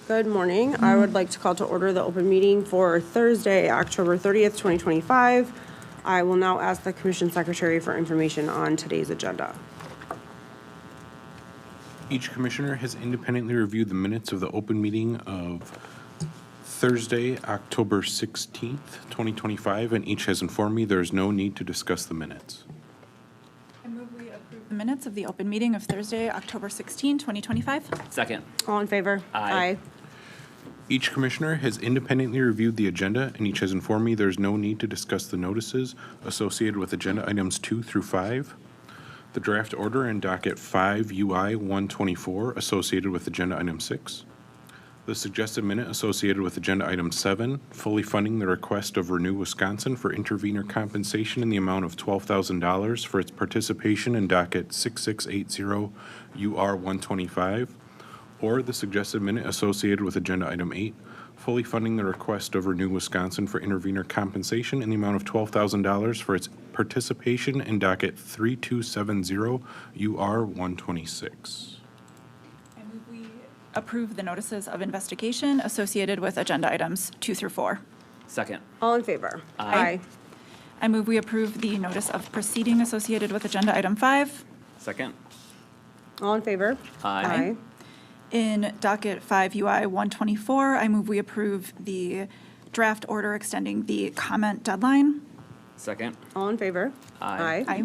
Good morning. I would like to call to order the open meeting for Thursday, October 30th, 2025. I will now ask the Commission Secretary for information on today's agenda. Each commissioner has independently reviewed the minutes of the open meeting of Thursday, October 16th, 2025, and each has informed me there is no need to discuss the minutes. I move we approve the minutes of the open meeting of Thursday, October 16, 2025. Second. All in favor? Aye. Each commissioner has independently reviewed the agenda, and each has informed me there is no need to discuss the notices associated with agenda items 2 through 5, the draft order and docket 5 UI 124 associated with agenda item 6, the suggested minute associated with agenda item 7, fully funding the request of Renew Wisconsin for intervenor compensation in the amount of $12,000 for its participation in docket 6680 UR 125, or the suggested minute associated with agenda item 8, fully funding the request of Renew Wisconsin for intervenor compensation in the amount of $12,000 for its participation in docket 3270 UR 126. I move we approve the notices of investigation associated with agenda items 2 through 4. Second. All in favor? Aye. I move we approve the notice of proceeding associated with agenda item 5. Second. All in favor? Aye. In docket 5 UI 124, I move we approve the draft order extending the comment deadline. Second. All in favor? Aye. Aye.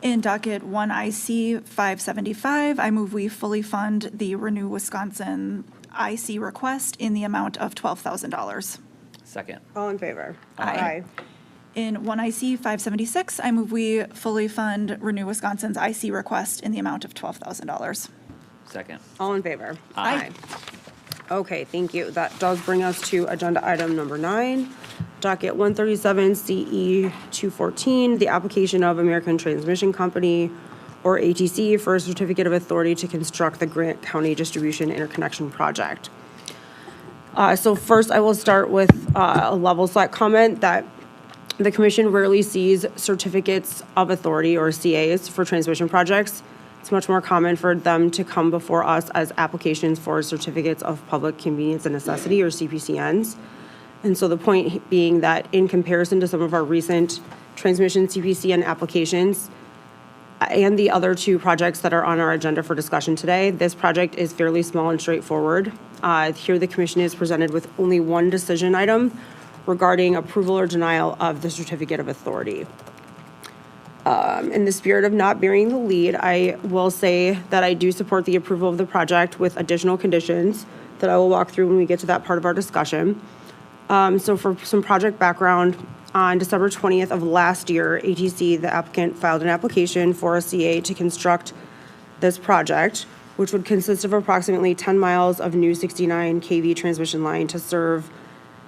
In docket 1 IC 575, I move we fully fund the Renew Wisconsin IC request in the amount of $12,000. Second. All in favor? Aye. In 1 IC 576, I move we fully fund Renew Wisconsin's IC request in the amount of $12,000. Second. All in favor? Aye. Okay, thank you. That does bring us to agenda item number 9, docket 137 CE 214, the application of American Transmission Company, or ATC, for a certificate of authority to construct the Grant County Distribution Interconnection Project. So first, I will start with a level set comment that the Commission rarely sees certificates of authority, or CAs, for transmission projects. It's much more common for them to come before us as applications for certificates of public convenience and necessity, or CPCNs. And so the point being that in comparison to some of our recent transmission CPCN applications and the other 2 projects that are on our agenda for discussion today, this project is fairly small and straightforward. Here the Commission is presented with only one decision item regarding approval or denial of the certificate of authority. In the spirit of not bearing the lead, I will say that I do support the approval of the project with additional conditions that I will walk through when we get to that part of our discussion. So for some project background, on December 20th of last year, ATC, the applicant, filed an application for a CA to construct this project, which would consist of approximately 10 miles of new 69 kV transmission line to serve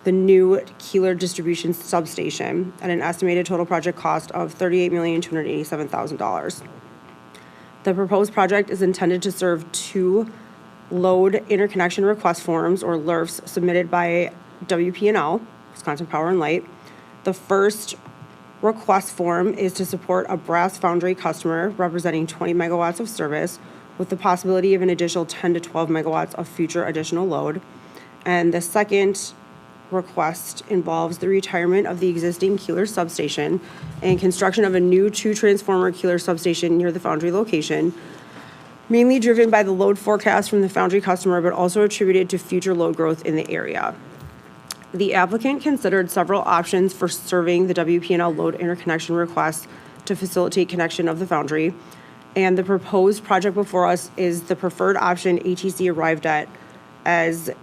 the new Keeler distribution substation at an estimated total project cost of $38,287,000. The proposed project is intended to serve 2 load interconnection request forms, or LIRFs, submitted by WP&L, Wisconsin Power and Light. The first request form is to support a brass foundry customer representing 20 megawatts of service with the possibility of an additional 10 to 12 megawatts of future additional load. And the second request involves the retirement of the existing Keeler substation and construction of a new 2-transformer Keeler substation near the foundry location, mainly driven by the load forecast from the foundry customer, but also attributed to future load growth in the area. The applicant considered several options for serving the WP&L load interconnection request to facilitate connection of the foundry, and the proposed project before us is the preferred option ATC arrived at as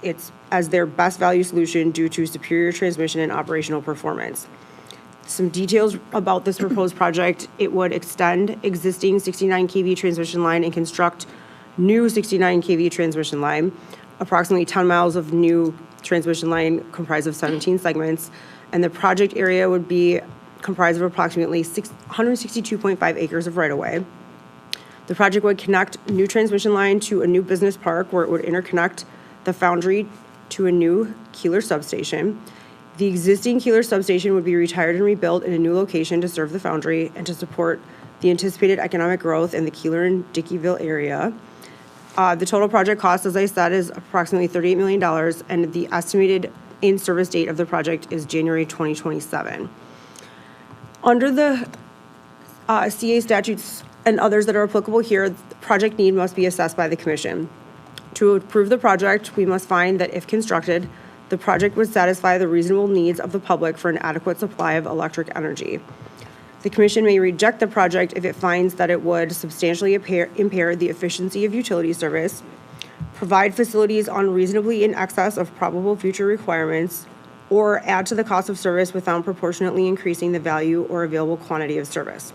their best value solution due to superior transmission and operational performance. Some details about this proposed project: it would extend existing 69 kV transmission line and construct new 69 kV transmission line, approximately 10 miles of new transmission line comprised of 17 segments, and the project area would be comprised of approximately 162.5 acres of right-of-way. The project would connect new transmission line to a new business park where it would interconnect the foundry to a new Keeler substation. The existing Keeler substation would be retired and rebuilt in a new location to serve the foundry and to support the anticipated economic growth in the Keeler and Dickeyville area. The total project cost, as I said, is approximately $38 million, and the estimated in-service date of the project is January 2027. Under the CA statutes and others that are applicable here, the project need must be assessed by the commission. To approve the project, we must find that if constructed, the project would satisfy the reasonable needs of the public for an adequate supply of electric energy. The commission may reject the project if it finds that it would substantially impair the efficiency of utility service, provide facilities unreasonably in excess of probable future requirements, or add to the cost of service without proportionately increasing the value or available quantity of service.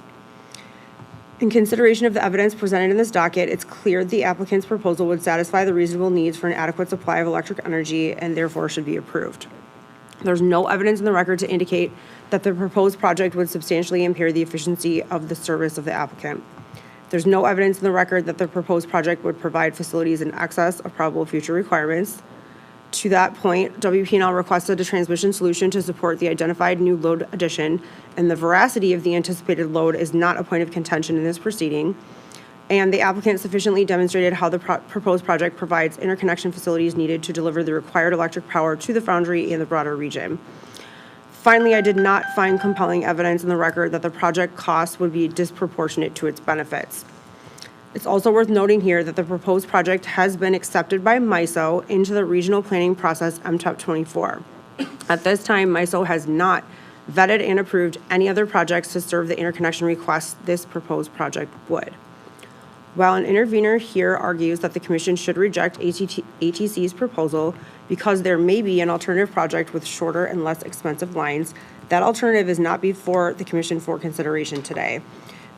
In consideration of the evidence presented in this docket, it's clear the applicant's proposal would satisfy the reasonable needs for an adequate supply of electric energy and therefore should be approved. There's no evidence in the record to indicate that the proposed project would substantially impair the efficiency of the service of the applicant. There's no evidence in the record that the proposed project would provide facilities in excess of probable future requirements. To that point, WPL requested a transmission solution to support the identified new load addition, and the veracity of the anticipated load is not a point of contention in this proceeding. And the applicant sufficiently demonstrated how the proposed project provides interconnection facilities needed to deliver the required electric power to the foundry and the broader region. Finally, I did not find compelling evidence in the record that the project costs would be disproportionate to its benefits. It's also worth noting here that the proposed project has been accepted by MISO into the regional planning process MTEP 24. At this time, MISO has not vetted and approved any other projects to serve the interconnection requests this proposed project would. While an intervener here argues that the commission should reject ATC's proposal because there may be an alternative project with shorter and less expensive lines, that alternative is not before the commission for consideration today.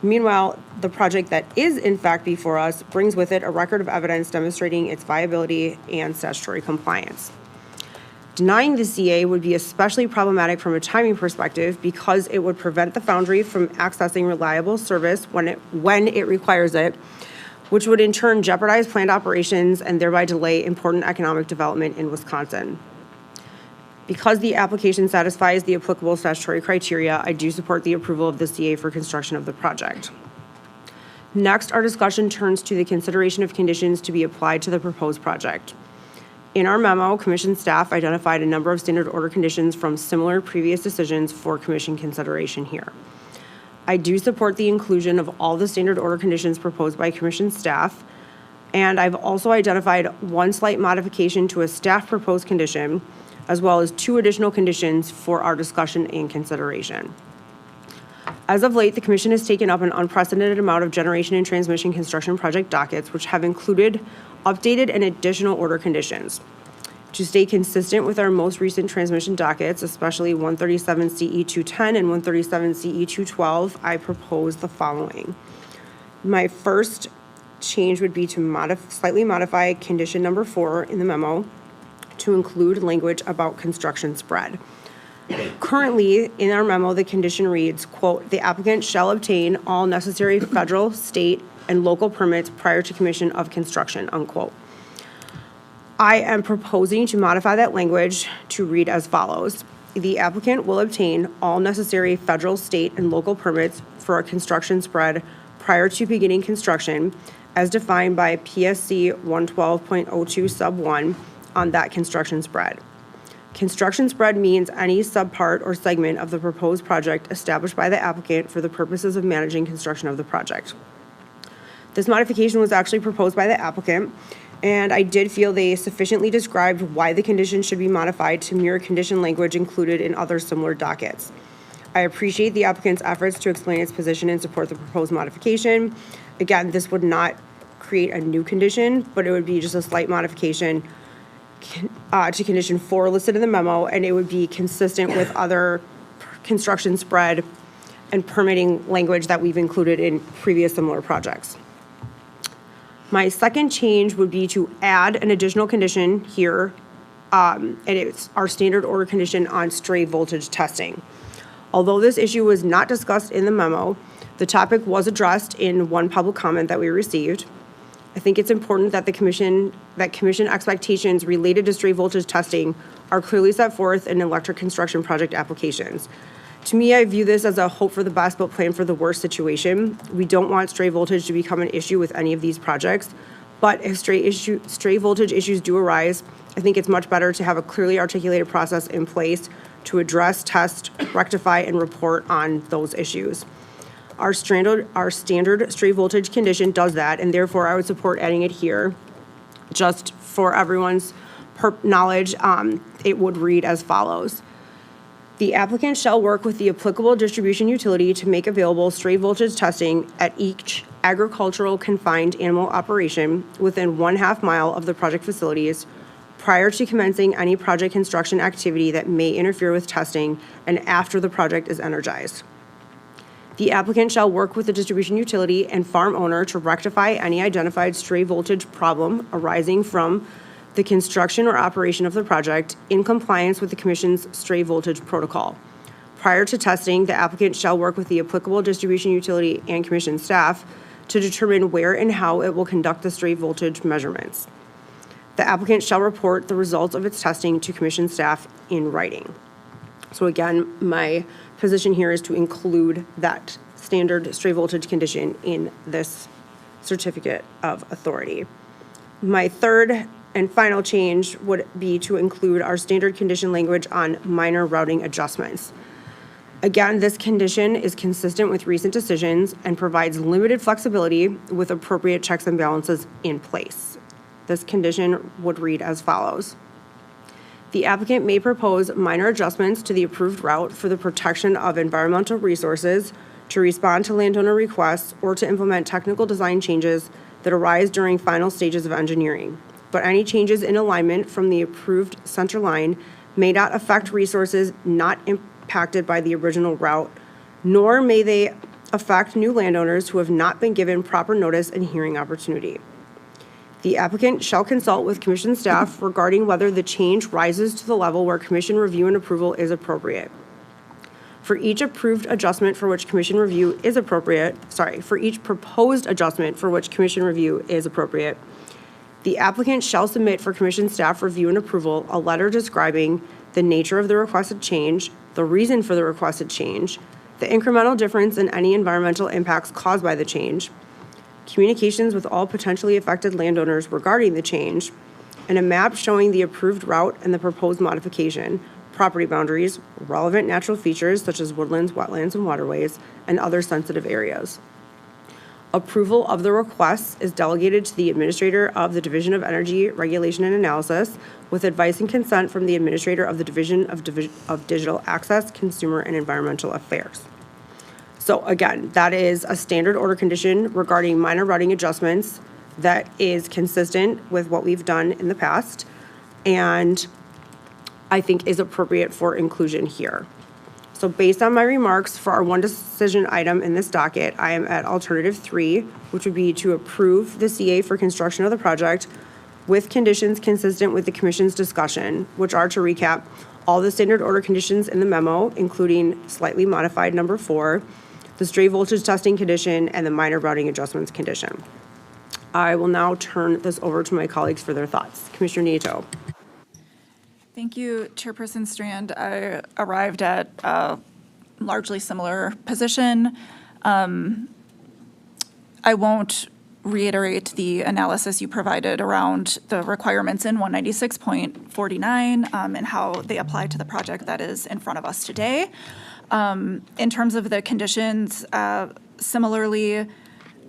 Meanwhile, the project that is in fact before us brings with it a record of evidence demonstrating its viability and statutory compliance. Denying the CA would be especially problematic from a timing perspective because it would prevent the foundry from accessing reliable service when it requires it, which would in turn jeopardize planned operations and thereby delay important economic development in Wisconsin. Because the application satisfies the applicable statutory criteria, I do support the approval of the CA for construction of the project. Next, our discussion turns to the consideration of conditions to be applied to the proposed project. In our memo, commission staff identified a number of standard order conditions from similar previous decisions for commission consideration here. I do support the inclusion of all the standard order conditions proposed by commission staff, and I've also identified one slight modification to a staff proposed condition, as well as 2 additional conditions for our discussion and consideration. As of late, the commission has taken up an unprecedented amount of generation and transmission construction project dockets, which have included updated and additional order conditions. To stay consistent with our most recent transmission dockets, especially 137 CE 210 and 137 CE 212, I propose the following. My first change would be to slightly modify condition number 4 in the memo to include language about construction spread. Currently, in our memo, the condition reads, quote, "The applicant shall obtain all necessary federal, state, and local permits prior to commission of construction," unquote. I am proposing to modify that language to read as follows. The applicant will obtain all necessary federal, state, and local permits for a construction spread prior to beginning construction as defined by PSC 112.02 sub 1 on that construction spread. Construction spread means any subpart or segment of the proposed project established by the applicant for the purposes of managing construction of the project. This modification was actually proposed by the applicant, and I did feel they sufficiently described why the condition should be modified to mirror condition language included in other similar dockets. I appreciate the applicant's efforts to explain its position and support the proposed modification. Again, this would not create a new condition, but it would be just a slight modification to condition 4 listed in the memo, and it would be consistent with other construction spread and permitting language that we've included in previous similar projects. My second change would be to add an additional condition here, and it's our standard order condition on stray voltage testing. Although this issue was not discussed in the memo, the topic was addressed in one public comment that we received. I think it's important that commission expectations related to stray voltage testing are clearly set forth in electric construction project applications. To me, I view this as a hope for the best but plan for the worst situation. We don't want stray voltage to become an issue with any of these projects, But if stray voltage issues do arise, I think it's much better to have a clearly articulated process in place to address, test, rectify, and report on those issues. Our standard stray voltage condition does that, and therefore I would support adding it here. Just for everyone's knowledge, it would read as follows. The applicant shall work with the applicable distribution utility to make available stray voltage testing at each agricultural confined animal operation within 1/2 mile of the project facilities prior to commencing any project construction activity that may interfere with testing and after the project is energized. The applicant shall work with the distribution utility and farm owner to rectify any identified stray voltage problem arising from the construction or operation of the project in compliance with the Commission's stray voltage protocol. Prior to testing, the applicant shall work with the applicable distribution utility and Commission staff to determine where and how it will conduct the stray voltage measurements. The applicant shall report the results of its testing to Commission staff in writing. So again, my position here is to include that standard stray voltage condition in this certificate of authority. My third and final change would be to include our standard condition language on minor routing adjustments. Again, this condition is consistent with recent decisions and provides limited flexibility with appropriate checks and balances in place. This condition would read as follows. The applicant may propose minor adjustments to the approved route for the protection of environmental resources, to respond to landowner requests, or to implement technical design changes that arise during final stages of engineering. But any changes in alignment from the approved center line may not affect resources not impacted by the original route, nor may they affect new landowners who have not been given proper notice and hearing opportunity. The applicant shall consult with Commission staff regarding whether the change rises to the level where Commission review and approval is appropriate. For each approved adjustment for which Commission review is appropriate, for each proposed adjustment for which Commission review is appropriate, the applicant shall submit for Commission staff review and approval a letter describing the nature of the requested change, the reason for the requested change, the incremental difference in any environmental impacts caused by the change, communications with all potentially affected landowners regarding the change, and a map showing the approved route and the proposed modification, property boundaries, relevant natural features such as woodlands, wetlands, and waterways, and other sensitive areas. Approval of the requests is delegated to the Administrator of the Division of Energy Regulation and Analysis with advice and consent from the Administrator of the Division of Digital Access, Consumer, and Environmental Affairs. So again, that is a standard order condition regarding minor routing adjustments that is consistent with what we've done in the past and I think is appropriate for inclusion here. So based on my remarks for our one decision item in this docket, I am at alternative 3, which would be to approve the CA for construction of the project with conditions consistent with the Commission's discussion, which are, to recap, all the standard order conditions in the memo, including slightly modified number 4, the stray voltage testing condition, and the minor routing adjustments condition. I will now turn this over to my colleagues for their thoughts. Commissioner Nieto. Thank you, Chairperson Strand. I arrived at a largely similar position. I won't reiterate the analysis you provided around the requirements in 196.49 and how they apply to the project that is in front of us today. In terms of the conditions, similarly,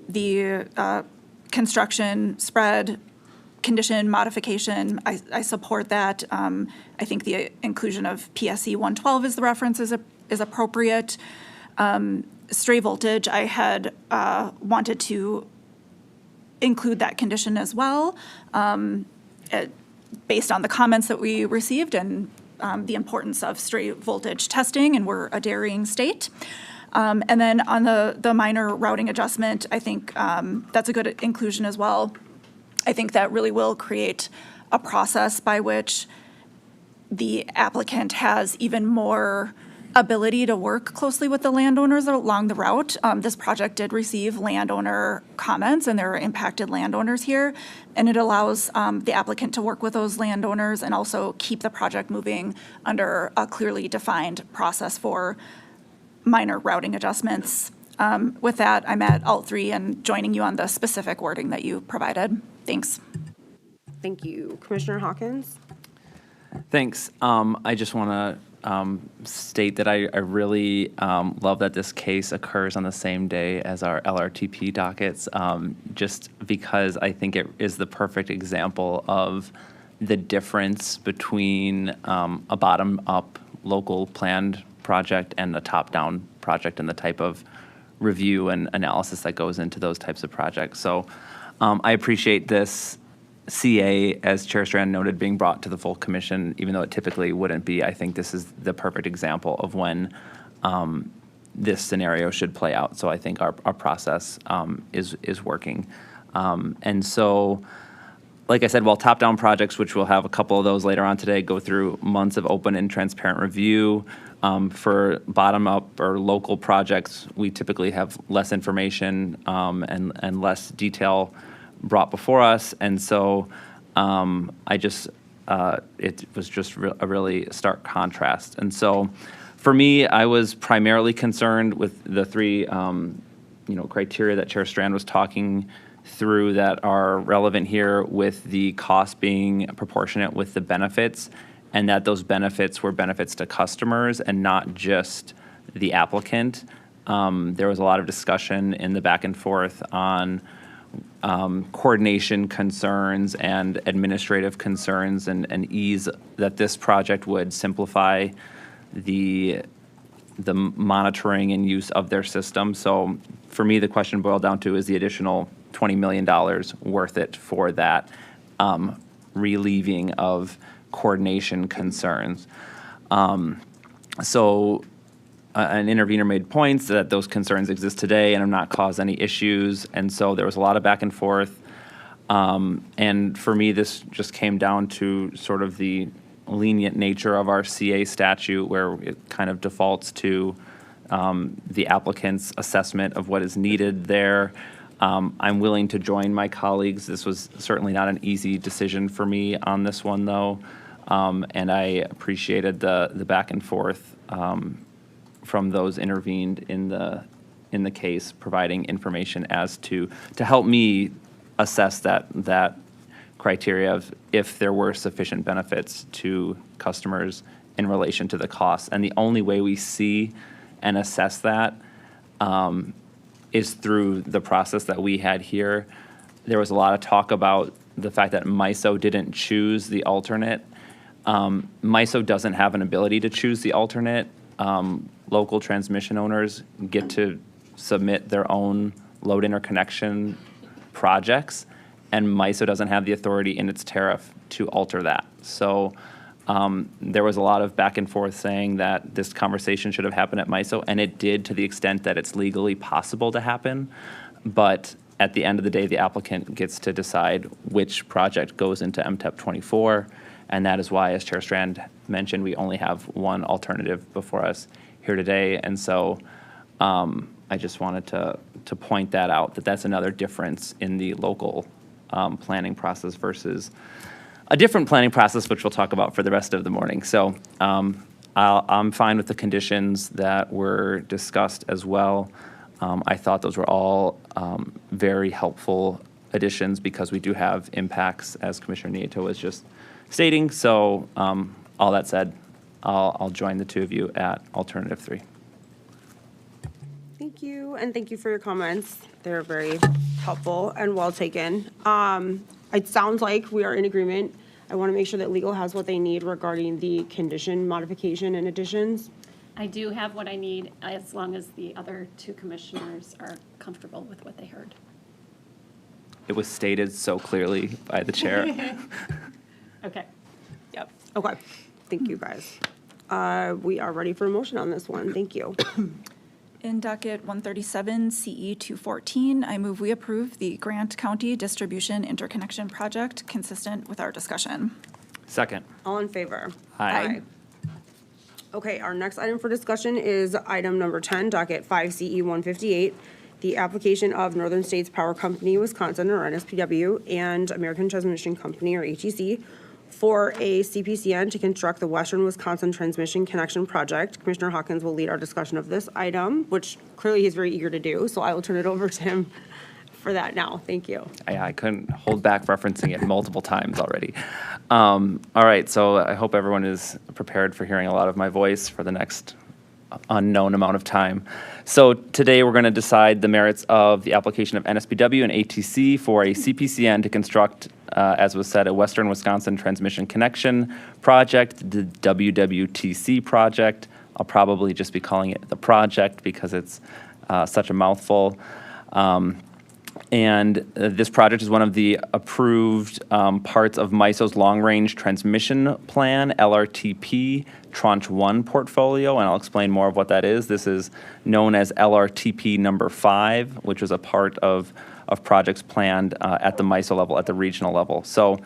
the construction spread condition modification, I support that. I think the inclusion of PSC 112 as the reference is appropriate. Stray voltage, I had wanted to include that condition as well, based on the comments that we received and the importance of stray voltage testing, and we're a dairying state. And then on the minor routing adjustment, I think that's a good inclusion as well. I think that really will create a process by which the applicant has even more ability to work closely with the landowners along the route. This project did receive landowner comments, and there are impacted landowners here, and it allows the applicant to work with those landowners and also keep the project moving under a clearly defined process for minor routing adjustments. With that, I'm at Alt 3 and joining you on the specific wording that you provided. Thanks. Thank you. Commissioner Hawkins? Thanks. I just want to state that I really love that this case occurs on the same day as our LRTP dockets, just because I think it is the perfect example of the difference between a bottom-up local planned project and a top-down project and the type of review and analysis that goes into those types of projects. So I appreciate this CA, as Chair Strand noted, being brought to the full commission, even though it typically wouldn't be. I think this is the perfect example of when this scenario should play out. So I think our process is working. And so, like I said, while top-down projects, which we'll have a couple of those later on today, go through months of open and transparent review, for bottom-up or local projects, we typically have less information and less detail brought before us. And so it was just a really stark contrast. And so for me, I was primarily concerned with the three criteria that Chair Strand was talking through that are relevant here, with the cost being proportionate with the benefits, and that those benefits were benefits to customers and not just the applicant. There was a lot of discussion in the back and forth on coordination concerns and administrative concerns and ease that this project would simplify the monitoring and use of their system. So for me, the question boiled down to, is the additional $20 million worth it for that relieving of coordination concerns? An intervener made points that those concerns exist today and have not caused any issues. And so there was a lot of back and forth. And for me, this just came down to sort of the lenient nature of our CA statute, where it kind of defaults to the applicant's assessment of what is needed there. I'm willing to join my colleagues. This was certainly not an easy decision for me on this one, though. And I appreciated the back and forth from those intervened in the case, providing information as to help me assess that criteria of if there were sufficient benefits to customers in relation to the costs. And the only way we see and assess that is through the process that we had here. There was a lot of talk about the fact that MISO didn't choose the alternate. MISO doesn't have an ability to choose the alternate. Local transmission owners get to submit their own load interconnection projects, and MISO doesn't have the authority in its tariff to alter that. So there was a lot of back and forth saying that this conversation should have happened at MISO, and it did, to the extent that it's legally possible to happen. But at the end of the day, the applicant gets to decide which project goes into MTEP 24, and that is why, as Chair Strand mentioned, we only have one alternative before us here today. And so I just wanted to point that out, that that's another difference in the local planning process versus a different planning process, which we'll talk about for the rest of the morning. So I'm fine with the conditions that were discussed as well. I thought those were all very helpful additions, because we do have impacts, as Commissioner Nieto was just stating. So all that said, I'll join the two of you at alternative 3. Thank you, and thank you for your comments. They're very helpful and well taken. It sounds like we are in agreement. I want to make sure that legal has what they need regarding the condition modification and additions. I do have what I need, as long as the other two commissioners are comfortable with what they heard. It was stated so clearly by the chair. Okay. Yep. Okay, thank you, guys. We are ready for a motion on this one. Thank you. In docket 137, CE 214, I move we approve the Grant County Distribution Interconnection Project consistent with our discussion. Second. All in favor? Aye. Okay, our next item for discussion is item number 10, docket 5 CE 158, the application of Northern States Power Company, Wisconsin, or NSPW, and American Transmission Company, or HEC, for a CPCN to construct the Western Wisconsin Transmission Connection Project. Commissioner Hawkins will lead our discussion of this item, which clearly he's very eager to do, so I will turn it over to him for that now. Thank you. I couldn't hold back referencing it multiple times already. All right, so I hope everyone is prepared for hearing a lot of my voice for the next unknown amount of time. So today we're going to decide the merits of the application of NSPW and ATC for a CPCN to construct, as was said, a Western Wisconsin Transmission Connection project, the WWTC project. I'll probably just be calling it the project because it's such a mouthful. And this project is one of the approved parts of MISO's Long-Range Transmission Plan, LRTP, Tranche 1 portfolio, and I'll explain more of what that is. This is known as LRTP number 5, which was a part of projects planned at the MISO level, at the regional level. So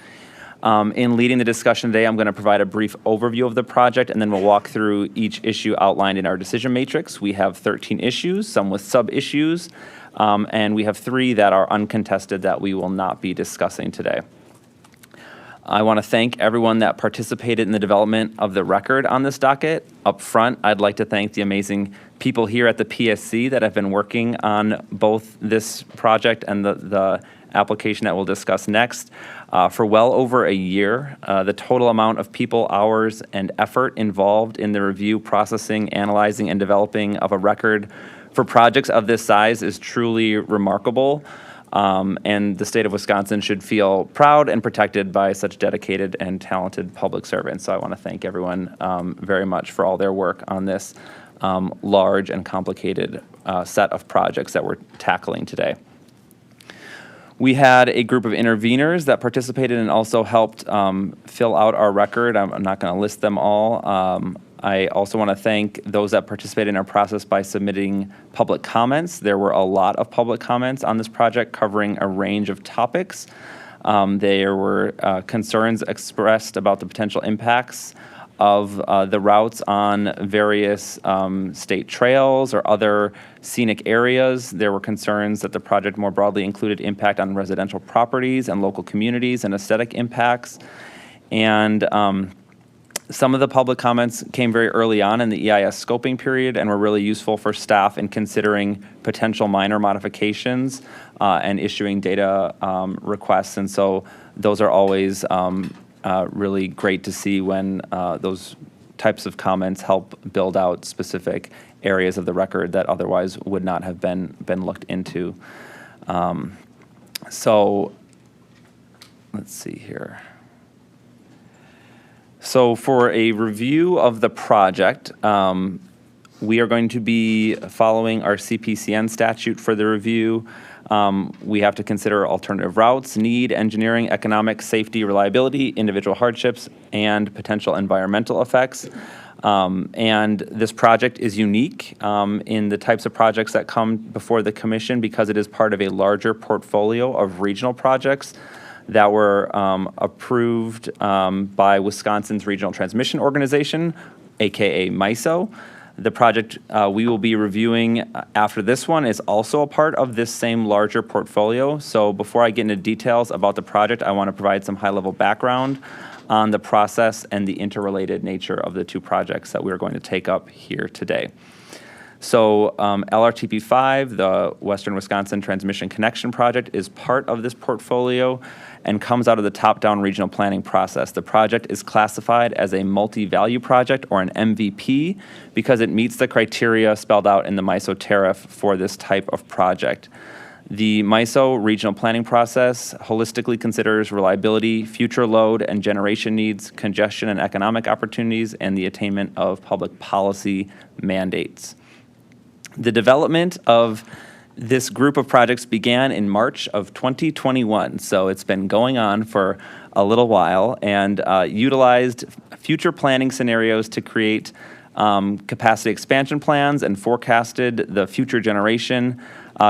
in leading the discussion today, I'm going to provide a brief overview of the project, and then we'll walk through each issue outlined in our decision matrix. We have 13 issues, some with sub-issues, and we have 3 that are uncontested that we will not be discussing today. I want to thank everyone that participated in the development of the record on this docket. Up front, I'd like to thank the amazing people here at the PSC that have been working on both this project and the application that we'll discuss next for well over a year. The total amount of people, hours, and effort involved in the review, processing, analyzing, and developing of a record for projects of this size is truly remarkable. And the state of Wisconsin should feel proud and protected by such dedicated and talented public servants. So I want to thank everyone very much for all their work on this large and complicated set of projects that we're tackling today. We had a group of interveners that participated and also helped fill out our record. I'm not going to list them all. I also want to thank those that participated in our process by submitting public comments. There were a lot of public comments on this project covering a range of topics. There were concerns expressed about the potential impacts of the routes on various state trails or other scenic areas. There were concerns that the project more broadly included impact on residential properties and local communities and aesthetic impacts. And some of the public comments came very early on in the EIS scoping period and were really useful for staff in considering potential minor modifications and issuing data requests. And so those are always really great to see when those types of comments help build out specific areas of the record that otherwise would not have been looked into. So let's see here. So for a review of the project, we are going to be following our CPCN statute for the review. We have to consider alternative routes, need, engineering, economic, safety, reliability, individual hardships, and potential environmental effects. And this project is unique in the types of projects that come before the commission because it is part of a larger portfolio of regional projects that were approved by Wisconsin's Regional Transmission Organization, AKA MISO. The project we will be reviewing after this one is also a part of this same larger portfolio. So before I get into details about the project, I want to provide some high-level background on the process and the interrelated nature of the 2 projects that we're going to take up here today. So LRTP 5, the Western Wisconsin Transmission Connection Project, is part of this portfolio and comes out of the top-down regional planning process. The project is classified as a multi-value project, or an MVP, because it meets the criteria spelled out in the MISO tariff for this type of project. The MISO regional planning process holistically considers reliability, future load and generation needs, congestion and economic opportunities, and the attainment of public policy mandates. The development of this group of projects began in March of 2021, so it's been going on for a little while, and utilized future planning scenarios to create capacity expansion plans and forecasted the future generation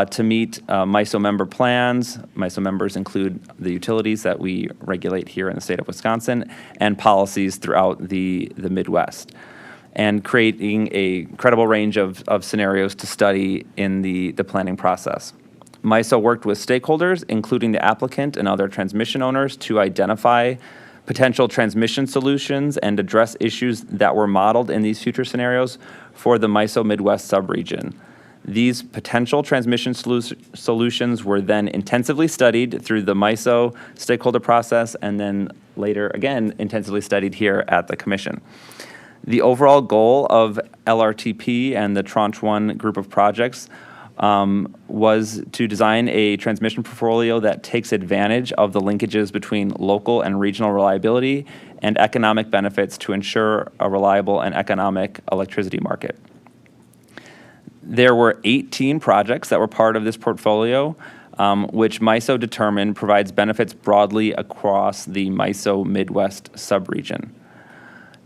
to meet MISO member plans. MISO members include the utilities that we regulate here in the state of Wisconsin and policies throughout the Midwest, and creating a credible range of scenarios to study in the planning process. MISO worked with stakeholders, including the applicant and other transmission owners, to identify potential transmission solutions and address issues that were modeled in these future scenarios for the MISO Midwest subregion. These potential transmission solutions were then intensively studied through the MISO stakeholder process and then later again intensively studied here at the Commission. The overall goal of LRTP and the Tranche 1 group of projects was to design a transmission portfolio that takes advantage of the linkages between local and regional reliability and economic benefits to ensure a reliable and economic electricity market. There were 18 projects that were part of this portfolio, which MISO determined provides benefits broadly across the MISO Midwest subregion.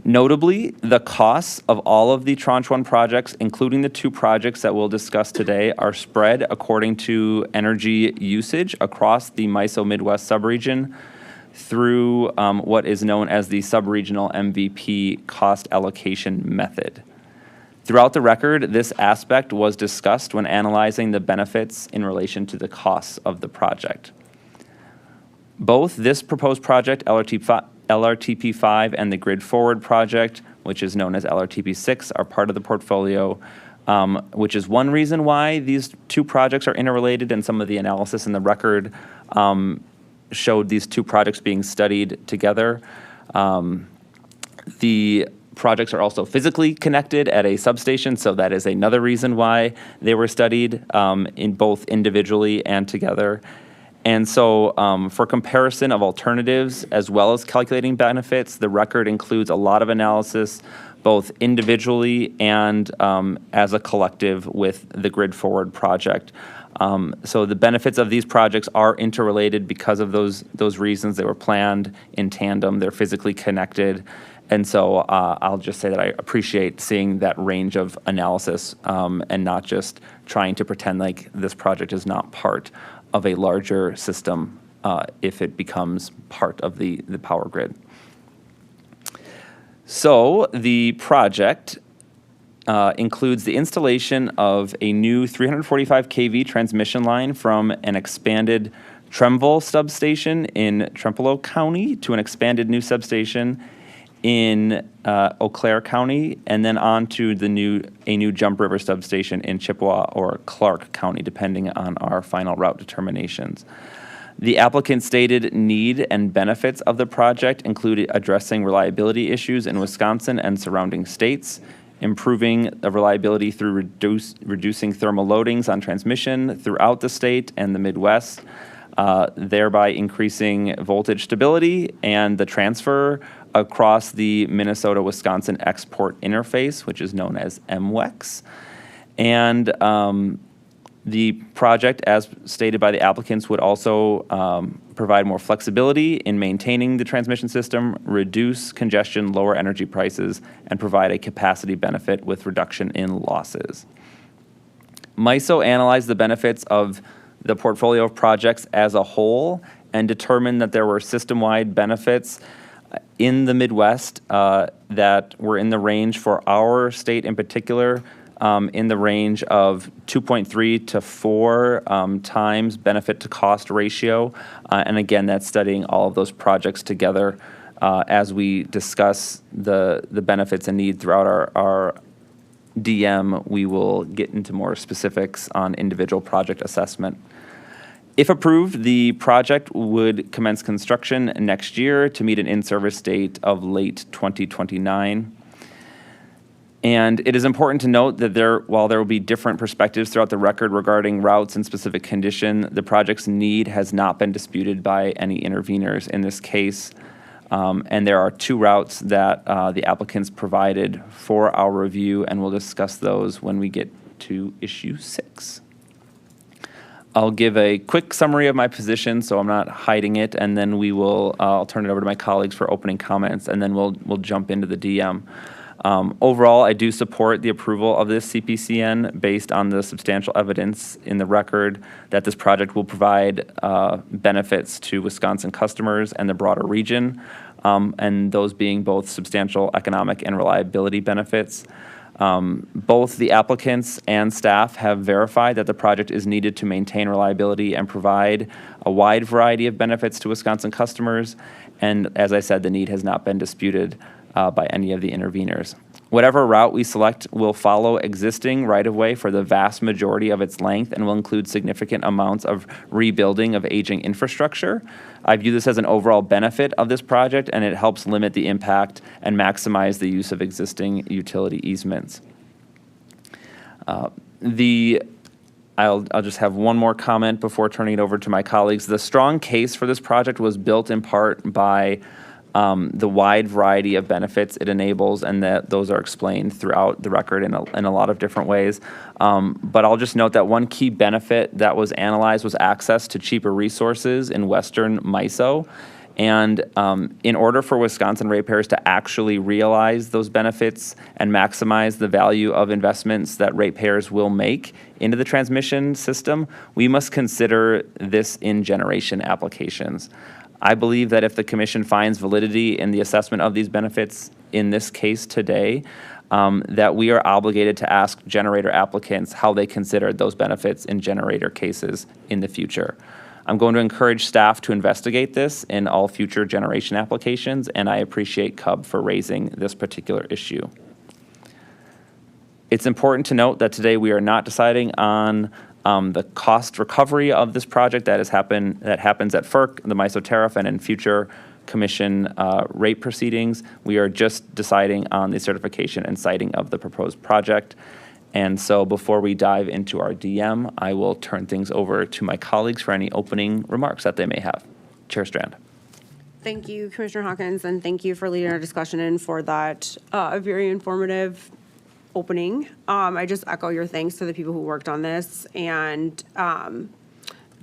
Notably, the costs of all of the Tranche 1 projects, including the 2 projects that we'll discuss today, are spread according to energy usage across the MISO Midwest subregion through what is known as the subregional MVP cost allocation method. Throughout the record, this aspect was discussed when analyzing the benefits in relation to the costs of the project. Both this proposed project, LRTP5, and the Grid Forward project, which is known as LRTP6, are part of the portfolio, which is one reason why these 2 projects are interrelated, and some of the analysis in the record showed these 2 projects being studied together. The projects are also physically connected at a substation, so that is another reason why they were studied in both individually and together. And so for comparison of alternatives as well as calculating benefits, the record includes a lot of analysis both individually and as a collective with the Grid Forward project. So the benefits of these projects are interrelated because of those reasons. They were planned in tandem, they're physically connected. And so I'll just say that I appreciate seeing that range of analysis and not just trying to pretend like this project is not part of a larger system if it becomes part of the power grid. So the project includes the installation of a new 345 kV transmission line from an expanded Trumbull substation in Trempealeau County to an expanded new substation in Eau Claire County, and then on to a new Jump River substation in Chippewa or Clark County, depending on our final route determinations. The applicant's stated need and benefits of the project include addressing reliability issues in Wisconsin and surrounding states, improving the reliability through reducing thermal loadings on transmission throughout the state and the Midwest, thereby increasing voltage stability and the transfer across the Minnesota-Wisconsin export interface, which is known as MWEX. And the project, as stated by the applicants, would also provide more flexibility in maintaining the transmission system, reduce congestion, lower energy prices, and provide a capacity benefit with reduction in losses. MISO analyzed the benefits of the portfolio of projects as a whole and determined that there were system-wide benefits in the Midwest that were in the range for our state in particular, in the range of 2.3 to 4 times benefit to cost ratio. And again, that's studying all of those projects together as we discuss the benefits and need throughout our DM. We will get into more specifics on individual project assessment. If approved, the project would commence construction next year to meet an in-service date of late 2029. And it is important to note that while there will be different perspectives throughout the record regarding routes and specific condition, the project's need has not been disputed by any interveners in this case. And there are 2 routes that the applicants provided for our review, and we'll discuss those when we get to issue 6. I'll give a quick summary of my position, so I'm not hiding it, and then I'll turn it over to my colleagues for opening comments, and then we'll jump into the DM. Overall, I do support the approval of this CPCN based on the substantial evidence in the record that this project will provide benefits to Wisconsin customers and the broader region, and those being both substantial economic and reliability benefits. Both the applicants and staff have verified that the project is needed to maintain reliability and provide a wide variety of benefits to Wisconsin customers. And as I said, the need has not been disputed by any of the interveners. Whatever route we select will follow existing right-of-way for the vast majority of its length and will include significant amounts of rebuilding of aging infrastructure. I view this as an overall benefit of this project, and it helps limit the impact and maximize the use of existing utility easements. I'll just have one more comment before turning it over to my colleagues. The strong case for this project was built in part by the wide variety of benefits it enables, and that those are explained throughout the record in a lot of different ways. But I'll just note that one key benefit that was analyzed was access to cheaper resources in western MISO. And in order for Wisconsin ratepayers to actually realize those benefits and maximize the value of investments that ratepayers will make into the transmission system, we must consider this in generation applications. I believe that if the commission finds validity in the assessment of these benefits in this case today, that we are obligated to ask generator applicants how they considered those benefits in generator cases in the future. I'm going to encourage staff to investigate this in all future generation applications, and I appreciate CUB for raising this particular issue. It's important to note that today we are not deciding on the cost recovery of this project that happens at FERC, the MISO tariff, and in future commission rate proceedings. We are just deciding on the certification and siting of the proposed project. And so before we dive into our DM, I will turn things over to my colleagues for any opening remarks that they may have. Chair Strand. Thank you, Commissioner Hawkins, and thank you for leading our discussion and for that very informative opening. I just echo your thanks to the people who worked on this and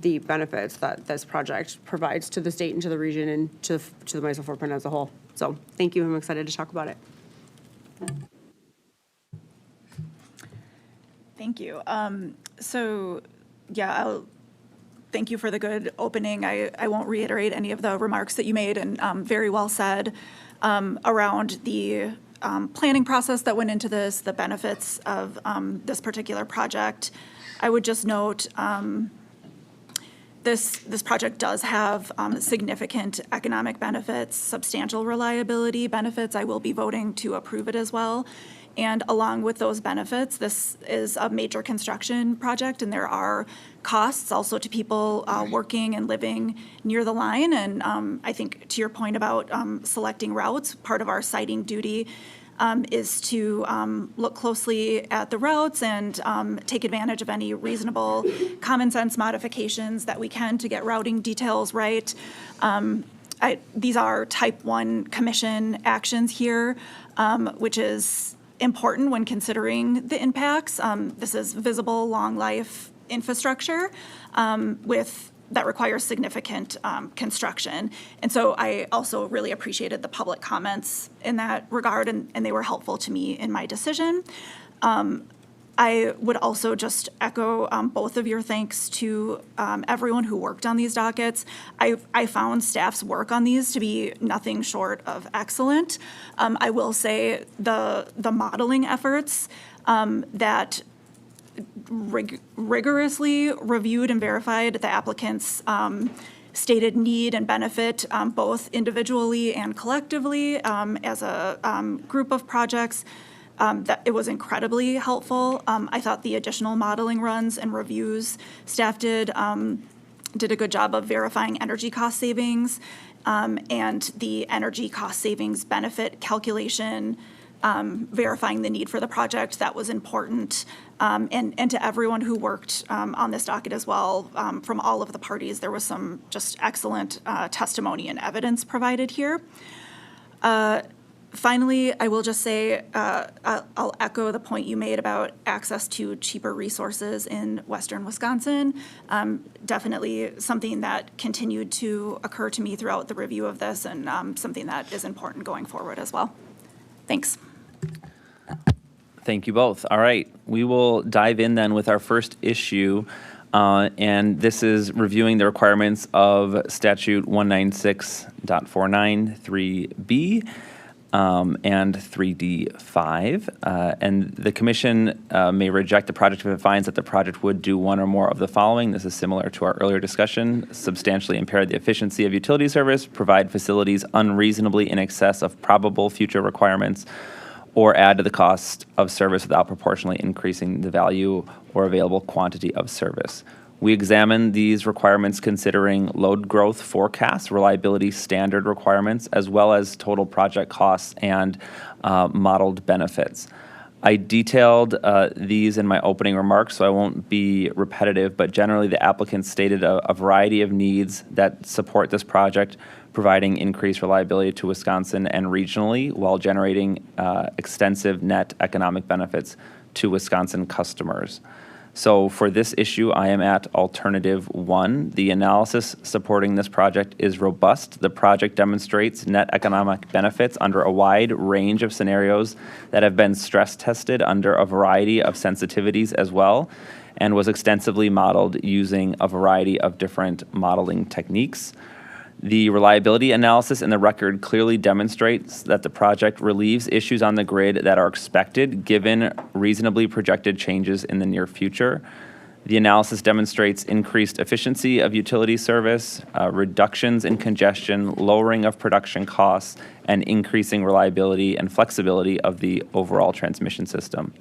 the benefits that this project provides to the state and to the region and to the MISO footprint as a whole. So thank you. I'm excited to talk about it. Thank you. Thank you for the good opening. I won't reiterate any of the remarks that you made, and very well said around the planning process that went into this, the benefits of this particular project. I would just note this project does have significant economic benefits, substantial reliability benefits. I will be voting to approve it as well. And along with those benefits, this is a major construction project, and there are costs also to people working and living near the line. And I think to your point about selecting routes, part of our siting duty is to look closely at the routes and take advantage of any reasonable common sense modifications that we can to get routing details right. These are type 1 commission actions here, which is important when considering the impacts. This is visible, long life infrastructure that requires significant construction. And so I also really appreciated the public comments in that regard, and they were helpful to me in my decision. I would also just echo both of your thanks to everyone who worked on these dockets. I found staff's work on these to be nothing short of excellent. I will say the modeling efforts that rigorously reviewed and verified the applicant's stated need and benefit, both individually and collectively as a group of projects, that it was incredibly helpful. I thought the additional modeling runs and reviews staff did a good job of verifying energy cost savings and the energy cost savings benefit calculation, verifying the need for the project. That was important. And to everyone who worked on this docket as well, from all of the parties, there was some just excellent testimony and evidence provided here. Finally, I will just say, I'll echo the point you made about access to cheaper resources in western Wisconsin. Definitely something that continued to occur to me throughout the review of this, and something that is important going forward as well. Thanks. Thank you both. All right, we will dive in then with our first issue, and this is reviewing the requirements of Statute 196.493B. And 3D5. And the commission may reject the project if it finds that the project would do one or more of the following. This is similar to our earlier discussion: substantially impair the efficiency of utility service, provide facilities unreasonably in excess of probable future requirements, or add to the cost of service without proportionally increasing the value or available quantity of service. We examined these requirements considering load growth forecasts, reliability standard requirements, as well as total project costs and modeled benefits. I detailed these in my opening remarks, so I won't be repetitive, but generally the applicant stated a variety of needs that support this project, providing increased reliability to Wisconsin and regionally while generating extensive net economic benefits to Wisconsin customers. So for this issue, I am at alternative 1. The analysis supporting this project is robust. The project demonstrates net economic benefits under a wide range of scenarios that have been stress tested under a variety of sensitivities as well, and was extensively modeled using a variety of different modeling techniques. The reliability analysis in the record clearly demonstrates that the project relieves issues on the grid that are expected given reasonably projected changes in the near future. The analysis demonstrates increased efficiency of utility service, reductions in congestion, lowering of production costs, and increasing reliability and flexibility of the overall transmission system.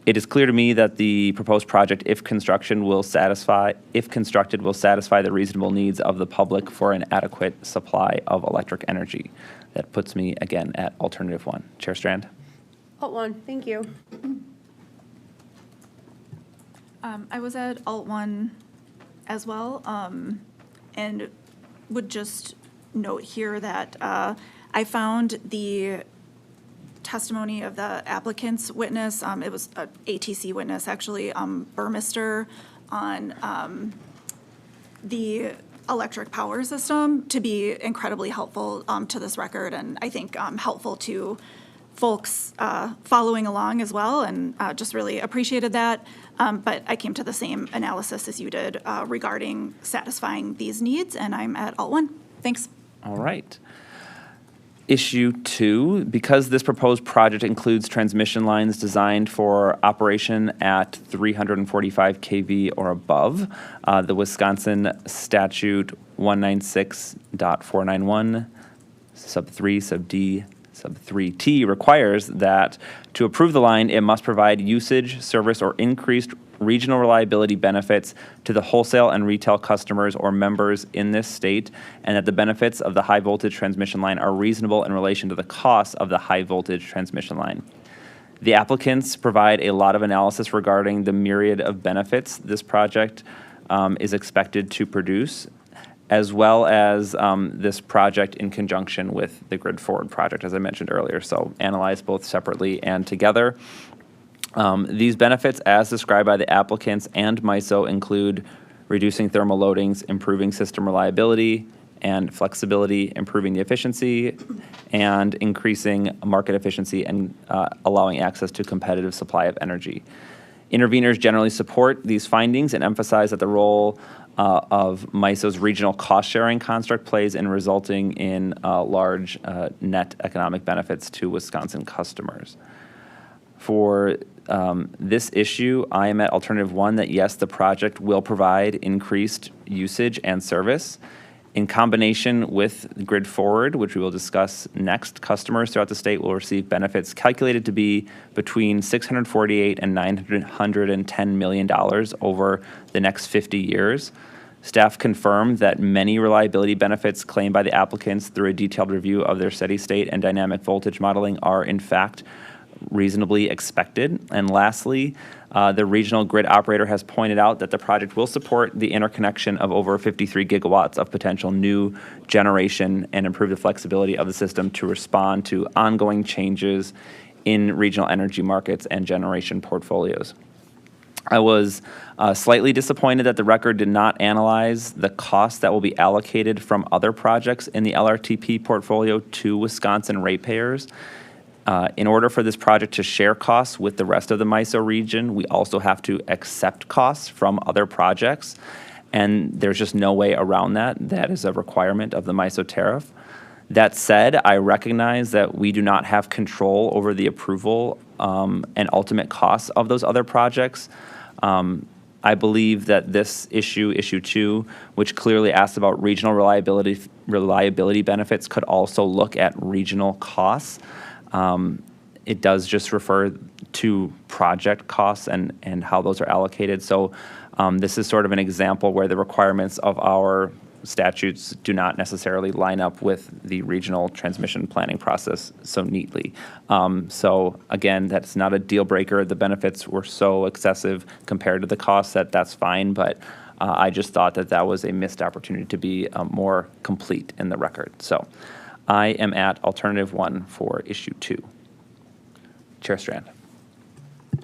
It is clear to me that the proposed project, if constructed, will satisfy the reasonable needs of the public for an adequate supply of electric energy. That puts me again at alternative 1. Chair Strand. Alt 1, thank you. I was at Alt 1 as well, and would just note here that I found the testimony of the applicant's witness, it was an ATC witness, actually, Burmester, on the electric power system to be incredibly helpful to this record, and I think helpful to folks following along as well, and just really appreciated that. But I came to the same analysis as you did regarding satisfying these needs, and I'm at Alt 1. Thanks. All right. Issue 2, because this proposed project includes transmission lines designed for operation at 345 kV or above, the Wisconsin Statute 196.491, sub 3, sub D, sub 3T requires that to approve the line, it must provide usage, service, or increased regional reliability benefits to the wholesale and retail customers or members in this state, and that the benefits of the high voltage transmission line are reasonable in relation to the costs of the high voltage transmission line. The applicants provide a lot of analysis regarding the myriad of benefits this project is expected to produce, as well as this project in conjunction with the Grid Forward project, as I mentioned earlier. So analyze both separately and together. These benefits, as described by the applicants and MISO, include reducing thermal loadings, improving system reliability and flexibility, improving the efficiency, and increasing market efficiency and allowing access to competitive supply of energy. Interveners generally support these findings and emphasize that the role of MISO's regional cost-sharing construct plays in resulting in large net economic benefits to Wisconsin customers. For this issue, I am at alternative 1 that yes, the project will provide increased usage and service. In combination with Grid Forward, which we will discuss next, customers throughout the state will receive benefits calculated to be between $648 and $910 million over the next 50 years. Staff confirmed that many reliability benefits claimed by the applicants through a detailed review of their steady state and dynamic voltage modeling are in fact reasonably expected. And lastly, the regional grid operator has pointed out that the project will support the interconnection of over 53 gigawatts of potential new generation and improve the flexibility of the system to respond to ongoing changes in regional energy markets and generation portfolios. I was slightly disappointed that the record did not analyze the costs that will be allocated from other projects in the LRTP portfolio to Wisconsin ratepayers. In order for this project to share costs with the rest of the MISO region, we also have to accept costs from other projects, and there's just no way around that. That is a requirement of the MISO tariff. That said, I recognize that we do not have control over the approval and ultimate costs of those other projects. I believe that this issue 2, which clearly asks about regional reliability benefits, could also look at regional costs. It does just refer to project costs and how those are allocated. So this is sort of an example where the requirements of our statutes do not necessarily line up with the regional transmission planning process so neatly. So again, that's not a deal breaker. The benefits were so excessive compared to the costs that that's fine, but I just thought that that was a missed opportunity to be more complete in the record. So I am at alternative 1 for issue 2. Chair Strand.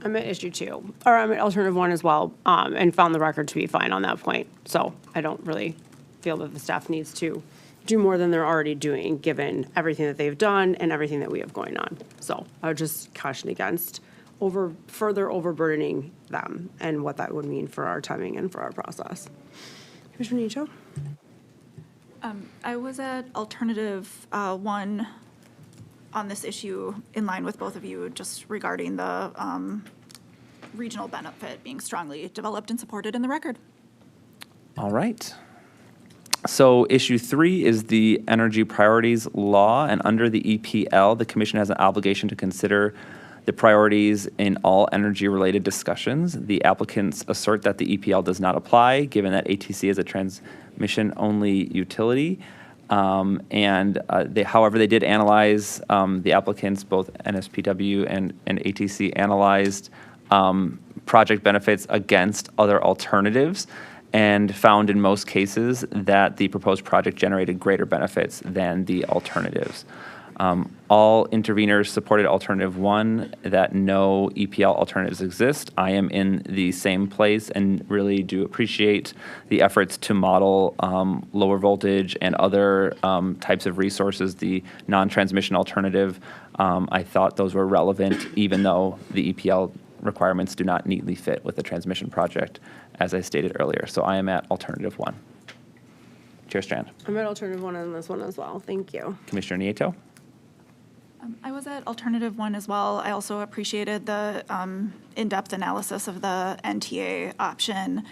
I'm at issue 2, or I'm at alternative 1 as well, and found the record to be fine on that point. So I don't really feel that the staff needs to do more than they're already doing, given everything that they've done and everything that we have going on. So I would just caution against further overburdening them and what that would mean for our timing and for our process. Commissioner Nieto? I was at alternative 1 on this issue in line with both of you, just regarding the regional benefit being strongly developed and supported in the record. All right. So issue 3 is the energy priorities law, and under the EPL, the commission has an obligation to consider the priorities in all energy-related discussions. The applicants assert that the EPL does not apply, given that ATC is a transmission-only utility. However, they did analyze, the applicants, both NSPW and ATC, analyzed project benefits against other alternatives and found in most cases that the proposed project generated greater benefits than the alternatives. All interveners supported alternative 1, that no EPL alternatives exist. I am in the same place and really do appreciate the efforts to model lower voltage and other types of resources, the non-transmission alternative. I thought those were relevant, even though the EPL requirements do not neatly fit with the transmission project, as I stated earlier. So I am at alternative 1. Chair Strand. I'm at alternative 1 on this one as well. Thank you. Commissioner Nieto. I was at alternative 1 as well. I also appreciated the in-depth analysis of the NTA option,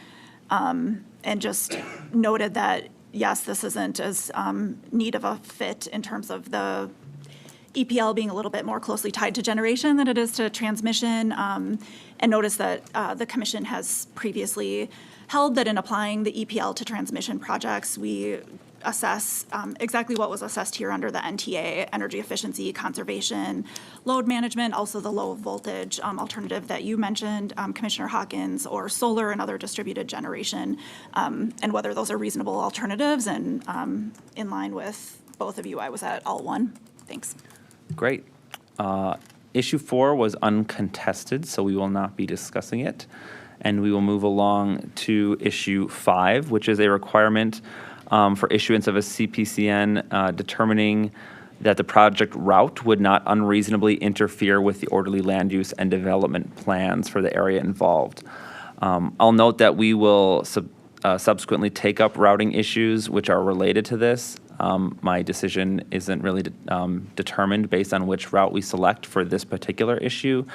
and just noted that, yes, this isn't as neat of a fit in terms of the EPL being a little bit more closely tied to generation than it is to transmission, and notice that the commission has previously held that in applying the EPL to transmission projects, we assess exactly what was assessed here under the NTA: energy efficiency, conservation, load management, also the low voltage alternative that you mentioned, Commissioner Hawkins, or solar and other distributed generation, and whether those are reasonable alternatives. And in line with both of you, I was at all 1. Thanks. Great. Issue 4 was uncontested, so we will not be discussing it. And we will move along to issue 5, which is a requirement for issuance of a CPCN determining that the project route would not unreasonably interfere with the orderly land use and development plans for the area involved. I'll note that we will subsequently take up routing issues which are related to this. My decision isn't really determined based on which route we select for this particular issue.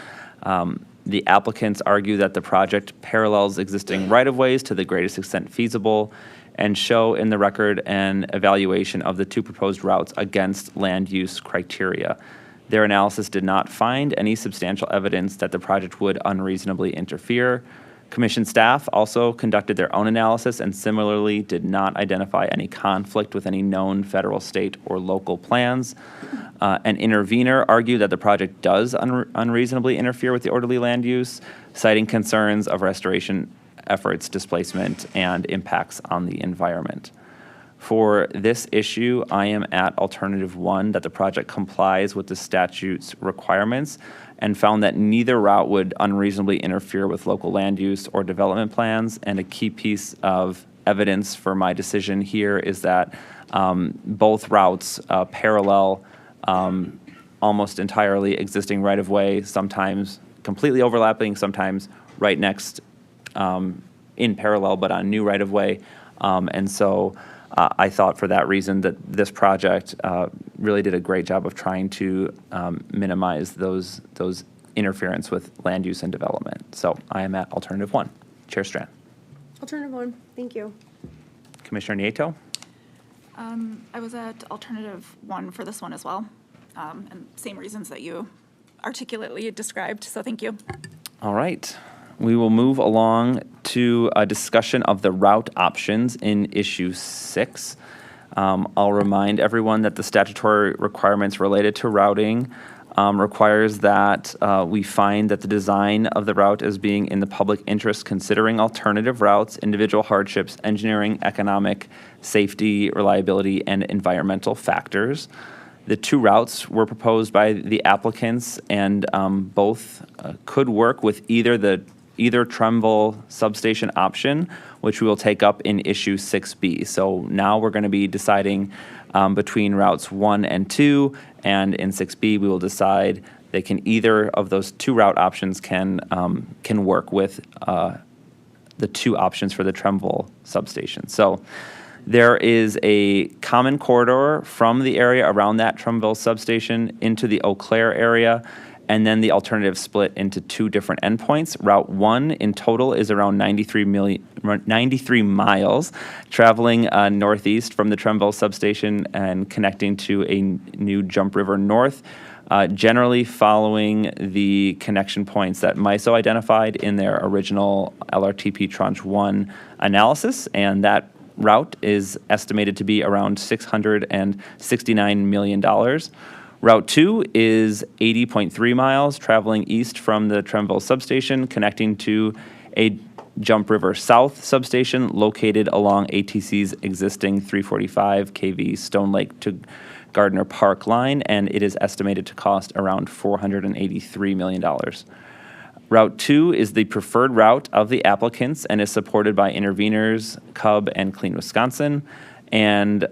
The applicants argue that the project parallels existing right-of-ways to the greatest extent feasible and show in the record an evaluation of the 2 proposed routes against land use criteria. Their analysis did not find any substantial evidence that the project would unreasonably interfere. Commission staff also conducted their own analysis and similarly did not identify any conflict with any known federal, state, or local plans. An intervener argued that the project does unreasonably interfere with the orderly land use, citing concerns of restoration efforts, displacement, and impacts on the environment. For this issue, I am at alternative 1, that the project complies with the statute's requirements, and found that neither route would unreasonably interfere with local land use or development plans. And a key piece of evidence for my decision here is that both routes parallel almost entirely existing right-of-way, sometimes completely overlapping, sometimes right next in parallel, but on new right-of-way. And so I thought for that reason that this project really did a great job of trying to minimize those interference with land use and development. So I am at alternative 1. Chair Strand. Alternative 1. Thank you. Commissioner Nieto. I was at alternative 1 for this one as well, and same reasons that you articulately described, so thank you. All right. We will move along to a discussion of the route options in issue 6. I'll remind everyone that the statutory requirements related to routing requires that we find that the design of the route as being in the public interest, considering alternative routes, individual hardships, engineering, economic, safety, reliability, and environmental factors. The 2 routes were proposed by the applicants, and both could work with either Trumbull substation option, which we will take up in issue 6B. So now we're going to be deciding between routes 1 and 2, and in 6B we will decide they can either of those 2 route options can work with the 2 options for the Trumbull substation. So there is a common corridor from the area around that Trumbull substation into the Eau Claire area, and then the alternative split into 2 different endpoints. Route 1 in total is around 93 miles, traveling northeast from the Trumbull substation and connecting to a new Jump River North, generally following the connection points that MISO identified in their original LRTP Tranche 1 analysis, and that route is estimated to be around $669 million. Route 2 is 80.3 miles, traveling east from the Trumbull substation, connecting to a Jump River South substation located along ATC's existing 345 kV Stone Lake to Gardner Park line, and it is estimated to cost around $483 million. Route 2 is the preferred route of the applicants and is supported by interveners CUB and Clean Wisconsin, and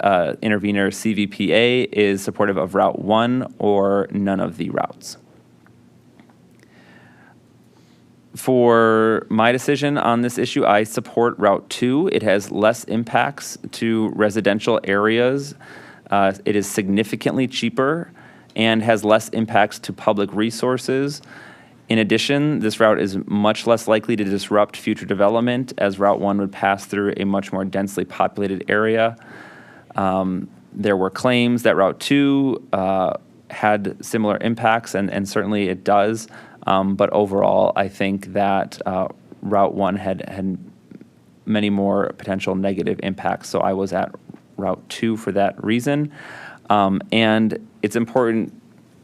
intervener CVPA is supportive of Route 1 or none of the routes. For my decision on this issue, I support Route 2. It has less impacts to residential areas. It is significantly cheaper and has less impacts to public resources. In addition, this route is much less likely to disrupt future development, as Route 1 would pass through a much more densely populated area. There were claims that Route 2 had similar impacts, and certainly it does. But overall, I think that Route 1 had many more potential negative impacts, so I was at Route 2 for that reason. And it's important,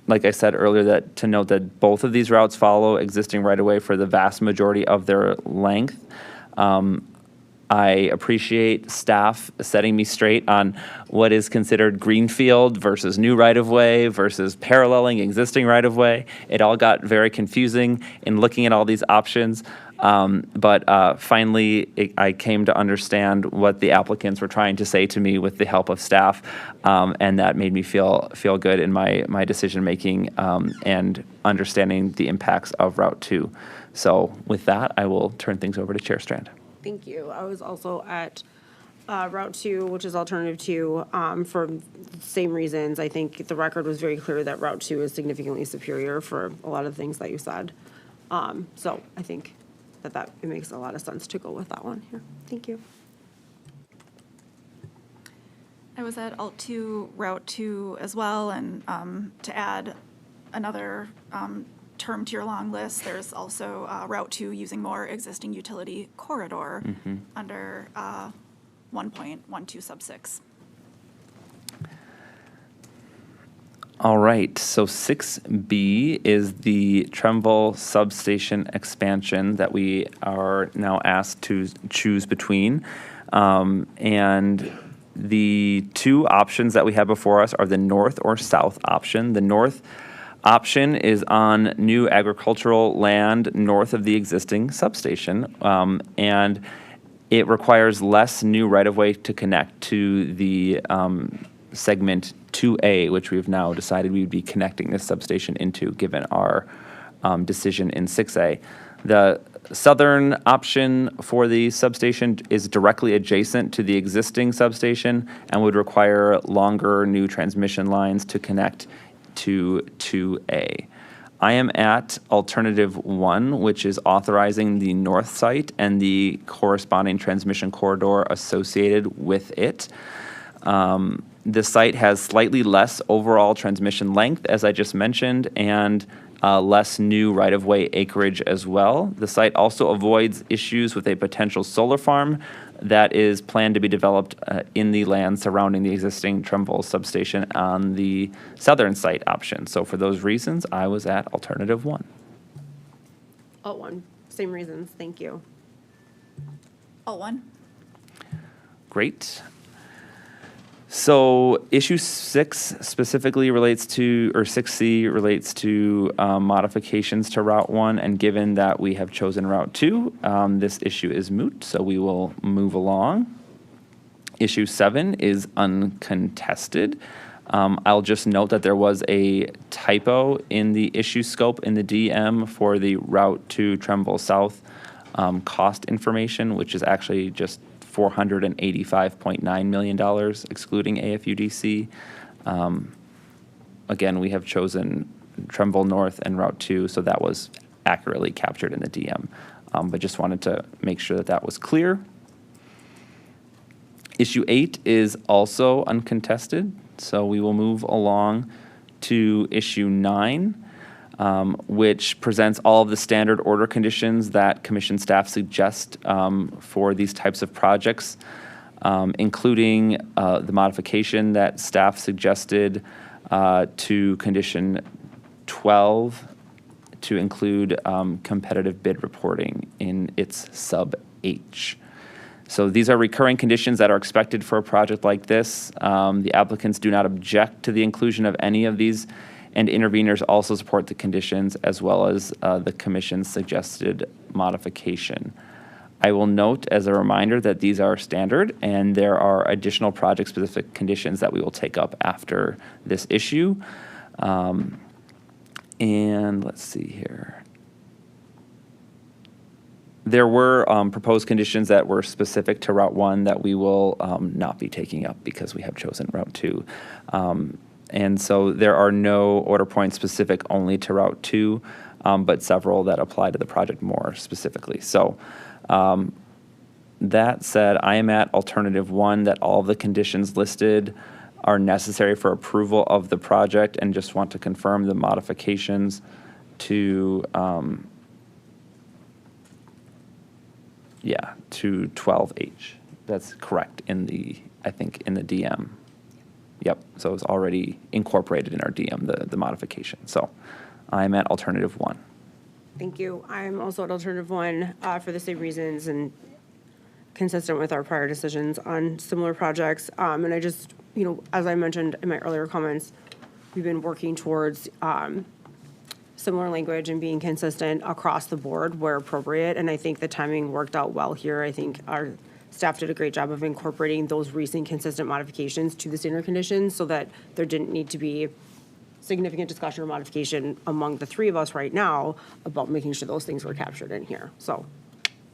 like I said earlier, to note that both of these routes follow existing right-of-way for the vast majority of their length. I appreciate staff setting me straight on what is considered greenfield versus new right-of-way versus paralleling existing right-of-way. It all got very confusing in looking at all these options. But finally, I came to understand what the applicants were trying to say to me with the help of staff, and that made me feel good in my decision-making and understanding the impacts of Route 2. So with that, I will turn things over to Chair Strand. Thank you. I was also at Route 2, which is alternative 2, for the same reasons. I think the record was very clear that Route 2 is significantly superior for a lot of things that you said. So I think that it makes a lot of sense to go with that one here. Thank you. I was at Alt 2, Route 2 as well, and to add another term to your long list, there's also Route 2 using more existing utility corridor under 1.12 sub 6. All right, so 6B is the Trumbull substation expansion that we are now asked to choose between. And the 2 options that we have before us are the north or south option. The north option is on new agricultural land north of the existing substation, and it requires less new right-of-way to connect to the segment 2A, which we've now decided we would be connecting this substation into, given our decision in 6A. The southern option for the substation is directly adjacent to the existing substation and would require longer new transmission lines to connect to 2A. I am at alternative 1, which is authorizing the north site and the corresponding transmission corridor associated with it. The site has slightly less overall transmission length, as I just mentioned, and less new right-of-way acreage as well. The site also avoids issues with a potential solar farm that is planned to be developed in the land surrounding the existing Trumbull substation on the southern site option. So for those reasons, I was at alternative 1. Alt 1, same reasons, thank you. Alt 1. Great. So issue 6 specifically relates to, or 6C relates to modifications to Route 1, and given that we have chosen Route 2, this issue is moot, so we will move along. Issue 7 is uncontested. I'll just note that there was a typo in the issue scope in the DM for the Route 2 Trumbull South cost information, which is actually just $485.9 million, excluding AFUDC. Again, we have chosen Trumbull North and Route 2, so that was accurately captured in the DM. But just wanted to make sure that that was clear. Issue 8 is also uncontested, so we will move along to issue 9. Which presents all of the standard order conditions that commission staff suggest for these types of projects, including the modification that staff suggested to condition 12 to include competitive bid reporting in its sub H. So these are recurring conditions that are expected for a project like this. The applicants do not object to the inclusion of any of these, and interveners also support the conditions as well as the commission's suggested modification. I will note as a reminder that these are standard and there are additional project-specific conditions that we will take up after this issue. And let's see here. There were proposed conditions that were specific to Route 1 that we will not be taking up because we have chosen Route 2. And so there are no order points specific only to Route 2, but several that apply to the project more specifically. So that said, I am at alternative 1, that all the conditions listed are necessary for approval of the project, and just want to confirm the modifications to, to 12H. That's correct in the, I think, in the DM. Yep, so it's already incorporated in our DM, the modification. So I'm at alternative 1. Thank you. I'm also at alternative 1 for the same reasons and consistent with our prior decisions on similar projects. And I just, as I mentioned in my earlier comments, we've been working towards similar language and being consistent across the board where appropriate. And I think the timing worked out well here. I think our staff did a great job of incorporating those recent consistent modifications to the standard conditions so that there didn't need to be significant discussion or modification among the three of us right now about making sure those things were captured in here. So,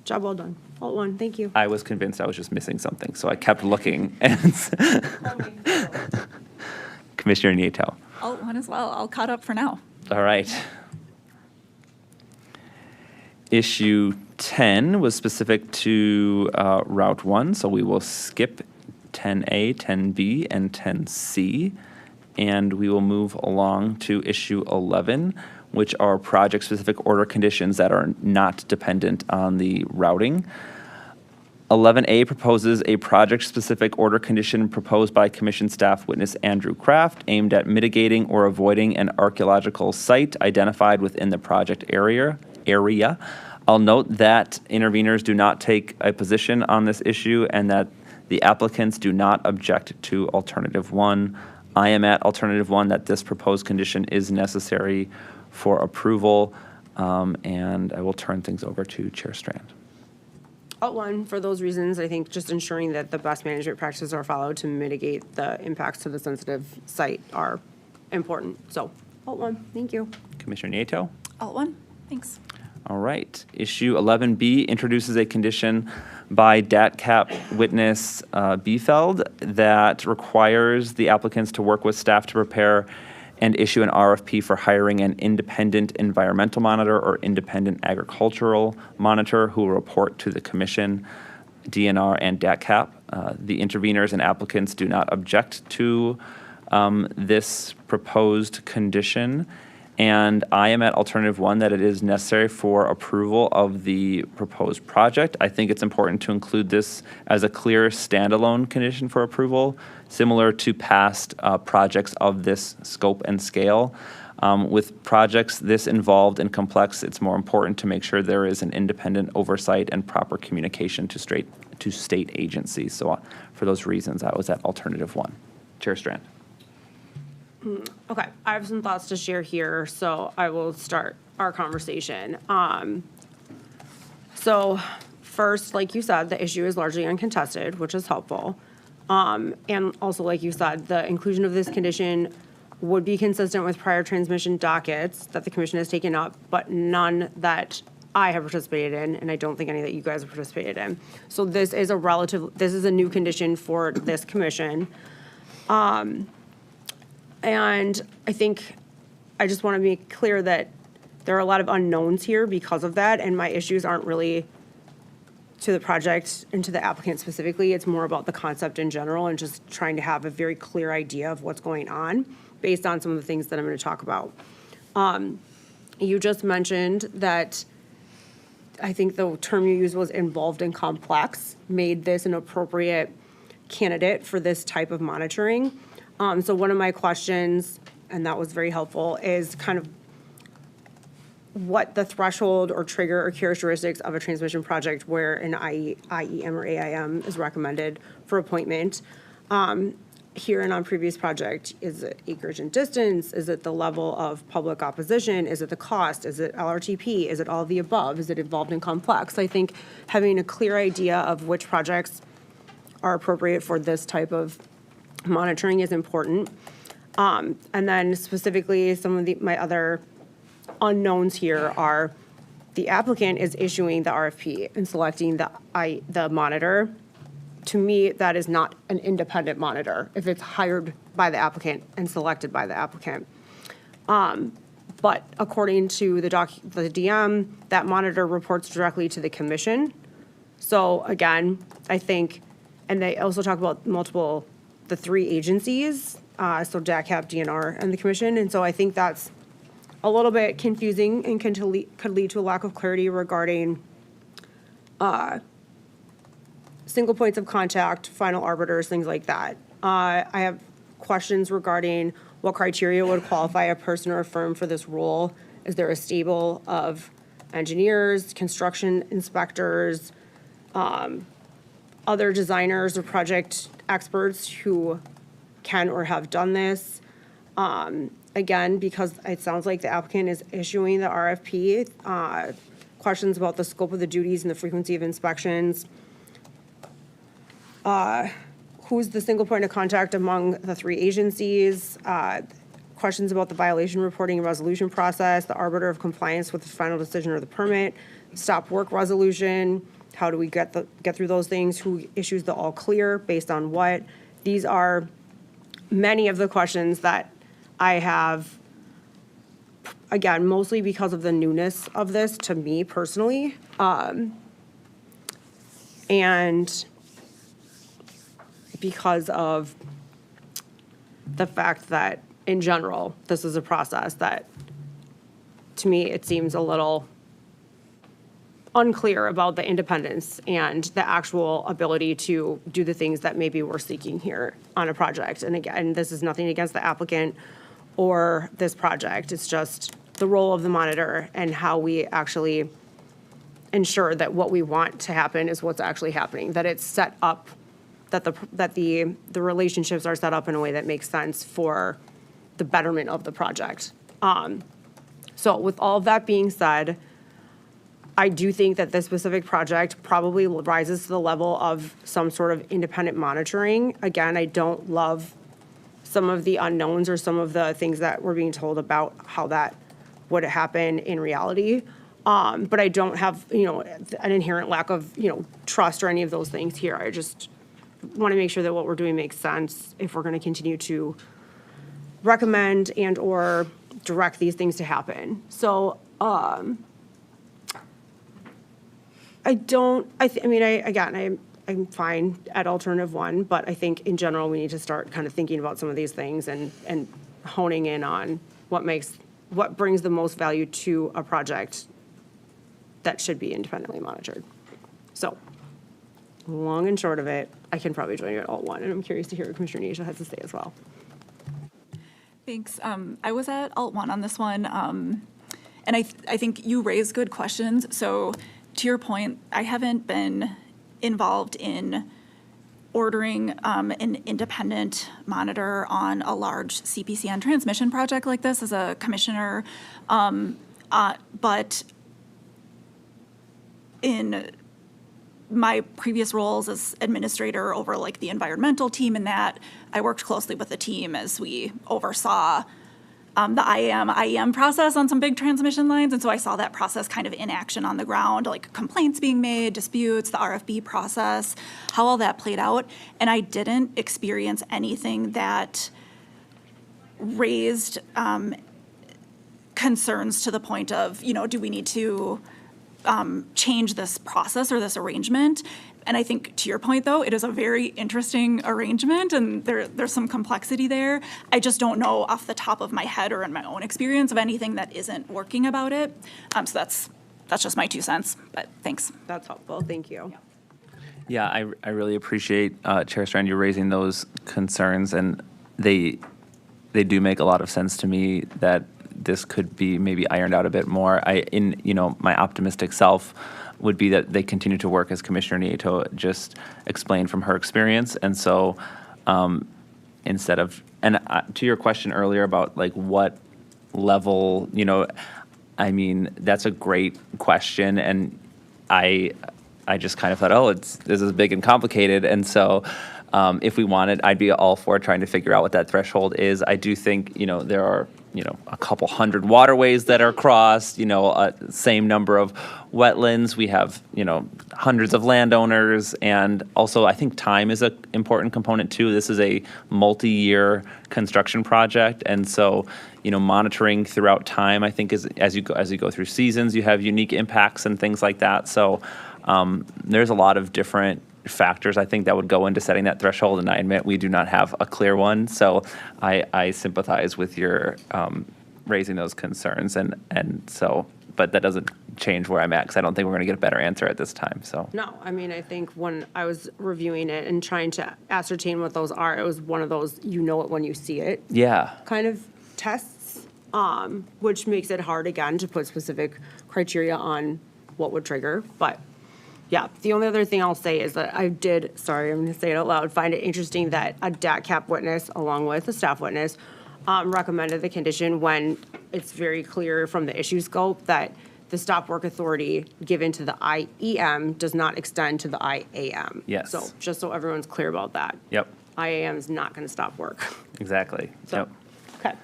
job well done. Alt 1, thank you. I was convinced I was just missing something, so I kept looking. And Commissioner Nieto. Alt 1 as well. All caught up for now. All right. Issue 10 was specific to Route 1, so we will skip 10A, 10B, and 10C, and we will move along to issue 11, which are project-specific order conditions that are not dependent on the routing. 11A proposes a project-specific order condition proposed by Commission staff witness Andrew Kraft aimed at mitigating or avoiding an archaeological site identified within the project area. I'll note that interveners do not take a position on this issue and that the applicants do not object to alternative 1. I am at alternative 1 that this proposed condition is necessary for approval, and I will turn things over to Chair Strand. Alt 1, for those reasons, I think just ensuring that the best management practices are followed to mitigate the impacts to the sensitive site are important. So, Alt 1, thank you. Commissioner Nieto. Alt 1, thanks. All right. Issue 11B introduces a condition by DATCAP witness Biefeld that requires the applicants to work with staff to prepare and issue an RFP for hiring an independent environmental monitor or independent agricultural monitor who will report to the commission, DNR, and DATCAP. the interveners and applicants do not object to this proposed condition. And I am at alternative 1, that it is necessary for approval of the proposed project. I think it's important to include this as a clear standalone condition for approval, similar to past projects of this scope and scale. With projects this involved and complex, it's more important to make sure there is an independent oversight and proper communication to state agencies. So for those reasons, I was at alternative 1. Chair Strand. Okay, I have some thoughts to share here, so I will start our conversation. So first, like you said, the issue is largely uncontested, which is helpful. And also, like you said, the inclusion of this condition would be consistent with prior transmission dockets that the commission has taken up, but none that I have participated in, and I don't think any that you guys have participated in. So this is a new condition for this commission. And I think I just want to make clear that there are a lot of unknowns here because of that, and my issues aren't really to the project and to the applicant specifically. It's more about the concept in general and just trying to have a very clear idea of what's going on based on some of the things that I'm going to talk about. You just mentioned that I think the term you used was involved and complex, made this an appropriate candidate for this type of monitoring. So one of my questions, and that was very helpful, is kind of what the threshold or trigger or characteristics of a transmission project where an IEM or AIM is recommended for appointment. Here and on previous project, is it acreage and distance? Is it the level of public opposition? Is it the cost? Is it LRTP? Is it all of the above? Is it involved and complex? I think having a clear idea of which projects are appropriate for this type of monitoring is important. And then specifically, some of my other unknowns here are the applicant is issuing the RFP and selecting the monitor. To me, that is not an independent monitor if it's hired by the applicant and selected by the applicant. But according to the DM, that monitor reports directly to the commission. So again, I think, and they also talk about the 3 agencies, so DACAP, DNR, and the commission. And so I think that's a little bit confusing and could lead to a lack of clarity regarding single points of contact, final arbiters, things like that. I have questions regarding what criteria would qualify a person or a firm for this role. Is there a stable of engineers, construction inspectors, other designers or project experts who can or have done this? Again, because it sounds like the applicant is issuing the RFP, questions about the scope of the duties and the frequency of inspections. Who's the single point of contact among the 3 agencies? Questions about the violation reporting and resolution process, the arbiter of compliance with the final decision or the permit, stop work resolution. How do we get through those things? Who issues the all clear based on what? These are many of the questions that I have, again, mostly because of the newness of this to me personally. And because of the fact that, in general, this is a process that, to me, it seems a little unclear about the independence and the actual ability to do the things that maybe we're seeking here on a project. And again, this is nothing against the applicant or this project. It's just the role of the monitor and how we actually ensure that what we want to happen is what's actually happening, that it's set up, that the relationships are set up in a way that makes sense for the betterment of the project. So with all of that being said, I do think that this specific project probably rises to the level of some sort of independent monitoring. Again, I don't love some of the unknowns or some of the things that we're being told about how that would happen in reality. But I don't have, an inherent lack of, trust or any of those things here. I just want to make sure that what we're doing makes sense if we're going to continue to recommend and or direct these things to happen. So, I I'm fine at alternative one, but I think in general, we need to start kind of thinking about some of these things and honing in on what brings the most value to a project that should be independently monitored. So, long and short of it, I can probably join you at alt one, and I'm curious to hear what Commissioner Nisha has to say as well. Thanks. I was at alt one on this one, and I think you raised good questions. So to your point, I haven't been involved in ordering an independent monitor on a large CPCN transmission project like this as a commissioner, but in my previous roles as administrator over like the environmental team and that, I worked closely with the team as we oversaw the IEM process on some big transmission lines. And so I saw that process kind of in action on the ground, like complaints being made, disputes, the RFB process, how all that played out. And I didn't experience anything that raised concerns to the point of, do we need to change this process or this arrangement? And I think, to your point, though, it is a very interesting arrangement, and there's some complexity there. I just don't know off the top of my head or in my own experience of anything that isn't working about it. So that's just my 2 cents, but thanks. That's helpful, thank you. Yeah, I really appreciate, Chair Strand, you raising those concerns, and they do make a lot of sense to me that this could be maybe ironed out a bit more. My optimistic self would be that they continue to work, as Commissioner Nieto just explained from her experience. And so instead of, and to your question earlier about like what level, that's a great question. And I just kind of thought, this is big and complicated. And so if we wanted, I'd be all for trying to figure out what that threshold is. I do think, there are, a couple hundred waterways that are crossed, same number of wetlands. We have, hundreds of landowners. And also, I think time is an important component too. This is a multi-year construction project. And so, monitoring throughout time, I think, is as you go through seasons, you have unique impacts and things like that. So there's a lot of different factors, I think, that would go into setting that threshold, and I admit we do not have a clear one. So I sympathize with your raising those concerns, and so, but that doesn't change where I'm at, because I don't think we're going to get a better answer at this time. So No, I think when I was reviewing it and trying to ascertain what those are, it was one of those it when you see it yeah, kind of tests, which makes it hard again to put specific criteria on what would trigger, but yeah, the only other thing I'll say is that I'm going to say it out loud, find it interesting that a DATCAP witness, along with a staff witness, recommended the condition when it's very clear from the issue scope that the stop work authority given to the IEM does not extend to the IAM. Yes. So just so everyone's clear about that. yep, IAM is not going to stop work. exactly. So, Yep. okay,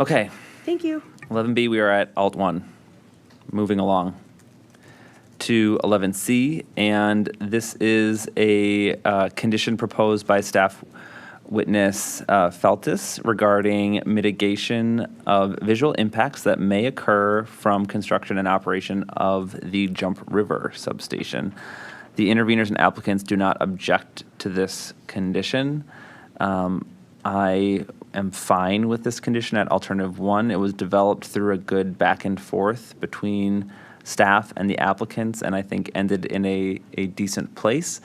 Okay, thank you. 11B, we are at Alt 1. Moving along to 11C, and this is a condition proposed by staff witness Feltus regarding mitigation of visual impacts that may occur from construction and operation of the Jump River substation. The interveners and applicants do not object to this condition. I am fine with this condition at alternative 1. It was developed through a good back and forth between staff and the applicants, and I think ended in a decent place.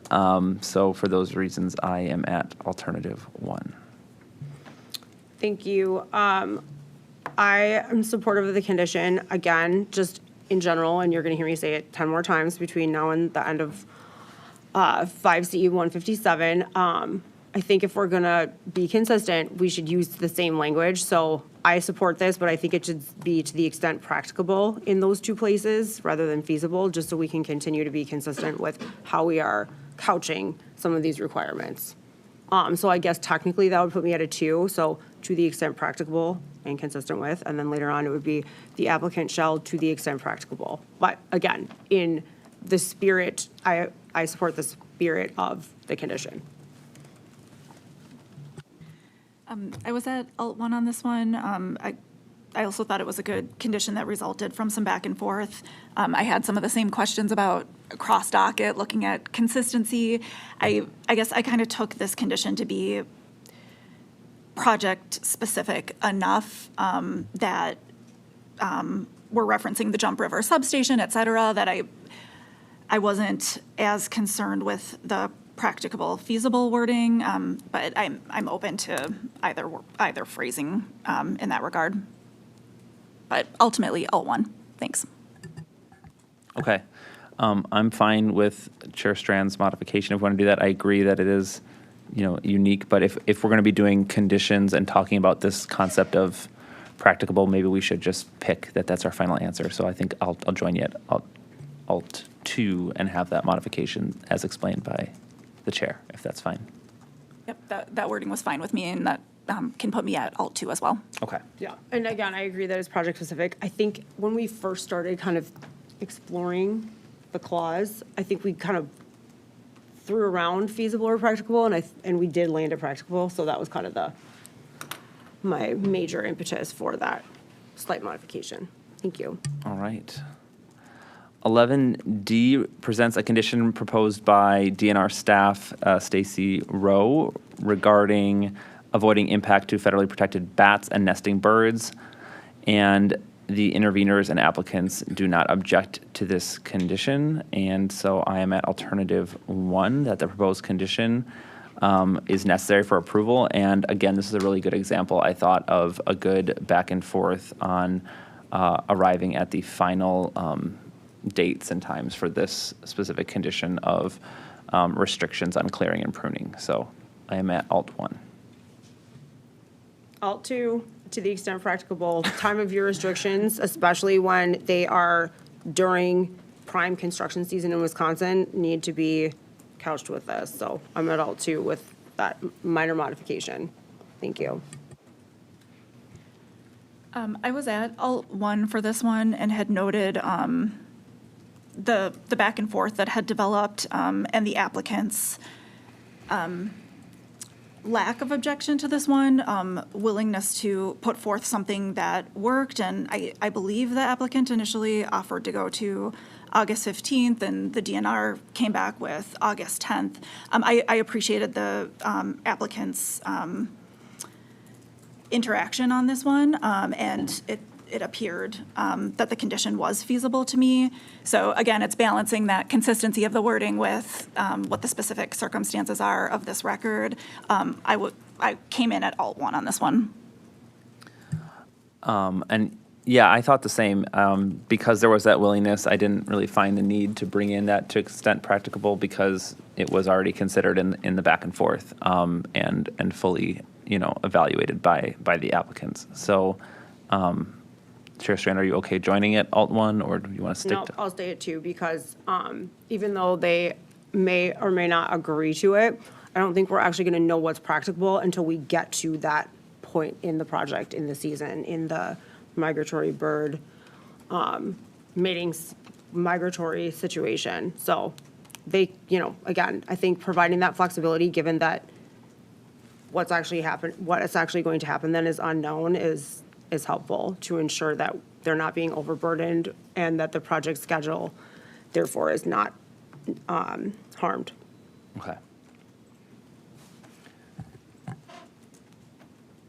So for those reasons, I am at alternative 1. Thank you. I am supportive of the condition, again, just in general, and you're going to hear me say it 10 more times between now and the end of 5 CE 157. I think if we're going to be consistent, we should use the same language. So I support this, but I think it should be to the extent practicable in those 2 places rather than feasible, just so we can continue to be consistent with how we are couching some of these requirements. So I guess technically that would put me at a 2, so to the extent practicable and consistent with, and then later on it would be the applicant shall to the extent practicable. But again, in the spirit, I support the spirit of the condition. I was at alt 1 on this one. also thought it was a good condition that resulted from some back and forth. I had some of the same questions about cross docket, looking at consistency. I guess I kind of took this condition to be project-specific enough that we're referencing the Jump River substation, et cetera, that I wasn't as concerned with the practicable, feasible wording, but I'm open to either phrasing in that regard. But ultimately, alt one. Thanks. Okay. I'm fine with Chair Strand's modification. If we want to do that, I agree that it is, unique. But if we're going to be doing conditions and talking about this concept of practicable, maybe we should just pick that's our final answer. So I think I'll join you at alt 2 and have that modification as explained by the chair, if that's fine. Yep, that wording was fine with me, and that can put me at alt 2 as well. Okay. Yeah, and again, I agree that it's project-specific. I think when we first started kind of exploring the clause, I think we kind of threw around feasible or practicable, and we did land at practicable, so that was kind of my major impetus for that slight modification. Thank you. All right. 11D presents a condition proposed by DNR staff, Stacy Rowe, regarding avoiding impact to federally protected bats and nesting birds. And the interveners and applicants do not object to this condition. And so I am at alternative 1, that the proposed condition is necessary for approval. And again, this is a really good example, I thought, of a good back and forth on arriving at the final dates and times for this specific condition of restrictions on clearing and pruning. So I am at alt 1. Alt 2, to the extent practicable, time of year restrictions, especially when they are during prime construction season in Wisconsin, need to be couched with this. So I'm at alt 2 with that minor modification. Thank you. I was at alt 1 for this one and had noted the back and forth that had developed and the applicant's lack of objection to this one, willingness to put forth something that worked. And I believe the applicant initially offered to go to August 15th, and the DNR came back with August 10th. I appreciated the applicant's interaction on this one, and it appeared that the condition was feasible to me. So again, it's balancing that consistency of the wording with what the specific circumstances are of this record. I came in at alt 1 on this one. And yeah, I thought the same. Because there was that willingness, I didn't really find the need to bring in that to extent practicable, because it was already considered in the back and forth and fully evaluated by the applicants. So Chair Strand, are you okay joining it alt 1, or do you want to stick to? No, I'll stay at 2 because even though they may or may not agree to it, I don't think we're actually going to know what's practicable until we get to that point in the project, in the season, in the migratory bird mating migratory situation. So they, again, I think providing that flexibility, given that what is actually going to happen then is unknown, is helpful to ensure that they're not being overburdened and that the project schedule therefore is not harmed. Okay.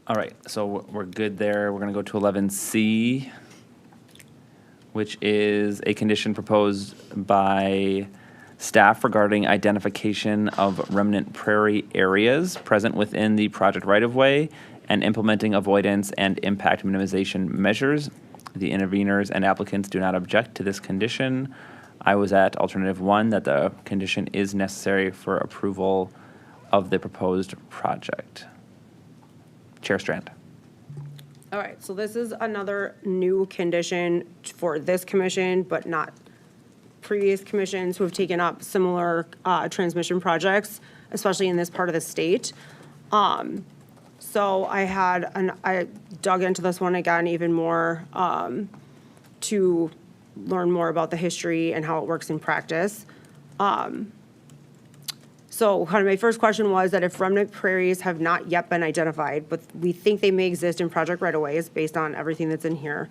All right, so we're good there. We're going to go to 11C, which is a condition proposed by staff regarding identification of remnant prairie areas present within the project right-of-way and implementing avoidance and impact minimization measures. The interveners and applicants do not object to this condition. I was at alternative 1, that the condition is necessary for approval of the proposed project. Chair Strand. All right, so this is another new condition for this commission, but not previous commissions who have taken up similar transmission projects, especially in this part of the state. So I dug into this one again even more to learn more about the history and how it works in practice. So kind of my first question was that if remnant prairies have not yet been identified, but we think they may exist in project right-of-ways based on everything that's in here,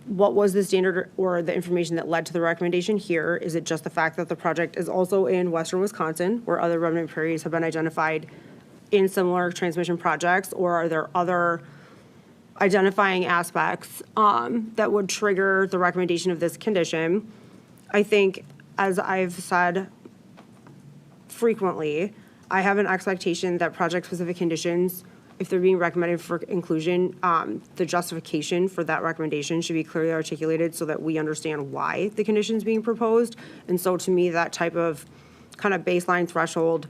what was the standard or the information that led to the recommendation here? Is it just the fact that the project is also in western Wisconsin, where other remnant prairies have been identified in similar transmission projects, or are there other identifying aspects that would trigger the recommendation of this condition? I think, as I've said frequently, I have an expectation that project-specific conditions, if they're being recommended for inclusion, the justification for that recommendation should be clearly articulated so that we understand why the condition is being proposed. And so to me, that type of kind of baseline threshold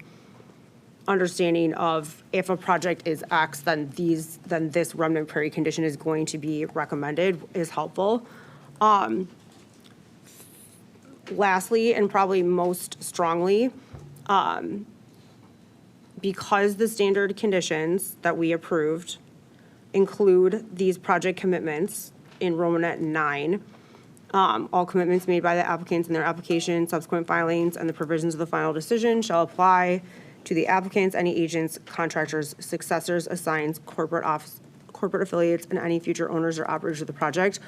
understanding of if a project is X, then this remnant prairie condition is going to be recommended is helpful. Lastly, and probably most strongly, because the standard conditions that we approved include these project commitments in Romanet 9, all commitments made by the applicants in their application, subsequent filings, and the provisions of the final decision shall apply to the applicants, any agents, contractors, successors, assigns, corporate affiliates, and any future owners or operators of the project.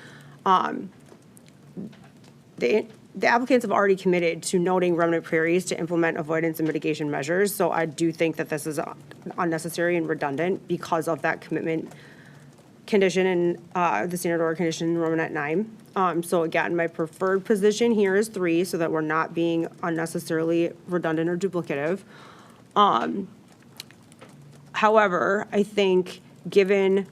The applicants have already committed to noting remnant prairies to implement avoidance and mitigation measures, so I do think that this is unnecessary and redundant because of that commitment condition in the standard order condition in Romanet 9. So again, my preferred position here is 3, so that we're not being unnecessarily redundant or duplicative. However, I think given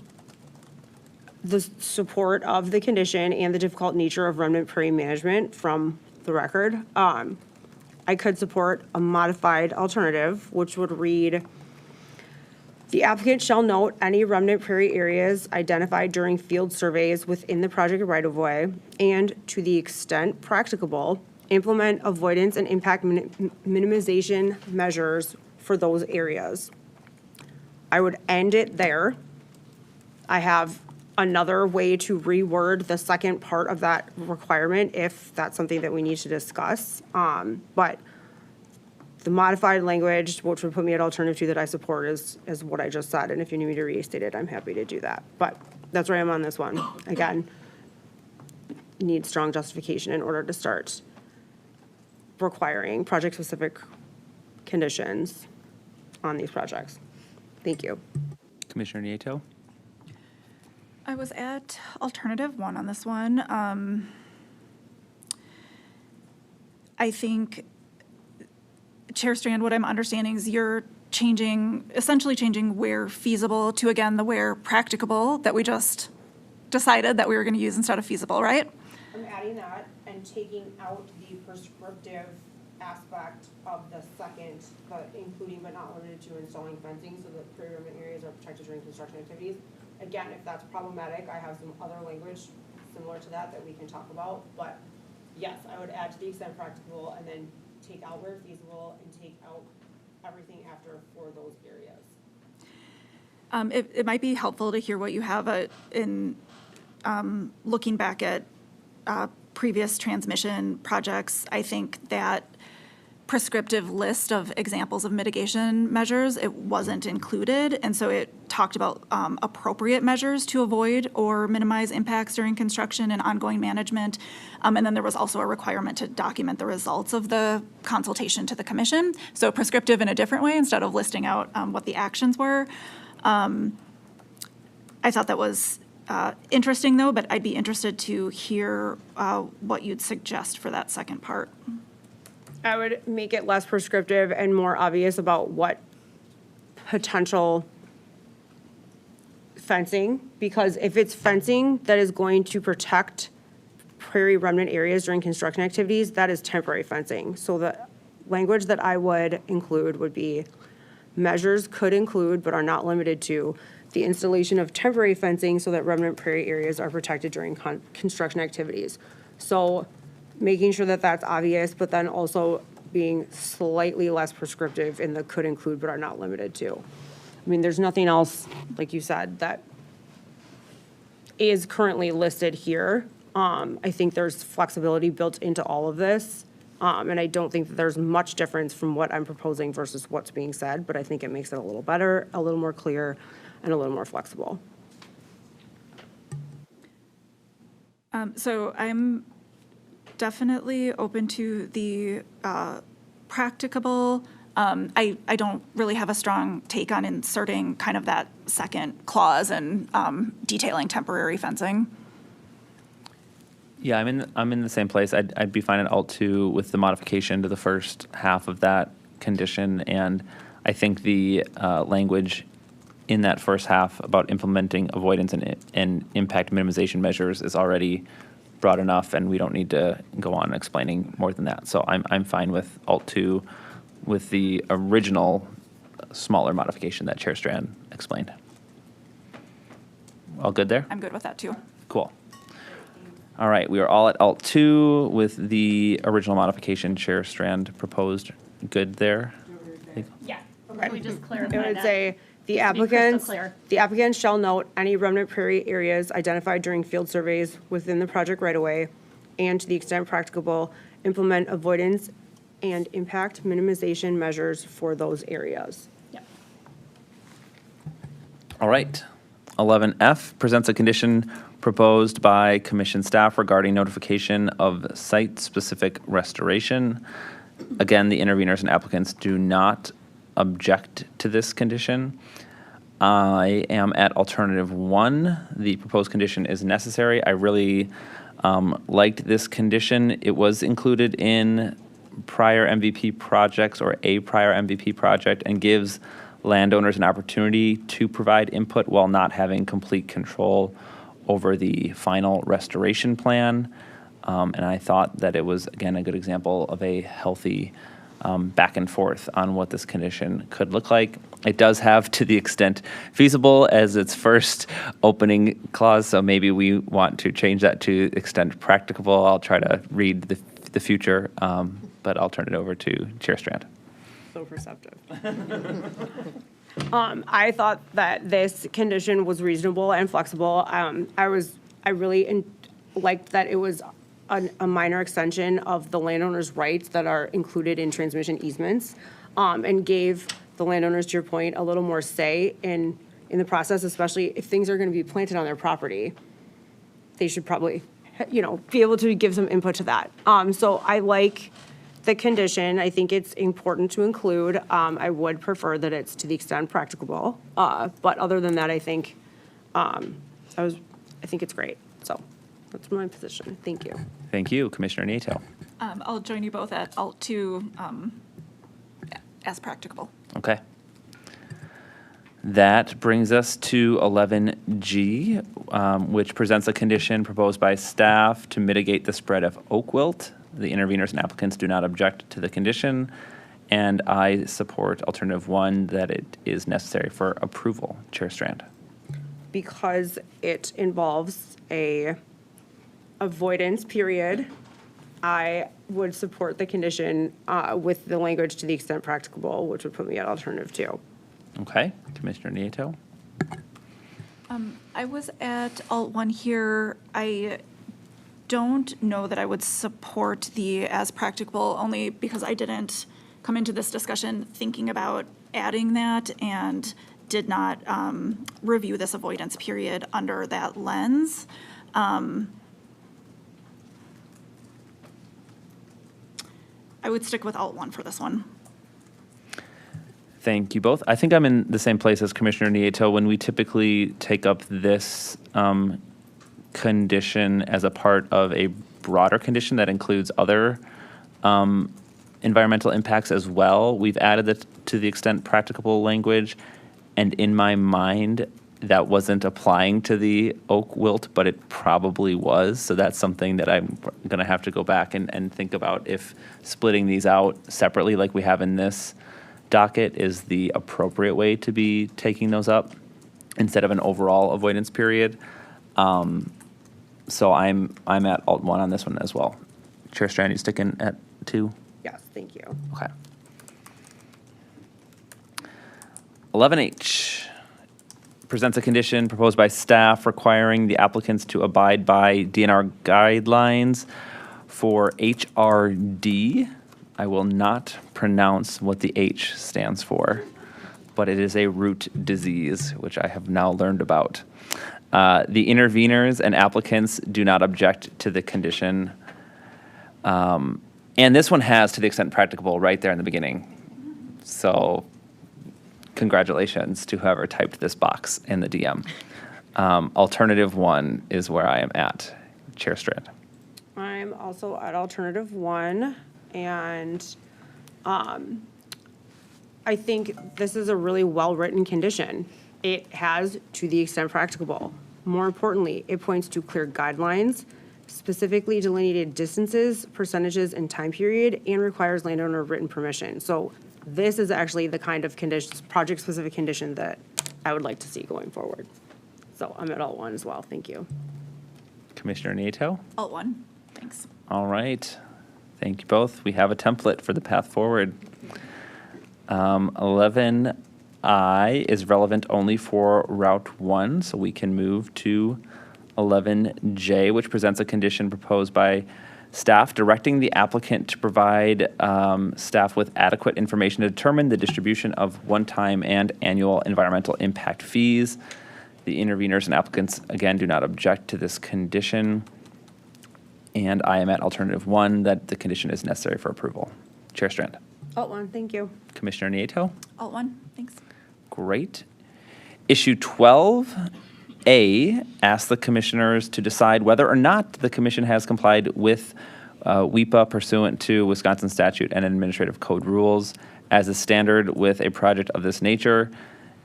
the support of the condition and the difficult nature of remnant prairie management from the record, I could support a modified alternative, which would read, the applicant shall note any remnant prairie areas identified during field surveys within the project right-of-way, and to the extent practicable, implement avoidance and impact minimization measures for those areas. I would end it there. I have another way to reword the second part of that requirement if that's something that we need to discuss. But the modified language, which would put me at alternative 2 that I support, is what I just said. And if you need me to restate it, I'm happy to do that. But that's where I am on this one. Again, need strong justification in order to start requiring project-specific conditions on these projects. Thank you. Commissioner Nieto? I was at alternative 1 on this one. I think, Chair Strand, what I'm understanding is you're essentially changing where feasible to, again, the where practicable that we just decided that we were going to use instead of feasible, right? I'm adding that and taking out the prescriptive aspect of the second, including but not limited to installing fencing so that prairie remnant areas are protected during construction activities. Again, if that's problematic, I have some other language similar to that we can talk about. But yes, I would add to the extent practicable and then take out where feasible and take out everything after for those areas. It might be helpful to hear what you have in looking back at previous transmission projects. I think that prescriptive list of examples of mitigation measures, it wasn't included. And so it talked about appropriate measures to avoid or minimize impacts during construction and ongoing management. And then there was also a requirement to document the results of the consultation to the commission. So prescriptive in a different way instead of listing out what the actions were. I thought that was interesting though, but I'd be interested to hear what you'd suggest for that second part. I would make it less prescriptive and more obvious about what potential fencing, because if it's fencing that is going to protect prairie remnant areas during construction activities, that is temporary fencing. So the language that I would include would be measures could include but are not limited to the installation of temporary fencing so that remnant prairie areas are protected during construction activities. So making sure that that's obvious, but then also being slightly less prescriptive in the could include but are not limited to. I mean, there's nothing else, like you said, that is currently listed here. I think there's flexibility built into all of this And I don't think that there's much difference from what I'm proposing versus what's being said, but I think it makes it a little better, a little more clear, and a little more flexible. So I'm definitely open to the practicable. I don't really have a strong take on inserting kind of that second clause and detailing temporary fencing. Yeah, I'm in the same place. I'd be fine at Alt 2 with the modification to the first half of that condition, and I think the language in that first half about implementing avoidance and impact minimization measures is already broad enough, and we don't need to go on explaining more than that. So I'm fine with Alt 2 with the original smaller modification that Chair Strand explained. All good there? I'm good with that too. Cool. All right, we are all at Alt 2 with the original modification Chair Strand proposed. Good there? Yeah. Can we just clarify It that? would say, the Just to be crystal applicants, clear. the applicant shall note any remnant prairie areas identified during field surveys within the project right-of-way, and to the extent practicable, implement avoidance and impact minimization measures for those areas. Yep. All right. 11F presents a condition proposed by commission staff regarding notification of site-specific restoration. Again, the interveners and applicants do not object to this condition. I am at alternative 1. The proposed condition is necessary. I really liked this condition. It was included in prior MVP projects or a prior MVP project and gives landowners an opportunity to provide input while not having complete control over the final restoration plan. And I thought that it was, again, a good example of a healthy back and forth on what this condition could look like. It does have to the extent feasible as its first opening clause, so maybe we want to change that to extent practicable. I'll try to read the future, but I'll turn it over to Chair Strand. So perceptive. I thought that this condition was reasonable and flexible. I really liked that it was a minor extension of the landowner's rights that are included in transmission easements, and gave the landowners, to your point, a little more say in the process, especially if things are going to be planted on their property. They should probably, be able to give some input to that. So I like the condition. I think it's important to include. I would prefer that it's to the extent practicable. But other than that, I think, I think it's great. So that's my position. Thank you. Thank you, Commissioner Nato. I'll join you both at Alt 2 as practicable. Okay. That brings us to 11G, which presents a condition proposed by staff to mitigate the spread of oak wilt. The interveners and applicants do not object to the condition, and I support alternative 1 that it is necessary for approval. Chair Strand. Because it involves a avoidance period, I would support the condition with the language to the extent practicable, which would put me at alternative 2. Okay, Commissioner Nieto. I was at Alt 1 here. I don't know that I would support the as practicable, only because I didn't come into this discussion thinking about adding that and did not review this avoidance period under that lens. I would stick with Alt 1 for this one. Thank you both. I think I'm in the same place as Commissioner Nieto. When we typically take up this condition as a part of a broader condition that includes other environmental impacts as well, we've added the to the extent practicable language. And in my mind, that wasn't applying to the oak wilt, but it probably was. So that's something that I'm going to have to go back and think about if splitting these out separately like we have in this docket is the appropriate way to be taking those up instead of an overall avoidance period. So I'm at Alt 1 on this one as well. Chair Strand, you sticking at 2? Yes, thank you. Okay. 11H presents a condition proposed by staff requiring the applicants to abide by DNR guidelines For HRD, I will not pronounce what the H stands for, but it is a root disease, which I have now learned about. The interveners and applicants do not object to the condition. And this one has, to the extent practicable, right there in the beginning. So congratulations to whoever typed this box in the DM. Alternative 1 is where I am at. Chair Strand. I'm also at alternative 1, and I think this is a really well-written condition. It has, to the extent practicable. More importantly, it points to clear guidelines, specifically delineated distances, percentages, and time period, and requires landowner written permission. So this is actually the kind of conditions, project-specific condition that I would like to see going forward. So I'm at alt 1 as well. Thank you. Commissioner Nieto. Alt 1, thanks. All right. Thank you both. We have a template for the path forward. 11I is relevant only for Route 1, so we can move to 11J, which presents a condition proposed by staff directing the applicant to provide staff with adequate information to determine the distribution of one-time and annual environmental impact fees. The interveners and applicants, again, do not object to this condition. And I am at alternative 1, that the condition is necessary for approval. Chair Strand. Alt 1, thank you. Commissioner Nieto. Alt 1, thanks. Great. Issue 12A asks the commissioners to decide whether or not the commission has complied with WEPA pursuant to Wisconsin statute and administrative code rules. As a standard with a project of this nature,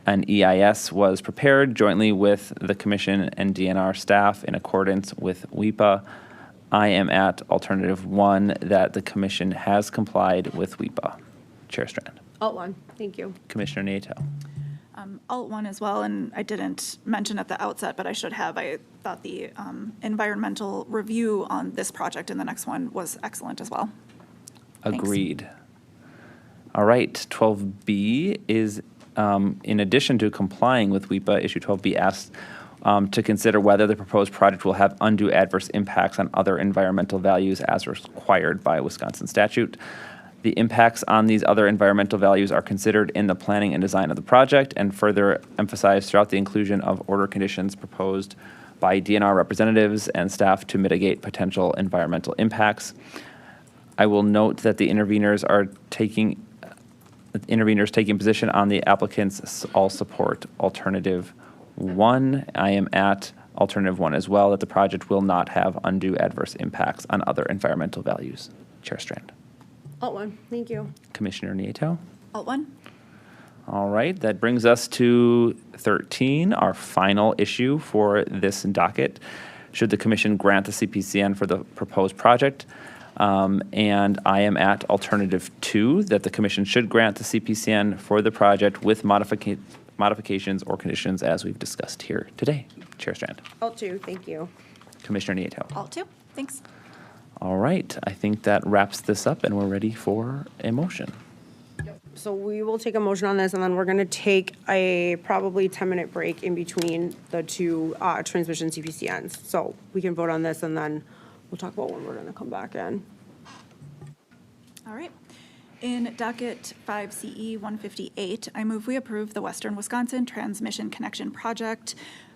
an EIS was prepared jointly with the commission and DNR staff in accordance with WEPA. I am at alternative 1, that the commission has complied with WEPA. Chair Strand. Alt 1, thank you. Commissioner Nieto. Alt 1 as well, and I didn't mention at the outset, but I should have. I thought the environmental review on this project and the next one was excellent as well. Thanks. Agreed. All right, 12B is, in addition to complying with WEPA, issue 12B asks to consider whether the proposed project will have undue adverse impacts on other environmental values as required by Wisconsin statute. The impacts on these other environmental values are considered in the planning and design of the project and further emphasized throughout the inclusion of order conditions proposed by DNR representatives and staff to mitigate potential environmental impacts. I will note that the interveners taking position on the applicant's all support alternative 1. I am at alternative 1 as well, that the project will not have undue adverse impacts on other environmental values. Chair Strand. Alt 1, thank you. Commissioner Nieto. Alt 1, All right, that brings us to 13, our final issue for this docket. Should the commission grant the CPCN for the proposed project? And I am at alternative 2, that the commission should grant the CPCN for the project with modifications or conditions as we've discussed here today. Chair Strand. Alt 2, thank you. Commissioner Nieto. Alt 2, thanks. All right, I think that wraps this up and we're ready for a motion. So we will take a motion on this, and then we're going to take a probably 10-minute break in between the two transmission CPCNs. So we can vote on this, and then we'll talk about when we're going to come back in. All right. In docket 5CE 158, I move we approve the Western Wisconsin Transmission Connection Project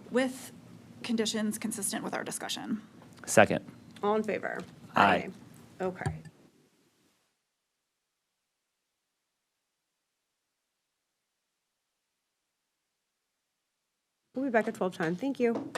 with conditions consistent with our discussion. Second. All in favor? Aye. Okay. We'll be back at 12:10. Thank you.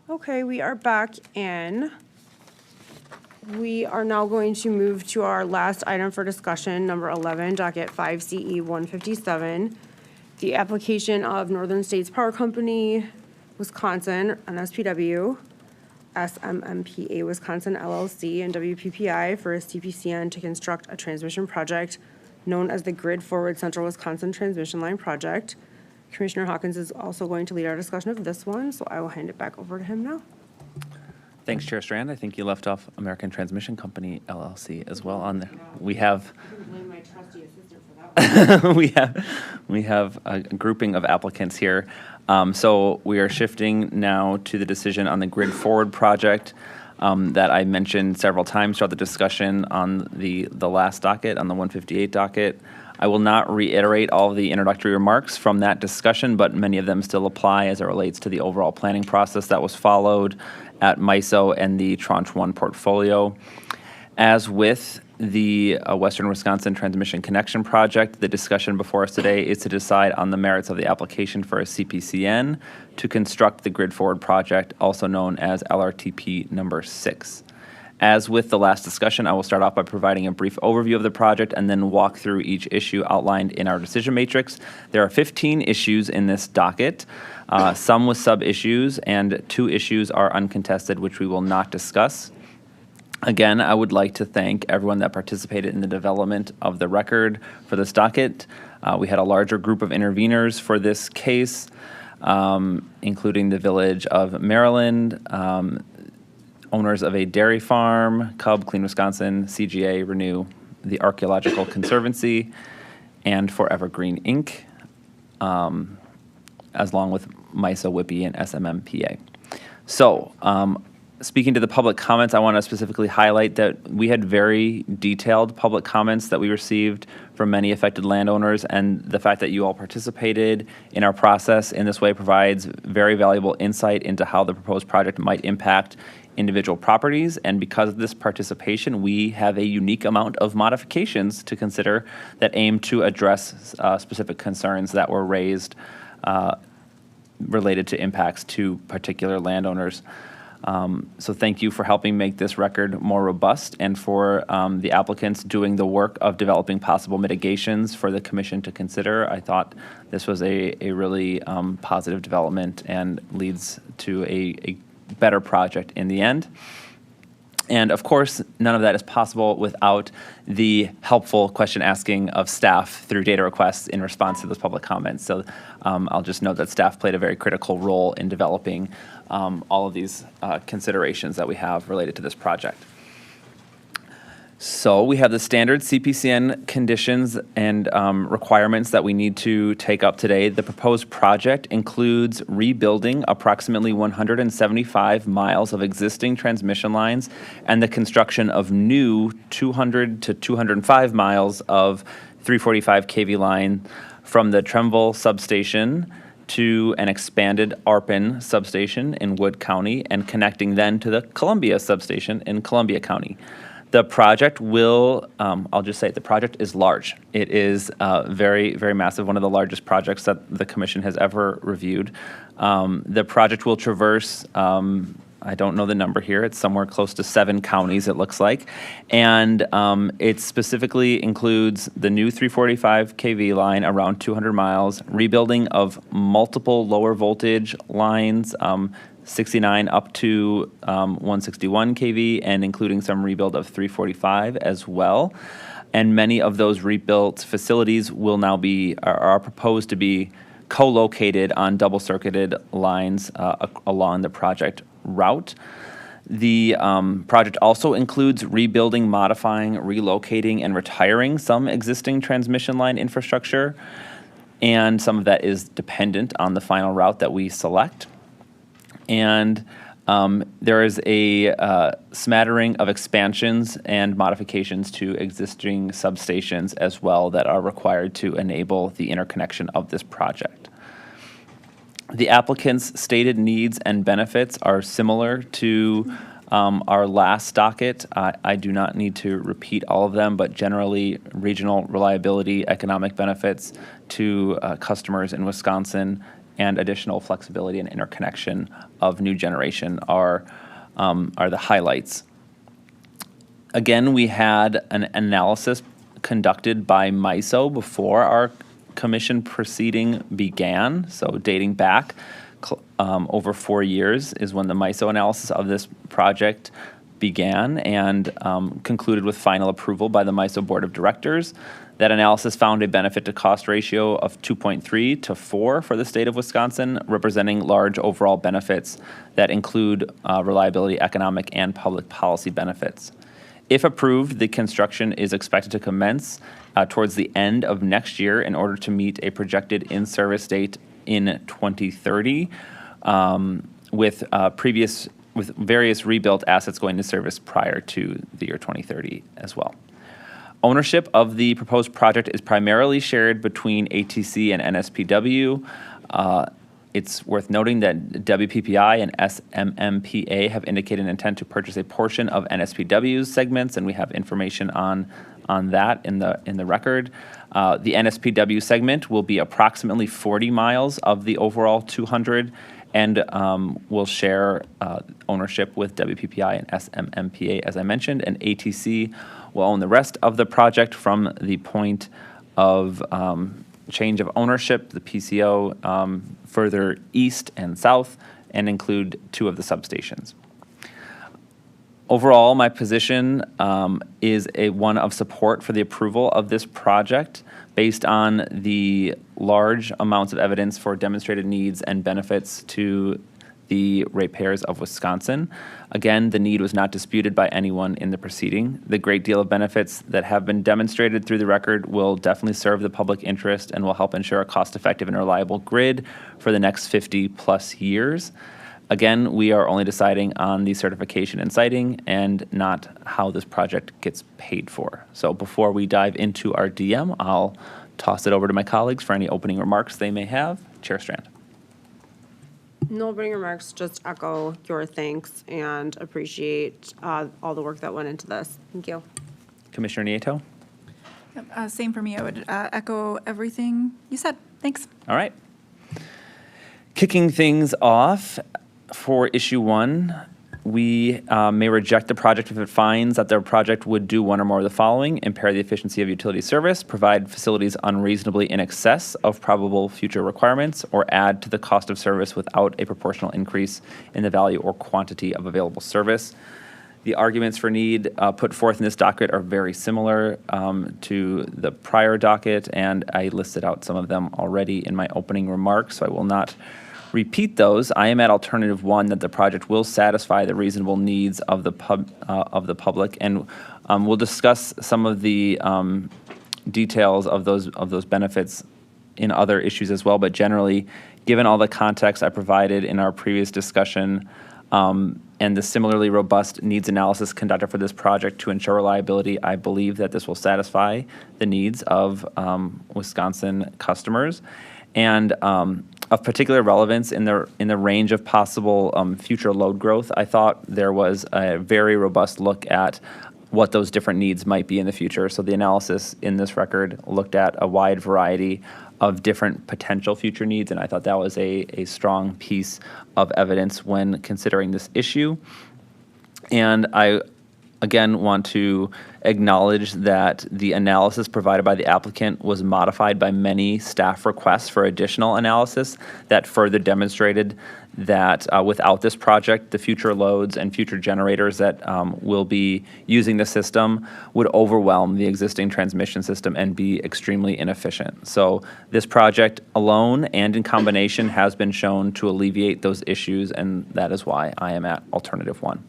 Okay, we are back in. We are now going to move to our last item for discussion, number 11, docket 5 CE 157. The application of Northern States Power Company, Wisconsin, NSPW, SMMPA Wisconsin LLC, and WPPI for a CPCN to construct a transmission project known as the Grid Forward Central Wisconsin Transmission Line Project. Commissioner Hawkins is also going to lead our discussion of this one, so I will hand it back over to him now. Thanks, Chair Strand. I think you left off American Transmission Company LLC as well on there. We have Blame my trusty assistant for that one. we have a grouping of applicants here. So we are shifting now to the decision on the Grid Forward project that I mentioned several times throughout the discussion on the last docket, on the 158 docket. I will not reiterate all of the introductory remarks from that discussion, but many of them still apply as it relates to the overall planning process that was followed at MISO and the Tranche 1 portfolio. As with the Western Wisconsin Transmission Connection Project, the discussion before us today is to decide on the merits of the application for a CPCN to construct the Grid Forward project, also known as LRTP number 6. As with the last discussion, I will start off by providing a brief overview of the project and then walk through each issue outlined in our decision matrix. There are 15 issues in this docket, some with sub-issues, and 2 issues are uncontested, which we will not discuss. Again, I would like to thank everyone that participated in the development of the record for this docket. We had a larger group of interveners for this case, including the Village of Maryland, owners of a dairy farm, Cub, Clean Wisconsin, CGA, Renew, the Archaeological Conservancy, and Forever Green Inc., as along with MISO, WIPI, and SMMPA. So, speaking to the public comments, I want to specifically highlight that we had very detailed public comments that we received from many affected landowners, and the fact that you all participated in our process in this way provides very valuable insight into how the proposed project might impact individual properties. And because of this participation, we have a unique amount of modifications to consider that aim to address specific concerns that were raised related to impacts to particular landowners. So thank you for helping make this record more robust and for the applicants doing the work of developing possible mitigations for the commission to consider. I thought this was a really positive development and leads to a better project in the end. And of course, none of that is possible without the helpful question asking of staff through data requests in response to those public comments. So I'll just note that staff played a very critical role in developing all of these considerations that we have related to this project. So we have the standard CPCN conditions and requirements that we need to take up today. The proposed project includes rebuilding approximately 175 miles of existing transmission lines and the construction of new 200 to 205 miles of 345 kV line from the Trumbull substation to an expanded ARPAN substation in Wood County and connecting then to the Columbia substation in Columbia County. The project will, I'll just say, the project is large. It is very, very massive, one of the largest projects that the commission has ever reviewed. The project will traverse, I don't know the number here, it's somewhere close to 7 counties, it looks like. And it specifically includes the new 345 kV line around 200 miles, rebuilding of multiple lower voltage lines, 69 up to 161 kV, and including some rebuild of 345 as well. And many of those rebuilt facilities will now are proposed to be co-located on double-circuited lines along the project route. The project also includes rebuilding, modifying, relocating, and retiring some existing transmission line infrastructure, and some of that is dependent on the final route that we select. And there is a smattering of expansions and modifications to existing substations as well that are required to enable the interconnection of this project. The applicant's stated needs and benefits are similar to our last docket. I do not need to repeat all of them, but generally regional reliability, economic benefits to customers in Wisconsin, and additional flexibility and interconnection of new generation are the highlights. Again, we had an analysis conducted by MISO before our commission proceeding began, so dating back over 4 years is when the MISO analysis of this project began and concluded with final approval by the MISO Board of Directors. That analysis found a benefit to cost ratio of 2.3 to 4 for the state of Wisconsin, representing large overall benefits that include reliability, economic, and public policy benefits. If approved, the construction is expected to commence towards the end of next year in order to meet a projected in-service date in 2030, with various rebuilt assets going to service prior to the year 2030 as well. Ownership of the proposed project is primarily shared between ATC and NSPW. It's worth noting that WPPI and SMMPA have indicated an intent to purchase a portion of NSPW's segments, and we have information on that in the record. The NSPW segment will be approximately 40 miles of the overall 200, and will share ownership with WPPI and SMMPA, as I mentioned, and ATC will own the rest of the project from the point of change of ownership, the PCO, further east and south, and include 2 of the substations. Overall, my position is one of support for the approval of this project based on the large amounts of evidence for demonstrated needs and benefits to the ratepayers of Wisconsin. Again, the need was not disputed by anyone in the proceeding. The great deal of benefits that have been demonstrated through the record will definitely serve the public interest and will help ensure a cost-effective and reliable grid for the next 50-plus years. Again, we are only deciding on the certification and siting and not how this project gets paid for. So before we dive into our DM, I'll toss it over to my colleagues for any opening remarks they may have. Chair Strand. No opening remarks, just echo your thanks and appreciate all the work that went into this. Thank you. Commissioner Nieto? Same for me. I would echo everything you said. Thanks. All right. Kicking things off for issue 1, we may reject the project if it finds that the project would do one or more of the following: impair the efficiency of utility service, provide facilities unreasonably in excess of probable future requirements, or add to the cost of service without a proportional increase in the value or quantity of available service. The arguments for need put forth in this docket are very similar to the prior docket, and I listed out some of them already in my opening remarks, so I will not repeat those. I am at alternative 1, that the project will satisfy the reasonable needs of the public, and we'll discuss some of the details of those benefits in other issues as well. But generally, given all the context I provided in our previous discussion, and the similarly robust needs analysis conducted for this project to ensure reliability, I believe that this will satisfy the needs of Wisconsin customers. And of particular relevance in the range of possible future load growth, I thought there was a very robust look at what those different needs might be in the future. So the analysis in this record looked at a wide variety of different potential future needs, and I thought that was a strong piece of evidence when considering this issue. And I again want to acknowledge that the analysis provided by the applicant was modified by many staff requests for additional analysis that further demonstrated that without this project, the future loads and future generators that will be using the system would overwhelm the existing transmission system and be extremely inefficient. So this project alone and in combination has been shown to alleviate those issues, and that is why I am at alternative 1.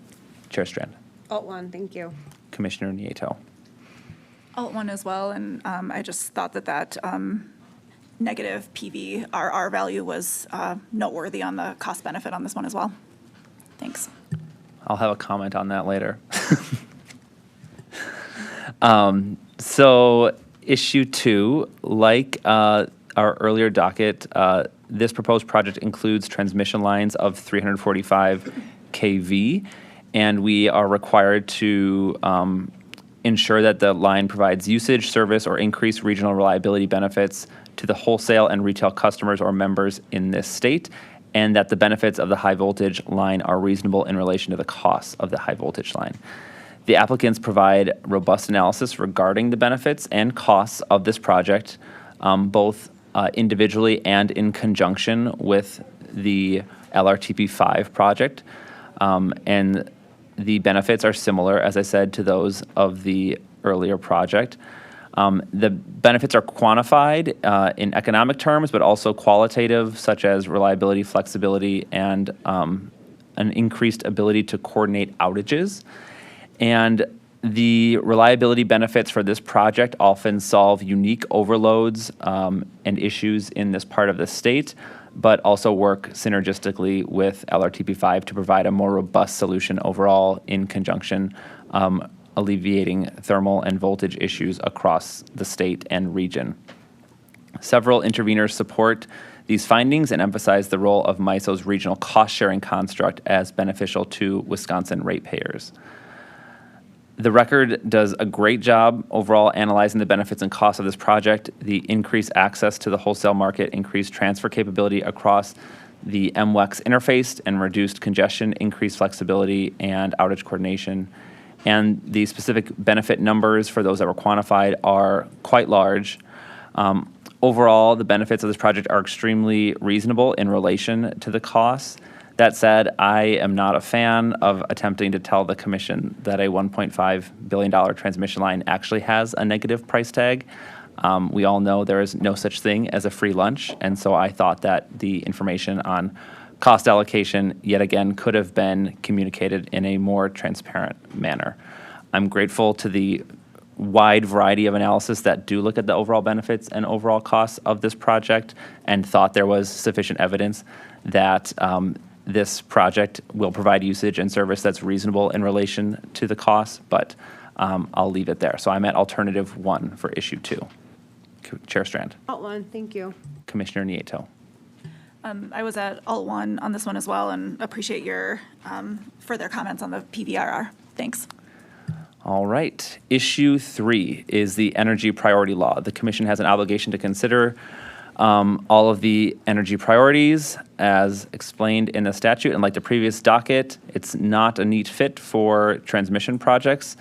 Chair Strand. Alt 1, thank you. Commissioner Nieto. Alt 1 as well, and I just thought that negative PVRR value was noteworthy on the cost benefit on this one as well. Thanks. I'll have a comment on that later. So issue 2, like our earlier docket, this proposed project includes transmission lines of 345 kV, and we are required to ensure that the line provides usage, service, or increased regional reliability benefits to the wholesale and retail customers or members in this state, and that the benefits of the high voltage line are reasonable in relation to the costs of the high voltage line. The applicants provide robust analysis regarding the benefits and costs of this project, both individually and in conjunction with the LRTP5 project. And the benefits are similar, as I said, to those of the earlier project. The benefits are quantified in economic terms, but also qualitative, such as reliability, flexibility, and an increased ability to coordinate outages. And the reliability benefits for this project often solve unique overloads and issues in this part of the state, but also work synergistically with LRTP5 to provide a more robust solution overall in conjunction, alleviating thermal and voltage issues across the state and region. Several interveners support these findings and emphasize the role of MISO's regional cost-sharing construct as beneficial to Wisconsin ratepayers. The record does a great job overall analyzing the benefits and costs of this project. The increased access to the wholesale market, increased transfer capability across the MWEX interface, and reduced congestion, increased flexibility, and outage coordination. And the specific benefit numbers for those that were quantified are quite large. Overall, the benefits of this project are extremely reasonable in relation to the costs. That said, I am not a fan of attempting to tell the commission that a $1.5 billion transmission line actually has a negative price tag. We all know there is no such thing as a free lunch, and so I thought that the information on cost allocation, yet again, could have been communicated in a more transparent manner. I'm grateful to the wide variety of analysis that do look at the overall benefits and overall costs of this project, and thought there was sufficient evidence that this project will provide usage and service that's reasonable in relation to the costs, but I'll leave it there. So I'm at alternative 1 for issue 2. Chair Strand. Alt 1, thank you. Commissioner Nieto. I was at alt 1 on this one as well, and appreciate your further comments on the PVRR. Thanks. All right. Issue 3 is the energy priority law. The commission has an obligation to consider all of the energy priorities as explained in the statute. And like the previous docket, it's not a neat fit for transmission projects.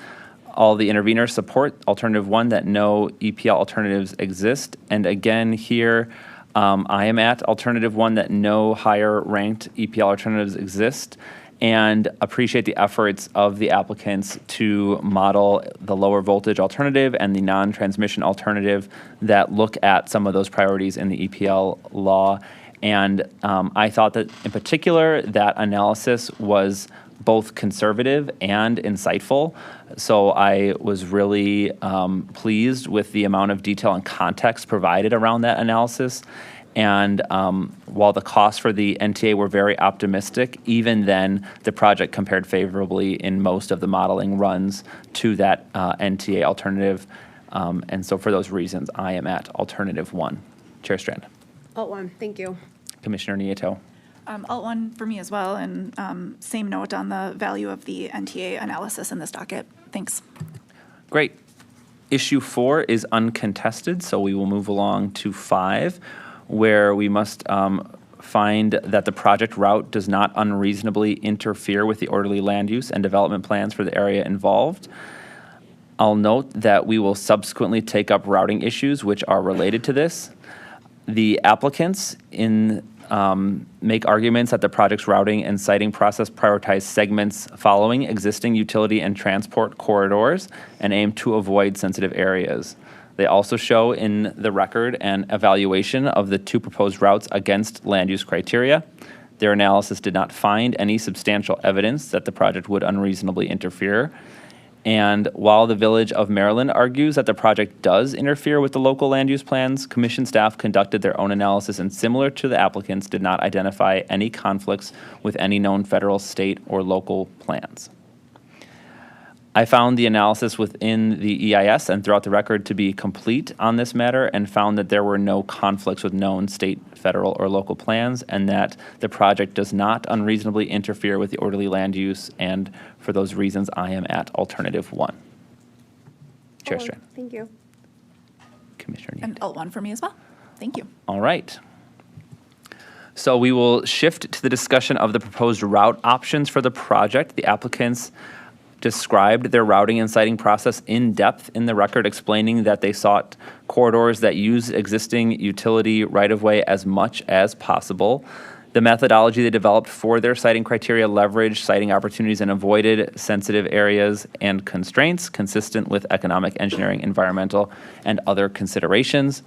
All the interveners support alternative 1, that no EPL alternatives exist. And again, here, I am at alternative 1, that no higher ranked EPL alternatives exist, and appreciate the efforts of the applicants to model the lower voltage alternative and the non-transmission alternative that look at some of those priorities in the EPL law. And I thought that in particular, that analysis was both conservative and insightful. So I was really pleased with the amount of detail and context provided around that analysis. And while the costs for the NTA were very optimistic, even then, the project compared favorably in most of the modeling runs to that NTA alternative. And so for those reasons, I am at alternative 1. Chair Strand. Alt 1, thank you. Commissioner Nieto. Alt 1 for me as well, and same note on the value of the NTA analysis in this docket. Thanks. Great. Issue 4 is uncontested, so we will move along to 5, where we must find that the project route does not unreasonably interfere with the orderly land use and development plans for the area involved. I'll note that we will subsequently take up routing issues which are related to this. The applicants make arguments that the project's routing and siting process prioritize segments following existing utility and transport corridors and aim to avoid sensitive areas. They also show in the record an evaluation of the 2 proposed routes against land use criteria. Their analysis did not find any substantial evidence that the project would unreasonably interfere. And while the Village of Maryland argues that the project does interfere with the local land use plans, commission staff conducted their own analysis and, similar to the applicants, did not identify any conflicts with any known federal, state, or local plans. I found the analysis within the EIS and throughout the record to be complete on this matter, and found that there were no conflicts with known state, federal, or local plans, and that the project does not unreasonably interfere with the orderly land use, and for those reasons, I am at alternative 1. Chair Strand. Thank you. Commissioner Nieto. And alt 1 for me as well. Thank you. All right. So we will shift to the discussion of the proposed route options for the project. The applicants described their routing and siting process in depth in the record, explaining that they sought corridors that use existing utility right-of-way as much as possible. The methodology they developed for their siting criteria leveraged siting opportunities and avoided sensitive areas and constraints consistent with economic, engineering, environmental, and other considerations.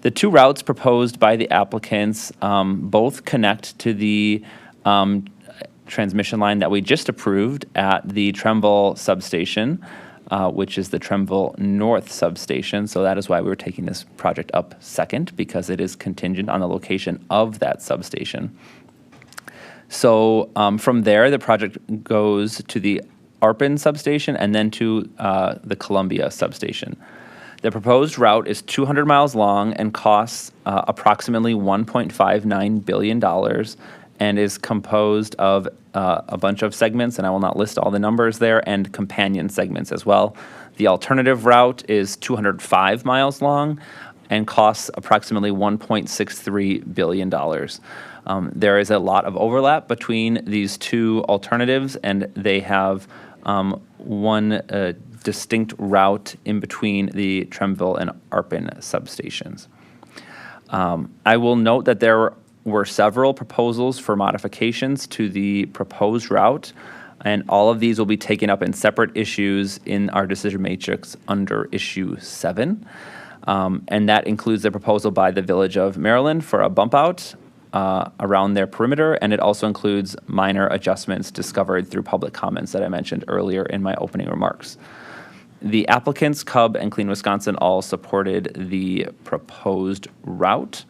The two routes proposed by the applicants both connect to the transmission line that we just approved at the Tremville substation, which is the Tremville North substation. So that is why we were taking this project up second, because it is contingent on the location of that substation. So from there, the project goes to the Arpin substation and then to the Columbia substation. The proposed route is 200 miles long and costs approximately $1.59 billion and is composed of a bunch of segments, and I will not list all the numbers there, and companion segments as well. The alternative route is 205 miles long and costs approximately $1.63 billion. There is a lot of overlap between these two alternatives, and they have one distinct route in between the Tremville and Arpin substations. I will note that there were several proposals for modifications to the proposed route, and all of these will be taken up in separate issues in our decision matrix under issue 7. And that includes the proposal by the Village of Maryland for a bump out around their perimeter, and it also includes minor adjustments discovered through public comments that I mentioned earlier in my opening remarks. The applicants, Cub and Clean Wisconsin, all supported the proposed route.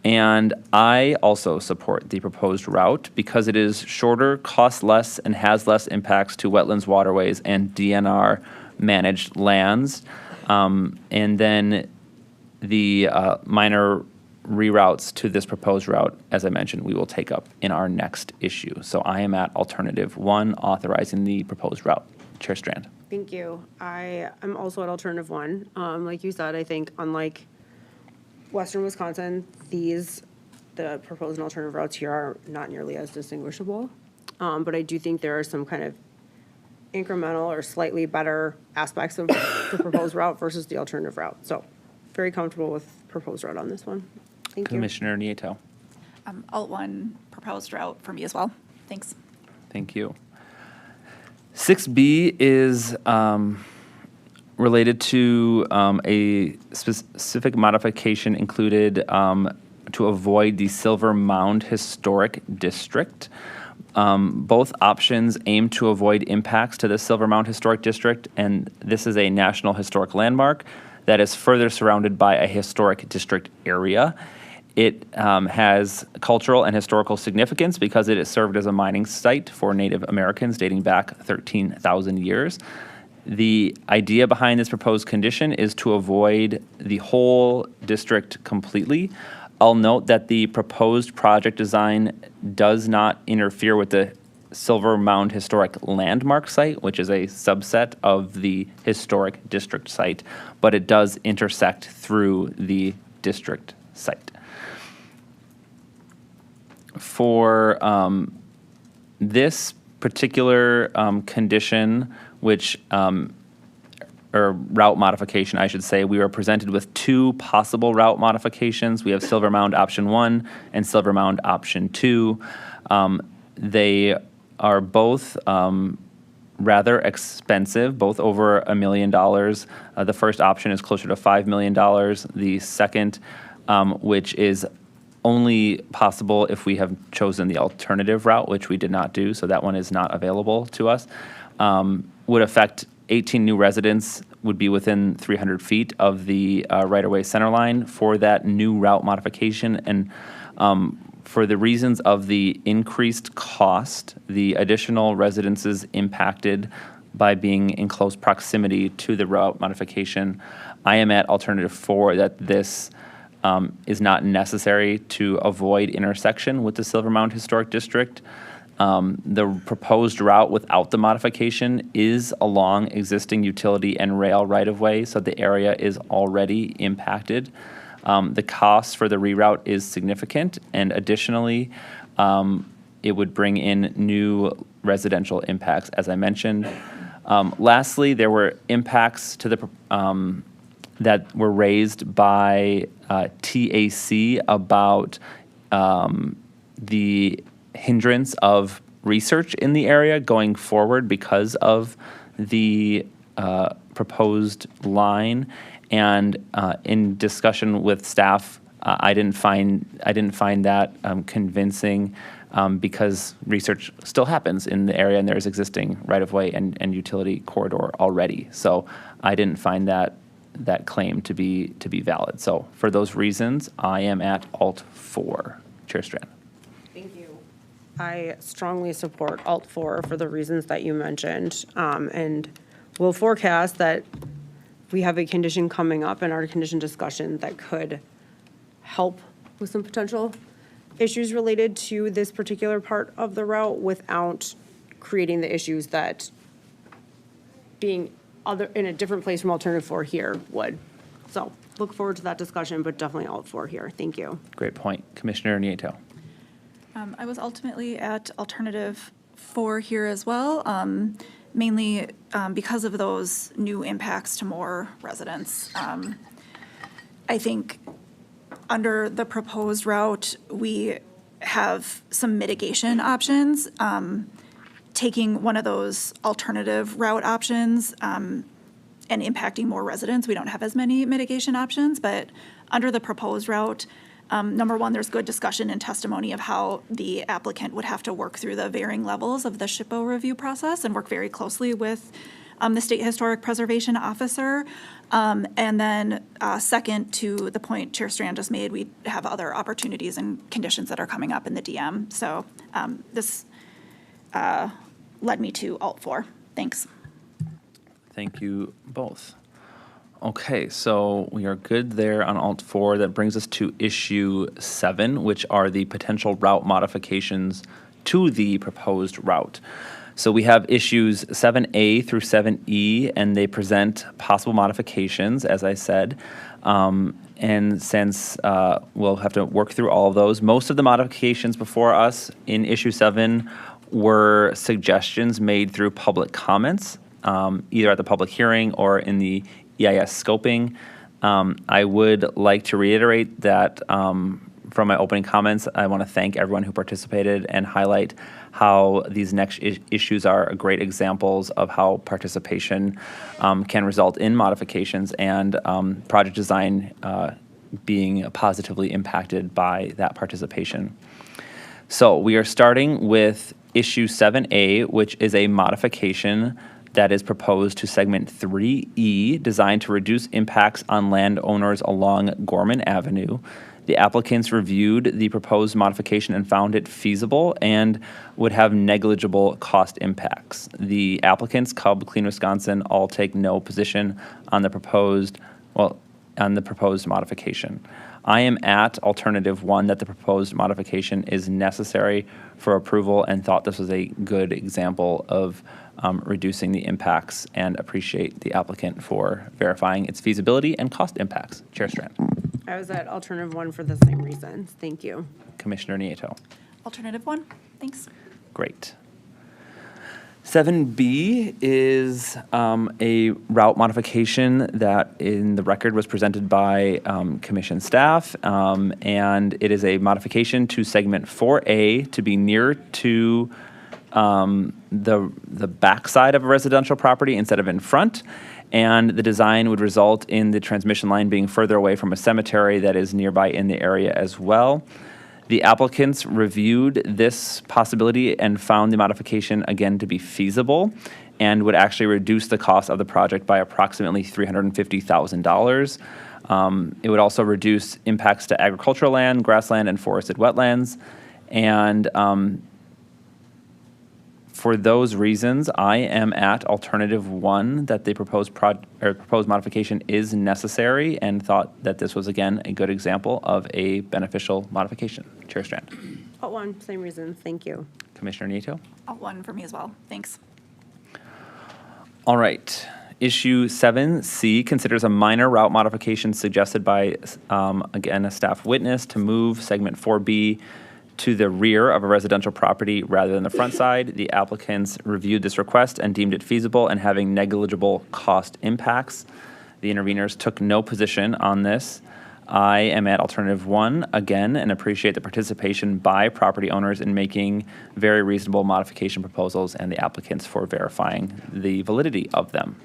And I also support the proposed route because it is shorter, costs less, and has less impacts to wetlands, waterways, and DNR managed lands. And then the minor reroutes to this proposed route, as I mentioned, we will take up in our next issue. So I am at alternative 1, authorizing the proposed route. Chair Strand. Thank you. I am also at alternative 1. Like you said, I think unlike Western Wisconsin, the proposed and alternative routes here are not nearly as distinguishable. But I do think there are some kind of incremental or slightly better aspects of the proposed route versus the alternative route. So very comfortable with proposed route on this one. Thank you. Commissioner Nieto. Alt 1 proposed route for me as well. Thanks. Thank you. 6B is related to a specific modification included to avoid the Silver Mound Historic District. Both options aim to avoid impacts to the Silver Mound Historic District, and this is a National Historic Landmark that is further surrounded by a historic district area. It has cultural and historical significance because it has served as a mining site for Native Americans dating back 13,000 years. The idea behind this proposed condition is to avoid the whole district completely. I'll note that the proposed project design does not interfere with the Silver Mound Historic Landmark Site, which is a subset of the historic district site, but it does intersect through the district site. For this particular condition, which or route modification, I should say, we were presented with 2 possible route modifications. We have Silver Mound Option 1 and Silver Mound Option 2. They are both rather expensive, both over $1 million. The first option is closer to $5 million. The second, which is only possible if we have chosen the alternative route, which we did not do, so that one is not available to us, would affect 18 new residents, would be within 300 feet of the right-of-way center line for that new route modification. And for the reasons of the increased cost, the additional residences impacted by being in close proximity to the route modification, I am at alternative 4 that this is not necessary to avoid intersection with the Silver Mound Historic District. The proposed route without the modification is along existing utility and rail right-of-way, so the area is already impacted The cost for the reroute is significant, and additionally, it would bring in new residential impacts, as I mentioned. Lastly, there were impacts to the that were raised by TAC about the hindrance of research in the area going forward because of the proposed line. And in discussion with staff, I didn't find that convincing because research still happens in the area and there's existing right-of-way and utility corridor already. So I didn't find that claim to be valid. So for those reasons, I am at Alt 4. Chair Strand. Thank you. I strongly support Alt 4 for the reasons that you mentioned, and will forecast that we have a condition coming up in our condition discussion that could help with some potential issues related to this particular part of the route without creating the issues that being in a different place from alternative 4 here would. So look forward to that discussion, but definitely Alt 4 here. Thank you. Great point. Commissioner Nieto. I was ultimately at alternative 4 here as well, mainly because of those new impacts to more residents. I think under the proposed route, we have some mitigation options. Taking one of those alternative route options and impacting more residents, we don't have as many mitigation options, but under the proposed route, number one, there's good discussion and testimony of how the applicant would have to work through the varying levels of the SHPO review process and work very closely with the State Historic Preservation Officer. And then second, to the point Chair Strand just made, we have other opportunities and conditions that are coming up in the DM. So this led me to Alt 4. Thanks. Thank you both. Okay, so we are good there on Alt 4. That brings us to issue 7, which are the potential route modifications to the proposed route. So we have issues 7A through 7E, and they present possible modifications, as I said. And since we'll have to work through all of those, most of the modifications before us in issue 7 were suggestions made through public comments, either at the public hearing or in the EIS scoping. I would like to reiterate that from my opening comments, I want to thank everyone who participated and highlight how these next issues are great examples of how participation can result in modifications and project design being positively impacted by that participation. So we are starting with issue 7A, which is a modification that is proposed to segment 3E, designed to reduce impacts on landowners along Gorman Avenue. The applicants reviewed the proposed modification and found it feasible and would have negligible cost impacts. The applicants, Cub, Clean Wisconsin, all take no position on the proposed modification. I am at alternative 1 that the proposed modification is necessary for approval and thought this was a good example of reducing the impacts and appreciate the applicant for verifying its feasibility and cost impacts. Chair Strand. I was at alternative 1 for the same reasons. Thank you. Commissioner Nieto. Alternative 1, thanks. Great. 7B is a route modification that in the record was presented by commission staff, and it is a modification to segment 4A to be near to the backside of a residential property instead of in front, and the design would result in the transmission line being further away from a cemetery that is nearby in the area as well. The applicants reviewed this possibility and found the modification again to be feasible and would actually reduce the cost of the project by approximately $350,000. It would also reduce impacts to agricultural land, grassland, and forested wetlands. And for those reasons, I am at alternative 1 that the proposed modification is necessary and thought that this was again a good example of a beneficial modification. Chair Strand. Alt 1, same reasons. Thank you. Commissioner Nieto. Alt 1 for me as well, thanks. All right. Issue 7C considers a minor route modification suggested by, again, a staff witness to move segment 4B to the rear of a residential property rather than the front side. The applicants reviewed this request and deemed it feasible and having negligible cost impacts. The interveners took no position on this. I am at alternative 1 again and appreciate the participation by property owners in making very reasonable modification proposals and the applicants for verifying the validity of them.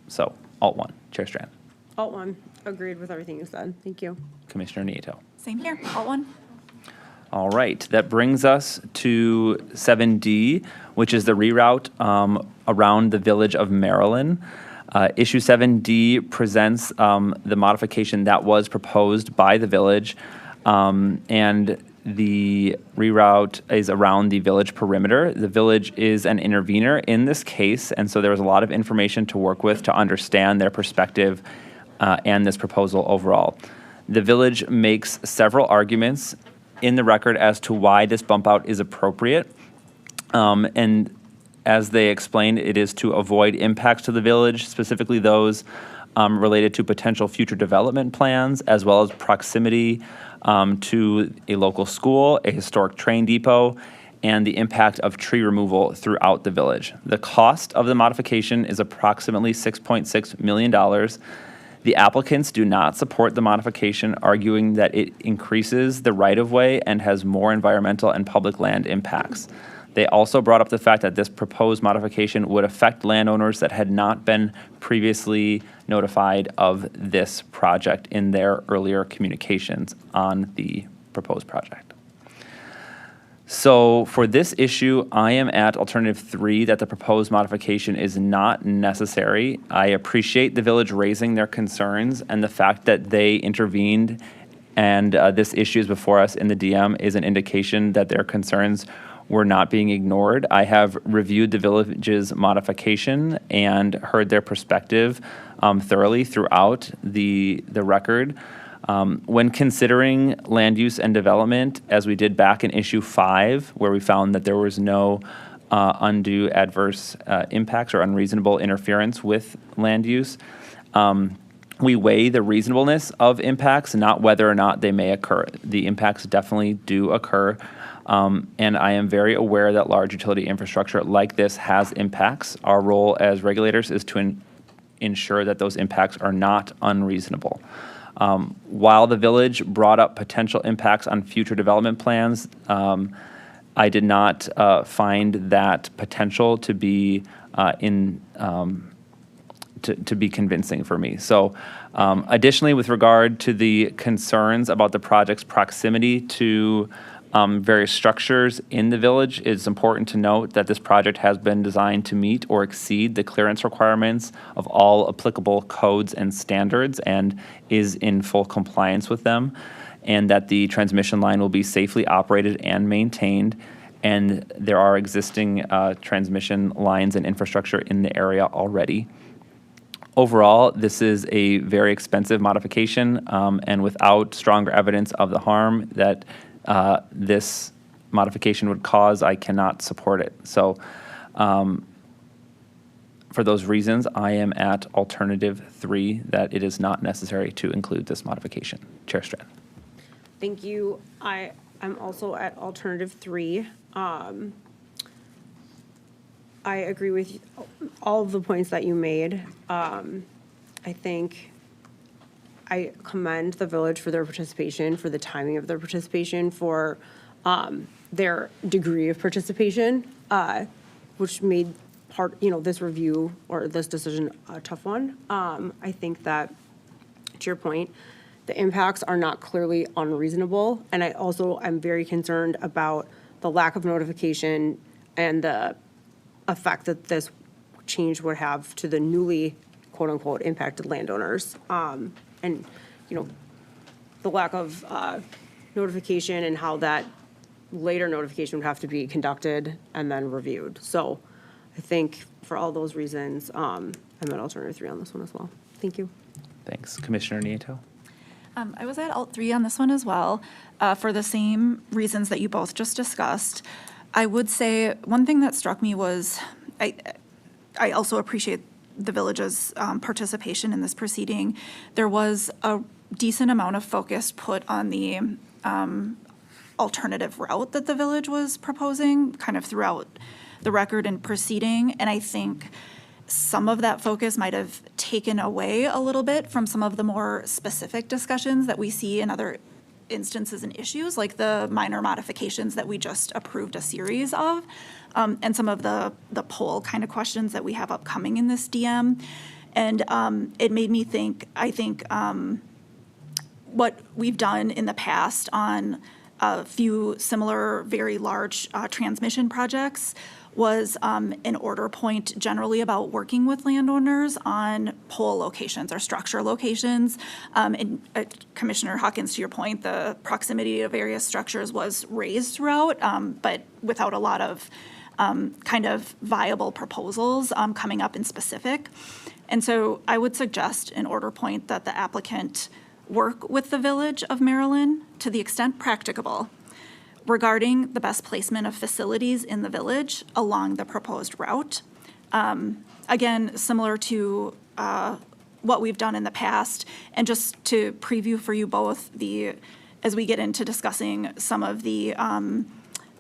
So, alt 1, Chair Strand. Alt 1, agreed with everything you said. Thank you. Commissioner Nieto. Same here, alt 1. All right, that brings us to 7D, which is the reroute around the village of Maryland. Issue 7D presents the modification that was proposed by the village, and the reroute is around the village perimeter. The village is an intervener in this case, and so there was a lot of information to work with to understand their perspective and this proposal overall. The village makes several arguments in the record as to why this bump out is appropriate. And as they explained, it is to avoid impacts to the village, specifically those related to potential future development plans, as well as proximity to a local school, a historic train depot, and the impact of tree removal throughout the village. The cost of the modification is approximately $6.6 million. The applicants do not support the modification, arguing that it increases the right-of-way and has more environmental and public land impacts. They also brought up the fact that this proposed modification would affect landowners that had not been previously notified of this project in their earlier communications on the proposed project. So for this issue, I am at alternative 3, that the proposed modification is not necessary. I appreciate the village raising their concerns, and the fact that they intervened and this issue is before us in the DM is an indication that their concerns were not being ignored. I have reviewed the village's modification and heard their perspective thoroughly throughout the record. When considering land use and development, as we did back in issue 5, where we found that there was no undue adverse impacts or unreasonable interference with land use, we weigh the reasonableness of impacts, not whether or not they may occur. The impacts definitely do occur. And I am very aware that large utility infrastructure like this has impacts. Our role as regulators is to ensure that those impacts are not unreasonable. While the village brought up potential impacts on future development plans, I did not find that potential to be to be convincing for me. So additionally, with regard to the concerns about the project's proximity to various structures in the village, it's important to note that this project has been designed to meet or exceed the clearance requirements of all applicable codes and standards and is in full compliance with them, and that the transmission line will be safely operated and maintained, and there are existing transmission lines and infrastructure in the area already. Overall, this is a very expensive modification, and without stronger evidence of the harm that this modification would cause, I cannot support it. So for those reasons, I am at alternative 3, that it is not necessary to include this modification. Chair Strand. Thank you. I'm also at alternative 3. I agree with all of the points that you made. I think I commend the village for their participation, for the timing of their participation, for their degree of participation, which made this review or this decision a tough one. I think that, to your point, the impacts are not clearly unreasonable. And I'm very concerned about the lack of notification and the effect that this change would have to the newly, quote unquote, impacted landowners. And, the lack of notification and how that later notification would have to be conducted and then reviewed. So I think for all those reasons, I'm at alternative 3 on this one as well. Thank you. Thanks. Commissioner Nieto. I was at alt 3 on this one as well, for the same reasons that you both just discussed. I would say one thing that struck me was I also appreciate the village's participation in this proceeding, there was a decent amount of focus put on the alternative route that the village was proposing kind of throughout the record and proceeding. And I think some of that focus might have taken away a little bit from some of the more specific discussions that we see in other instances and issues, like the minor modifications that we just approved a series of, and some of the poll kind of questions that we have upcoming in this DM. And it made me think, I think what we've done in the past on a few similar very large transmission projects was an order point generally about working with landowners on pole locations or structure locations. And Commissioner Hawkins, to your point, the proximity of various structures was raised throughout, but without a lot of kind of viable proposals coming up in specific. And so I would suggest an order point that the applicant work with the Village of Maryland to the extent practicable regarding the best placement of facilities in the village along the proposed route. Again, similar to what we've done in the past, and just to preview for you both as we get into discussing some of the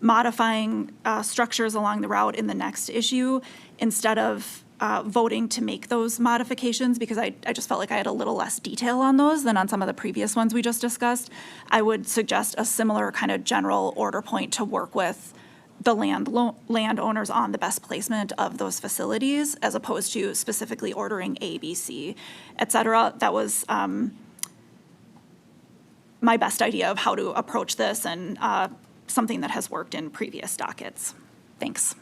modifying structures along the route in the next issue, instead of voting to make those modifications, because I just felt like I had a little less detail on those than on some of the previous ones we just discussed, I would suggest a similar kind of general order point to work with the landowners on the best placement of those facilities, as opposed to specifically ordering A, B, C, et cetera. That was my best idea of how to approach this, and something that has worked in previous dockets. Thanks.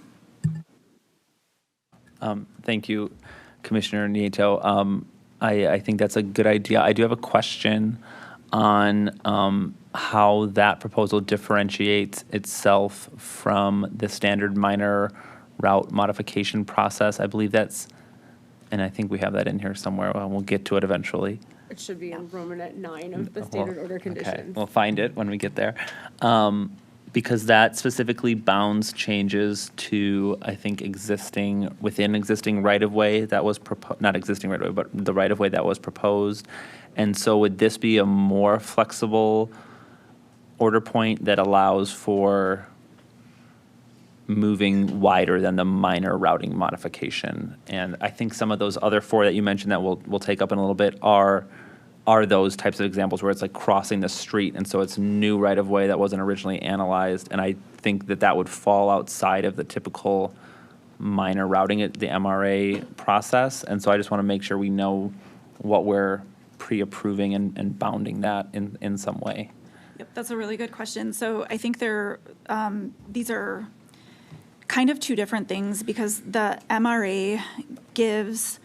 Thank you, Commissioner Nieto. I think that's a good idea. I do have a question on how that proposal differentiates itself from the standard minor route modification process. I believe that's, and I think we have that in here somewhere. We'll get to it eventually. It should be in Romanet 9 of the standard order Okay, conditions. we'll find it when we get there. Because that specifically bounds changes to, I think, within existing right-of-way that was not existing right-of-way, but the right-of-way that was proposed. And so would this be a more flexible order point that allows for moving wider than the minor routing modification? And I think some of those other four that you mentioned that we'll take up in a little bit are those types of examples where it's like crossing the street, and so it's new right-of-way that wasn't originally analyzed, and I think that would fall outside of the typical minor routing, the MRA process, and so I just want to make sure we know what we're pre-approving and bounding that in some way. Yep, that's a really good question. So I think these are kind of two different things, because the MRA gives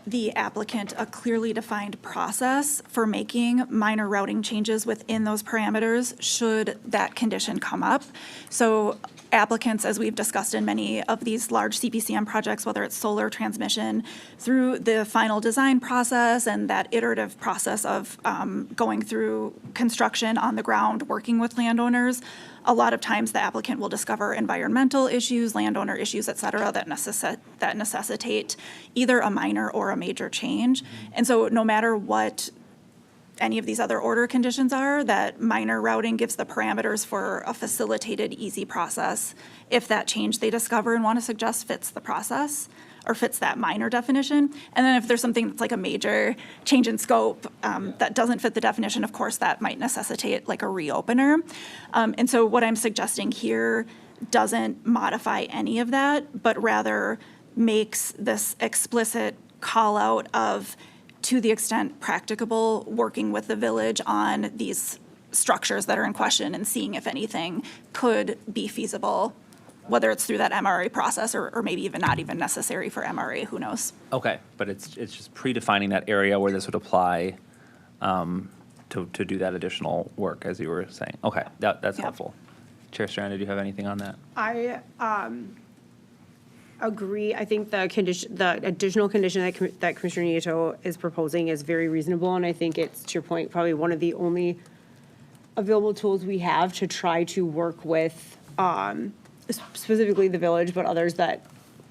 the applicant a clearly defined process for making minor routing changes within those parameters should that condition come up. So applicants, as we've discussed in many of these large CPCM projects, whether it's solar transmission, through the final design process and that iterative process of going through construction on the ground, working with landowners, a lot of times the applicant will discover environmental issues, landowner issues, et cetera, that necessitate either a minor or a major change. And so no matter what any of these other order conditions are, that minor routing gives the parameters for a facilitated, easy process if that change they discover and want to suggest fits the process or fits that minor definition. And then if there's something that's like a major change in scope that doesn't fit the definition, of course, that might necessitate like a reopener. And so what I'm suggesting here doesn't modify any of that, but rather makes this explicit call out of, to the extent practicable, working with the village on these structures that are in question and seeing if anything could be feasible, whether it's through that MRA process or maybe even not even necessary for MRA, who knows? Okay, but it's just predefining that area where this would apply to do that additional work, as you were saying. Okay, that's helpful. Chair Strand, did you have anything on that? I agree. I think the additional condition that Commissioner Nieto is proposing is very reasonable, and I think it's, to your point, probably one of the only available tools we have to try to work with specifically the village, but others that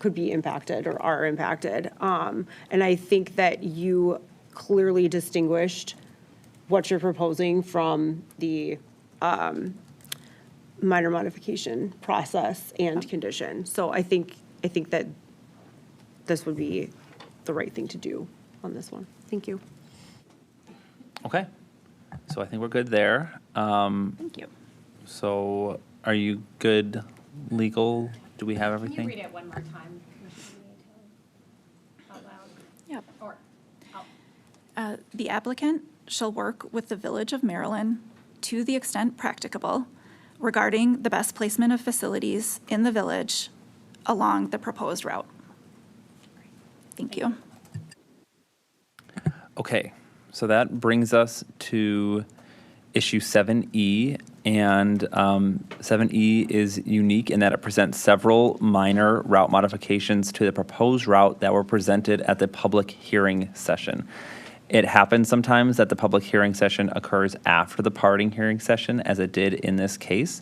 could be impacted or are impacted. And I think that you clearly distinguished what you're proposing from the minor modification process and condition. So I think that this would be the right thing to do on this one. Thank you. Okay, so I think we're good there. Thank you. So are you good, legal? Do we have Can you everything? read it one more time, Commissioner Nieto, out loud? Yep. Or, out. The applicant shall work with the Village of Maryland to the extent practicable regarding the best placement of facilities in the village along the proposed route. Thank you. Okay, so that brings us to issue 7E, and 7E is unique in that it presents several minor route modifications to the proposed route that were presented at the public hearing session. It happens sometimes that the public hearing session occurs after the parting hearing session, as it did in this case,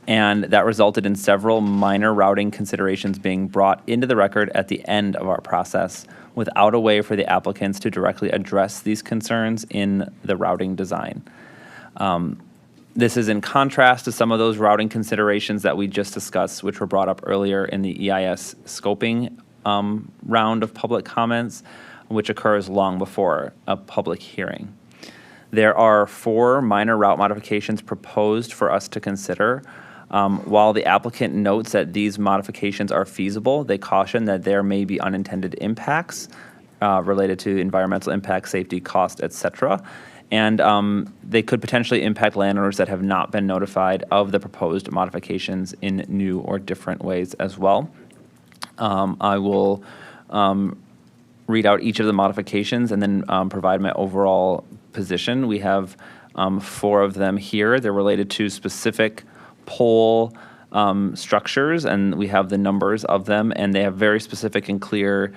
and that resulted in several minor routing considerations being brought into the record at the end of our process without a way for the applicants to directly address these concerns in the routing design. This is in contrast to some of those routing considerations that we just discussed, which were brought up earlier in the EIS scoping round of public comments, which occurs long before a public hearing. There are 4 minor route modifications proposed for us to consider. While the applicant notes that these modifications are feasible, they caution that there may be unintended impacts related to environmental impact, safety, cost, et cetera. And they could potentially impact landowners that have not been notified of the proposed modifications in new or different ways as well. I will read out each of the modifications and then provide my overall position. We have 4 of them here. They're related to specific pole structures, and we have the numbers of them, and they have very specific and clear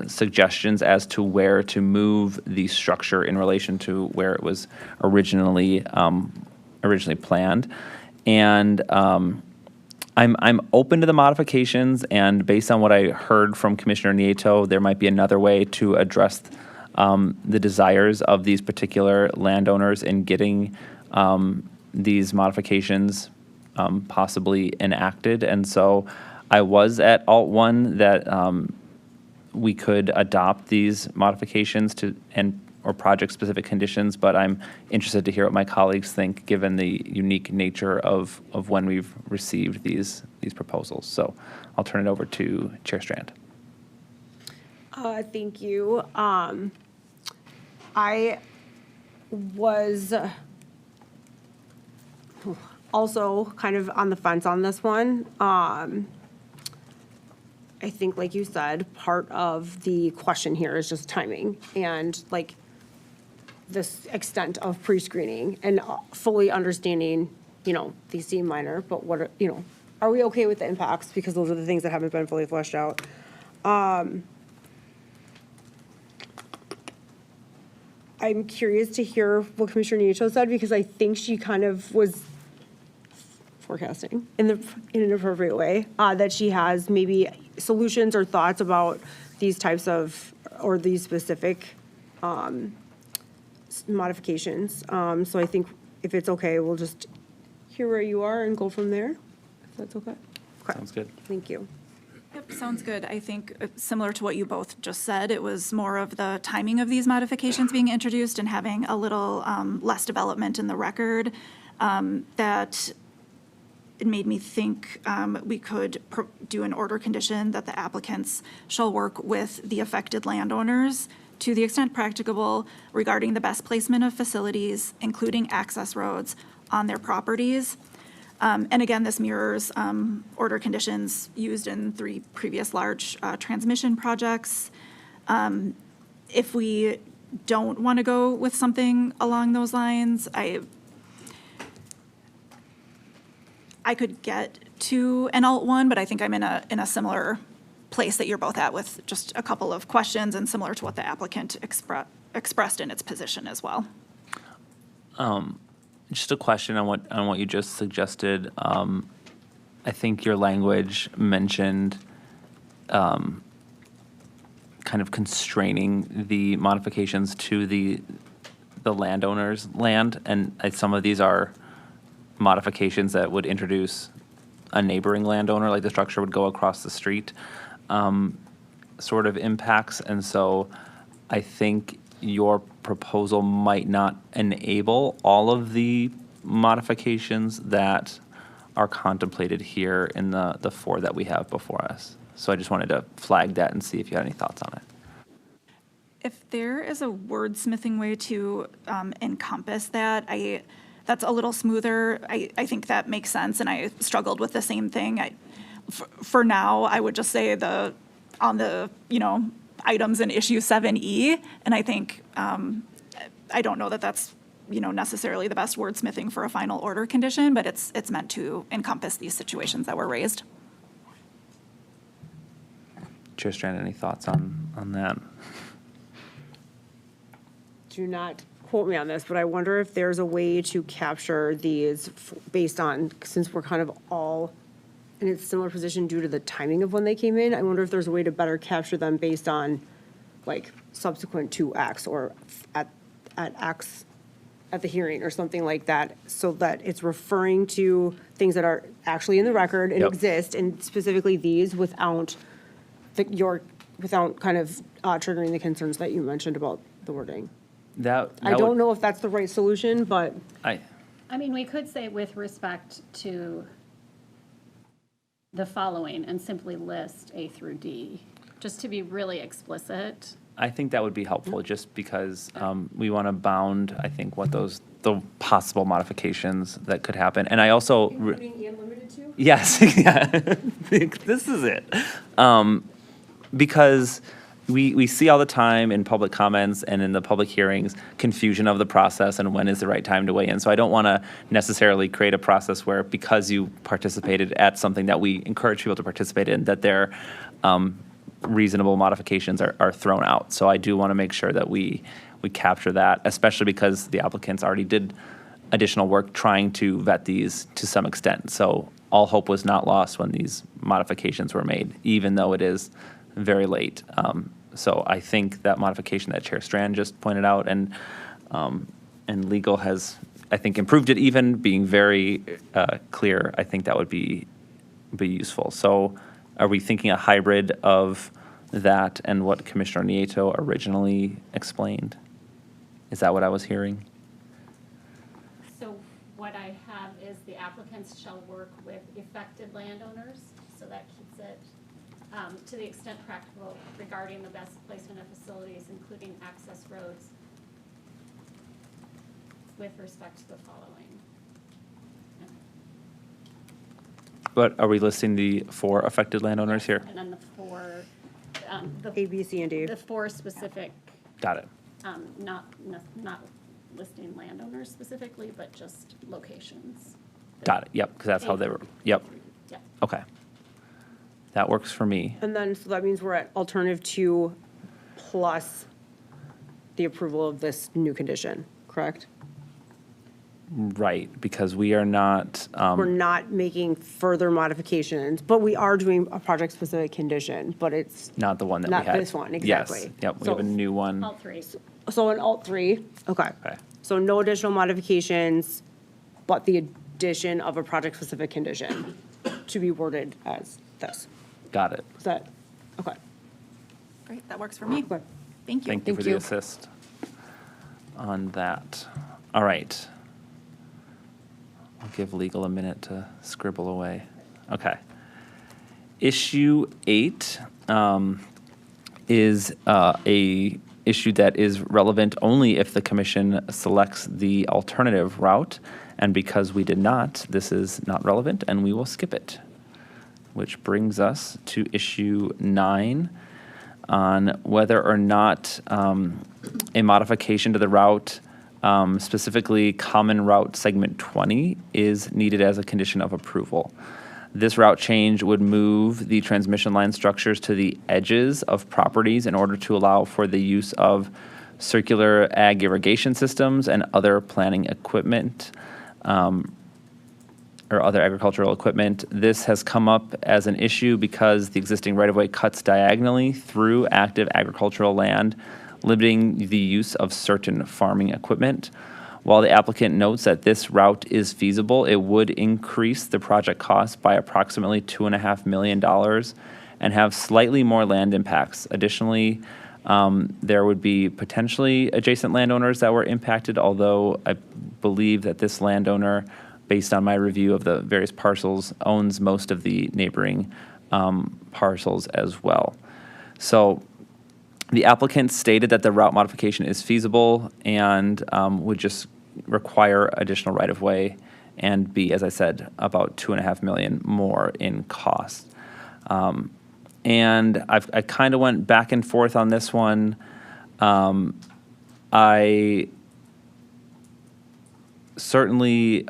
suggestions as to where to move the structure in relation to where it was originally planned. And I'm open to the modifications, and based on what I heard from Commissioner Nieto, there might be another way to address the desires of these particular landowners in getting these modifications possibly enacted. And so I was at Alt 1 that we could adopt these modifications to or project-specific conditions, but I'm interested to hear what my colleagues think, given the unique nature of when we've received these proposals. So I'll turn it over to Chair Strand. Thank you. I was also kind of on the fence on this one. I think, like you said, part of the question here is just timing and like this extent of pre-screening and fully understanding, these seem minor, but what are, are we okay with the impacts? Because those are the things that haven't been fully fleshed out. I'm curious to hear what Commissioner Nieto said, because I think she kind of was forecasting in an appropriate way, that she has maybe solutions or thoughts about these types of, or these specific modifications. So I think if it's okay, we'll just hear where you are and go from there, if that's okay. Okay. Sounds good. Thank you. Yep, sounds good. I think similar to what you both just said, it was more of the timing of these modifications being introduced and having a little less development in the record that it made me think we could do an order condition that the applicants shall work with the affected landowners to the extent practicable regarding the best placement of facilities, including access roads on their properties. And again, this mirrors order conditions used in 3 previous large transmission projects. If we don't want to go with something along those lines, I could get to an Alt 1, but I think I'm in a similar place that you're both at, with just a couple of questions and similar to what the applicant expressed in its position as well. Just a question on what you just suggested. I think your language mentioned kind of constraining the modifications to the landowner's land, and some of these are modifications that would introduce a neighboring landowner, like the structure would go across the street, sort of impacts. And so I think your proposal might not enable all of the modifications that are contemplated here in the four that we have before us. So I just wanted to flag that and see if you had any thoughts on it. If there is a wordsmithing way to encompass that, that's a little smoother. I think that makes sense, and I struggled with the same thing. For now, I would just say on the items in issue 7E, and I think I don't know that that's necessarily the best wordsmithing for a final order condition, but it's meant to encompass these situations that were raised. Chair Strand, any thoughts on that? Do not quote me on this, but I wonder if there's a way to capture these based on, since we're kind of all in a similar position due to the timing of when they came in, I wonder if there's a way to better capture them based on like subsequent to X or at X at the hearing or something like that, so that it's referring to things that are actually in the record and Yep. exist, and specifically these without without kind of triggering the concerns that you mentioned about the wording. I don't know if that's the right solution, but I mean, we could say with respect to the following and simply list A through D, just to be really explicit. I think that would be helpful, just because we want to bound, I think, the possible modifications that could happen. And I also. including and limited to? Yes, yeah. This is it. Because we see all the time in public comments and in the public hearings, confusion of the process and when is the right time to weigh in. So I don't want to necessarily create a process where, because you participated at something that we encourage people to participate in, that their reasonable modifications are thrown out. So I do want to make sure that we capture that, especially because the applicants already did additional work trying to vet these to some extent. So all hope was not lost when these modifications were made, even though it is very late. So I think that modification that Chair Strand just pointed out, and legal has, I think, improved it, even being very clear. I think that would be useful. So are we thinking a hybrid of that and what Commissioner Nieto originally explained? Is that what I was hearing? So what I have is the applicants shall work with affected landowners, so that keeps it to the extent practical regarding the best placement of facilities, including access roads, with respect to the following. But are we listing the 4 affected landowners here? And then the four, A, B, C, and D. the 4 specific, Got it. not listing landowners specifically, but just locations. Got it. Yep, because that's how they were. Yep. Yeah. Okay. That works for me. And then, so that means we're at alternative 2 plus the approval of this new condition, correct? Right, because we are not, We're not making further modifications, but we are doing a project-specific condition, but it's, not the one that we Not had. this one, Yes. exactly. Yep, we have a So- new one. All 3. so in alt 3, okay. Okay. So no additional modifications, but the addition of a project-specific condition to be worded as this. Got it. Is that, okay. Great, that works for me. Okay. Thank you. Thank you for Thank the you. assist on that. All right. I'll give legal a minute to scribble away. Okay. Issue 8 is a issue that is relevant only if the commission selects the alternative route. And because we did not, this is not relevant and we will skip it. Which brings us to issue 9 on whether or not a modification to the route, specifically Common Route Segment 20, is needed as a condition of approval. This route change would move the transmission line structures to the edges of properties in order to allow for the use of circular ag irrigation systems and other planting equipment. or other agricultural equipment. This has come up as an issue because the existing right-of-way cuts diagonally through active agricultural land, limiting the use of certain farming equipment. While the applicant notes that this route is feasible, it would increase the project cost by approximately $2.5 million and have slightly more land impacts. Additionally, there would be potentially adjacent landowners that were impacted, although I believe that this landowner, based on my review of the various parcels, owns most of the neighboring parcels as well. So the applicant stated that the route modification is feasible and would just require additional right-of-way and be, as I said, about $2.5 million more in cost. And I kind of went back and forth on this one. I certainly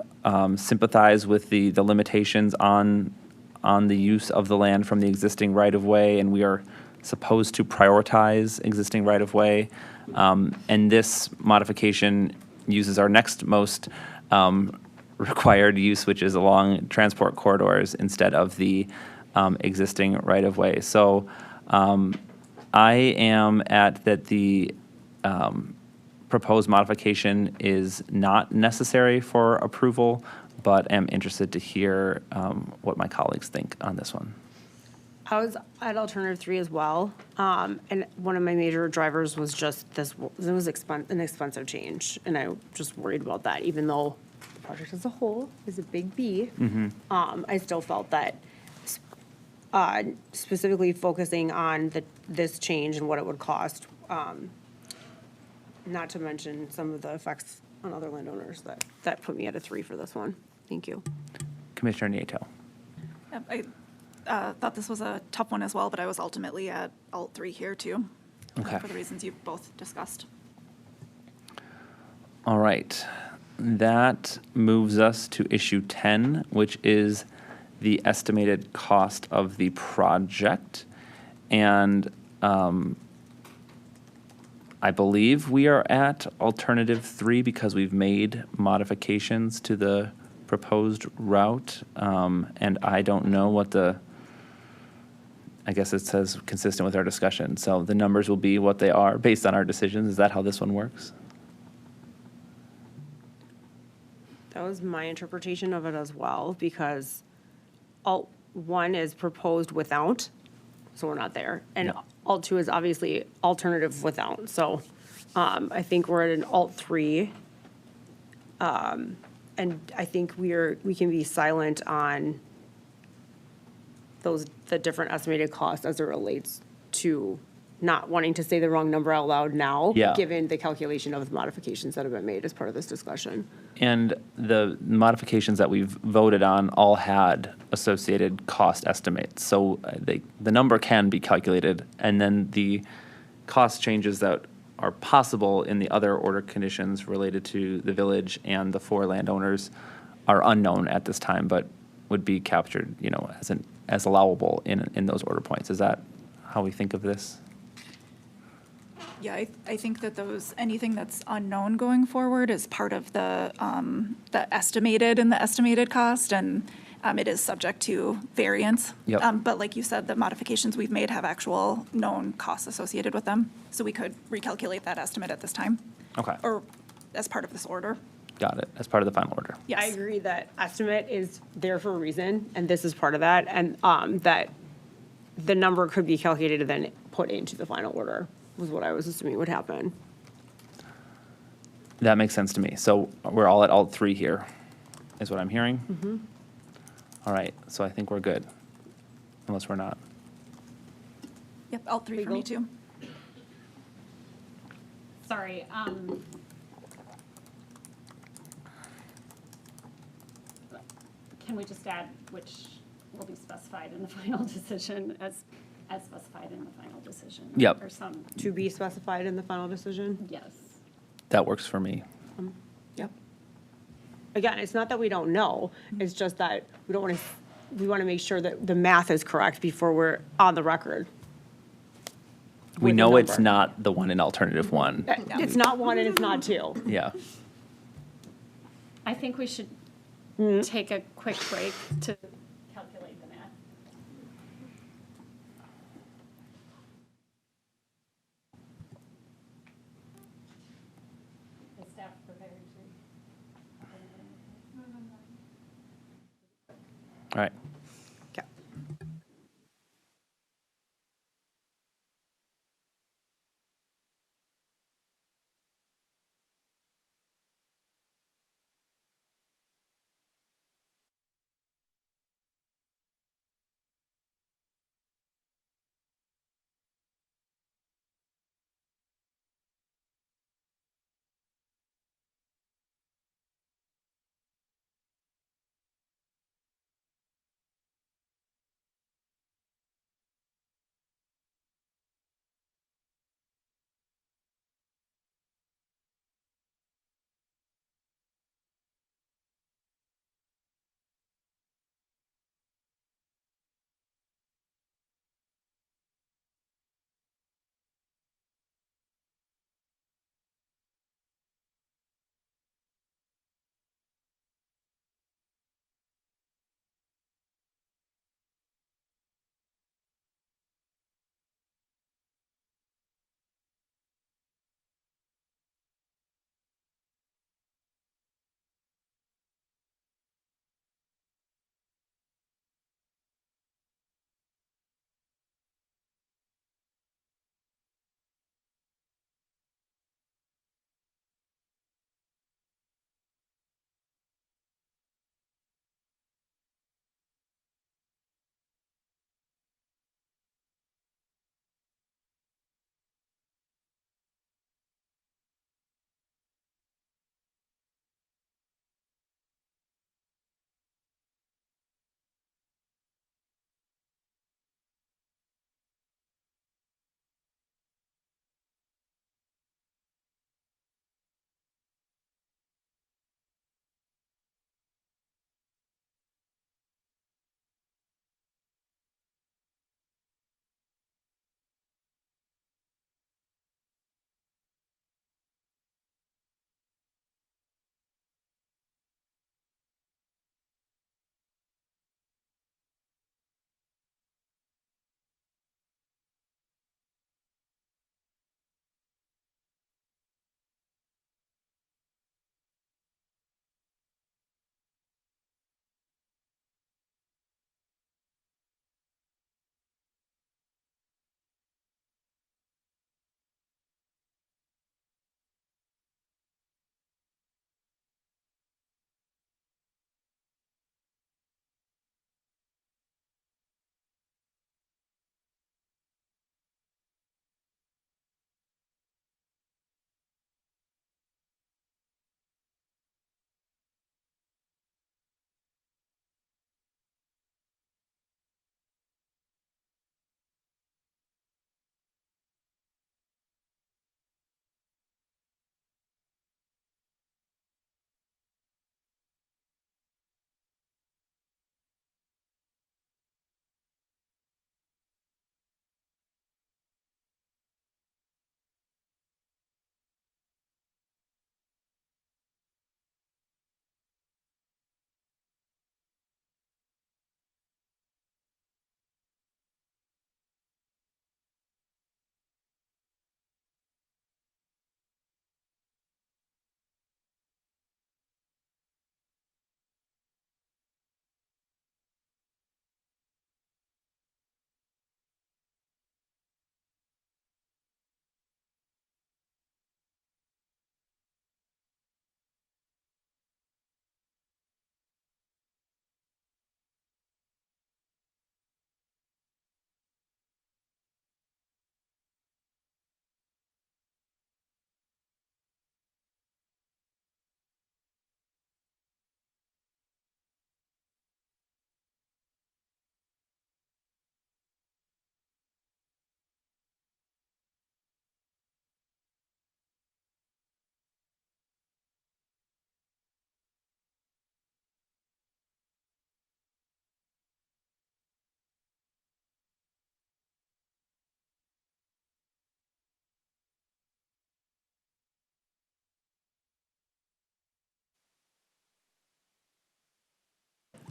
sympathize with the limitations on the use of the land from the existing right-of-way, and we are supposed to prioritize existing right-of-way. And this modification uses our next most required use, which is along transport corridors instead of the existing right-of-way. So I am at that the proposed modification is not necessary for approval, but am interested to hear what my colleagues think on this one. I was at alternative 3 as well, and one of my major drivers was just this, it was an expensive change, and I just worried about that, even though the project as a whole is a big B. I still felt that specifically focusing on this change and what it would cost, not to mention some of the effects on other landowners, that put me at a 3 for this one. Thank you. Commissioner Nieto. Yep, I thought this was a tough one as well, but I was ultimately at alt 3 here too. Okay. For the reasons you both discussed. All right. That moves us to issue 10, which is the estimated cost of the project. And I believe we are at alternative 3 because we've made modifications to the proposed route. And I don't know what I guess it says consistent with our discussion. So the numbers will be what they are based on our decisions. Is that how this one works? That was my interpretation of it as well, because alt 1 is proposed without, so we're not there. And alt 2 is obviously alternative without. So I think we're at an alt 3. And I think we can be silent on the different estimated costs as it relates to not wanting to say the wrong number out loud now, Yeah. given the calculation of the modifications that have been made as part of this discussion. And the modifications that we've voted on all had associated cost estimates. So the number can be calculated, and then the cost changes that are possible in the other order conditions related to the village and the 4 landowners are unknown at this time, but would be captured, as allowable in those order points. Is that how we think of this? Yeah, I think that anything that's unknown going forward is part of the estimated cost, and it is subject to variance. Yep. But like you said, the modifications we've made have actual known costs associated with them, so we could recalculate that estimate at this time. Okay. Or as part of this order. Got it. As part of the final order. Yes. I agree that estimate is there for a reason, and this is part of that, and that the number could be calculated and then put into the final order, was what I was assuming would happen. That makes sense to me. So we're all at alt 3 here, is what I'm hearing? Mm-hmm. All right, so I think we're good, unless we're not. Yep, alt 3 for me Legal. too. Sorry, can we just add which will be specified in the final decision as specified in the final decision? Yep. Or some, To be specified in the final decision? yes. That works for me. Yep. Again, it's not that we don't know, it's just that we want to make sure that the math is correct before we're on the record. We with the know it's number. not the one in alternative 1. It's not 1 and it's not 2. Yeah. I think we should take a quick break to calculate the math. Is staff prepared to? All right.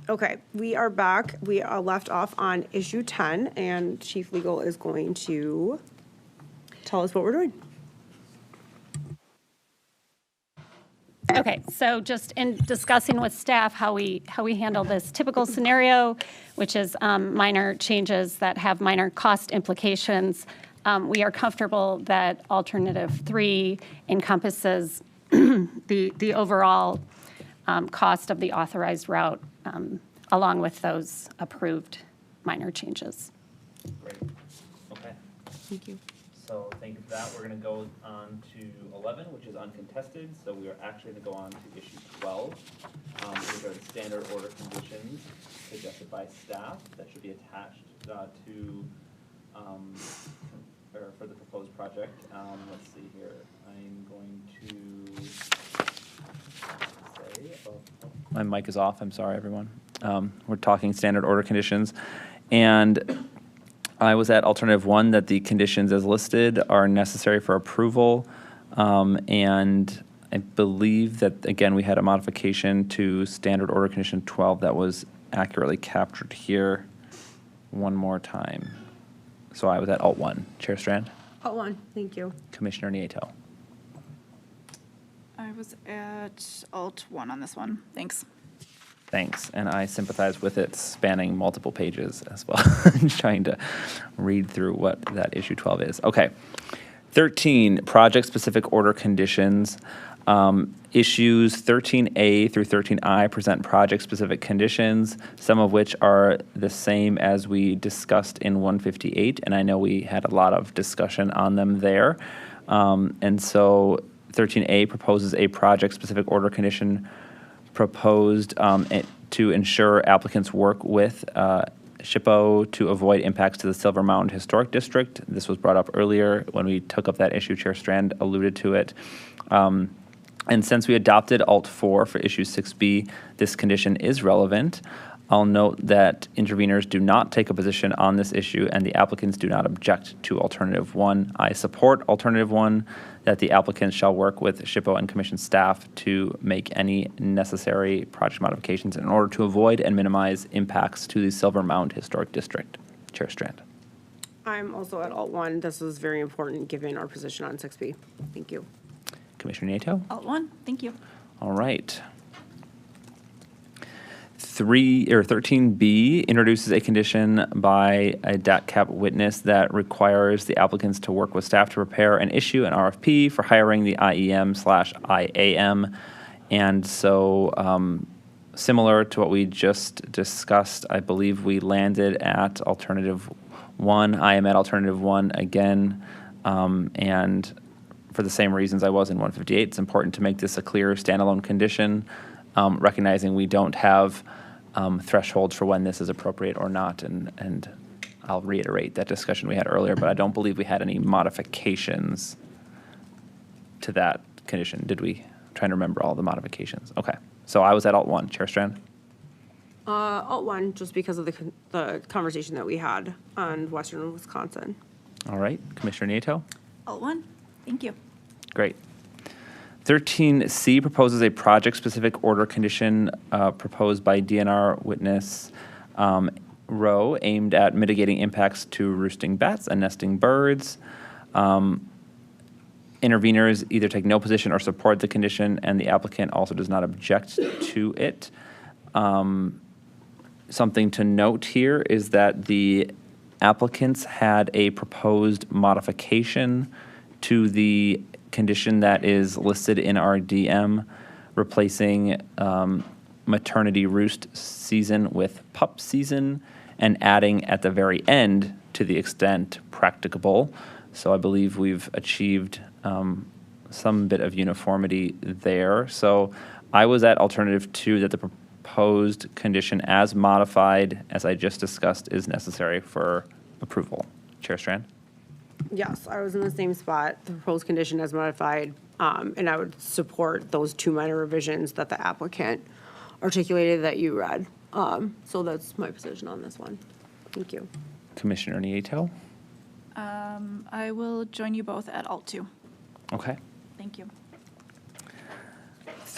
Okay, we are back. We left off on issue 10, and Chief Legal is going to tell us what we're doing. Okay, so just in discussing with staff how we handle this typical scenario, which is minor changes that have minor cost implications, we are comfortable that alternative 3 encompasses the overall cost of the authorized route, along with those approved minor changes. Great. Okay. Thank you. So thank you for that. We're going to go on to 11, which is uncontested. So we are actually going to go on to issue 12, which are the standard order conditions suggested by staff that should be attached or for the proposed project. Let's see here. I'm going to say, my mic is off. I'm sorry, everyone. We're talking standard order conditions, and I was at alternative 1 that the conditions as listed are necessary for approval. And I believe that, again, we had a modification to standard order condition 12 that was accurately captured here one more time. So I was at alt 1. Chair Strand? Alt 1, thank you. Commissioner Nieto? I was at alt 1 on this one. Thanks. Thanks, and I sympathize with it spanning multiple pages as well, trying to read through what that issue 12 is. Okay. 13, project-specific order conditions. Issues 13A through 13I present project-specific conditions, some of which are the same as we discussed in 158, and I know we had a lot of discussion on them there. And so 13A proposes a project-specific order condition proposed to ensure applicants work with SHPO to avoid impacts to the Silver Mound Historic District. This was brought up earlier when we took up that issue. Chair Strand alluded to it. And since we adopted Alt 4 for issue 6B, this condition is relevant. I'll note that interveners do not take a position on this issue and the applicants do not object to alternative 1. I support alternative 1, that the applicants shall work with SHPO and commission staff to make any necessary project modifications in order to avoid and minimize impacts to the Silver Mound Historic District. Chair Strand. I'm also at alt 1. This is very important given our position on 6B. Thank you. Commissioner Nieto? Alt 1, thank you. All right. 13B introduces a condition by a DATCAP witness that requires the applicants to work with staff to prepare and issue an RFP for hiring the IEM/IAM. And so similar to what we just discussed, I believe we landed at alternative 1. I am at alternative 1 again. And for the same reasons I was in 158, it's important to make this a clear standalone condition, recognizing we don't have thresholds for when this is appropriate or not. And I'll reiterate that discussion we had earlier, but I don't believe we had any modifications to that condition. Did we? I'm trying to remember all the modifications. Okay. So I was at alt 1. Chair Strand? Alt 1, just because of the conversation that we had on Western Wisconsin. All right. Commissioner Nieto? Alt 1, thank you. Great. 13C proposes a project-specific order condition proposed by DNR witness Rowe aimed at mitigating impacts to roosting bats and nesting birds. Interveners either take no position or support the condition, and the applicant also does not object to it. Something to note here is that the applicants had a proposed modification to the condition that is listed in our DM, replacing maternity roost season with pup season and adding at the very end to the extent practicable. So I believe we've achieved some bit of uniformity there. So I was at alternative 2, that the proposed condition as modified, as I just discussed, is necessary for approval. Chair Strand? Yes, I was in the same spot, the proposed condition as modified, and I would support those 2 minor revisions that the applicant articulated that you read. So that's my position on this one. Thank you. Commissioner Nieto? I will join you both at alt 2. Okay. Thank you.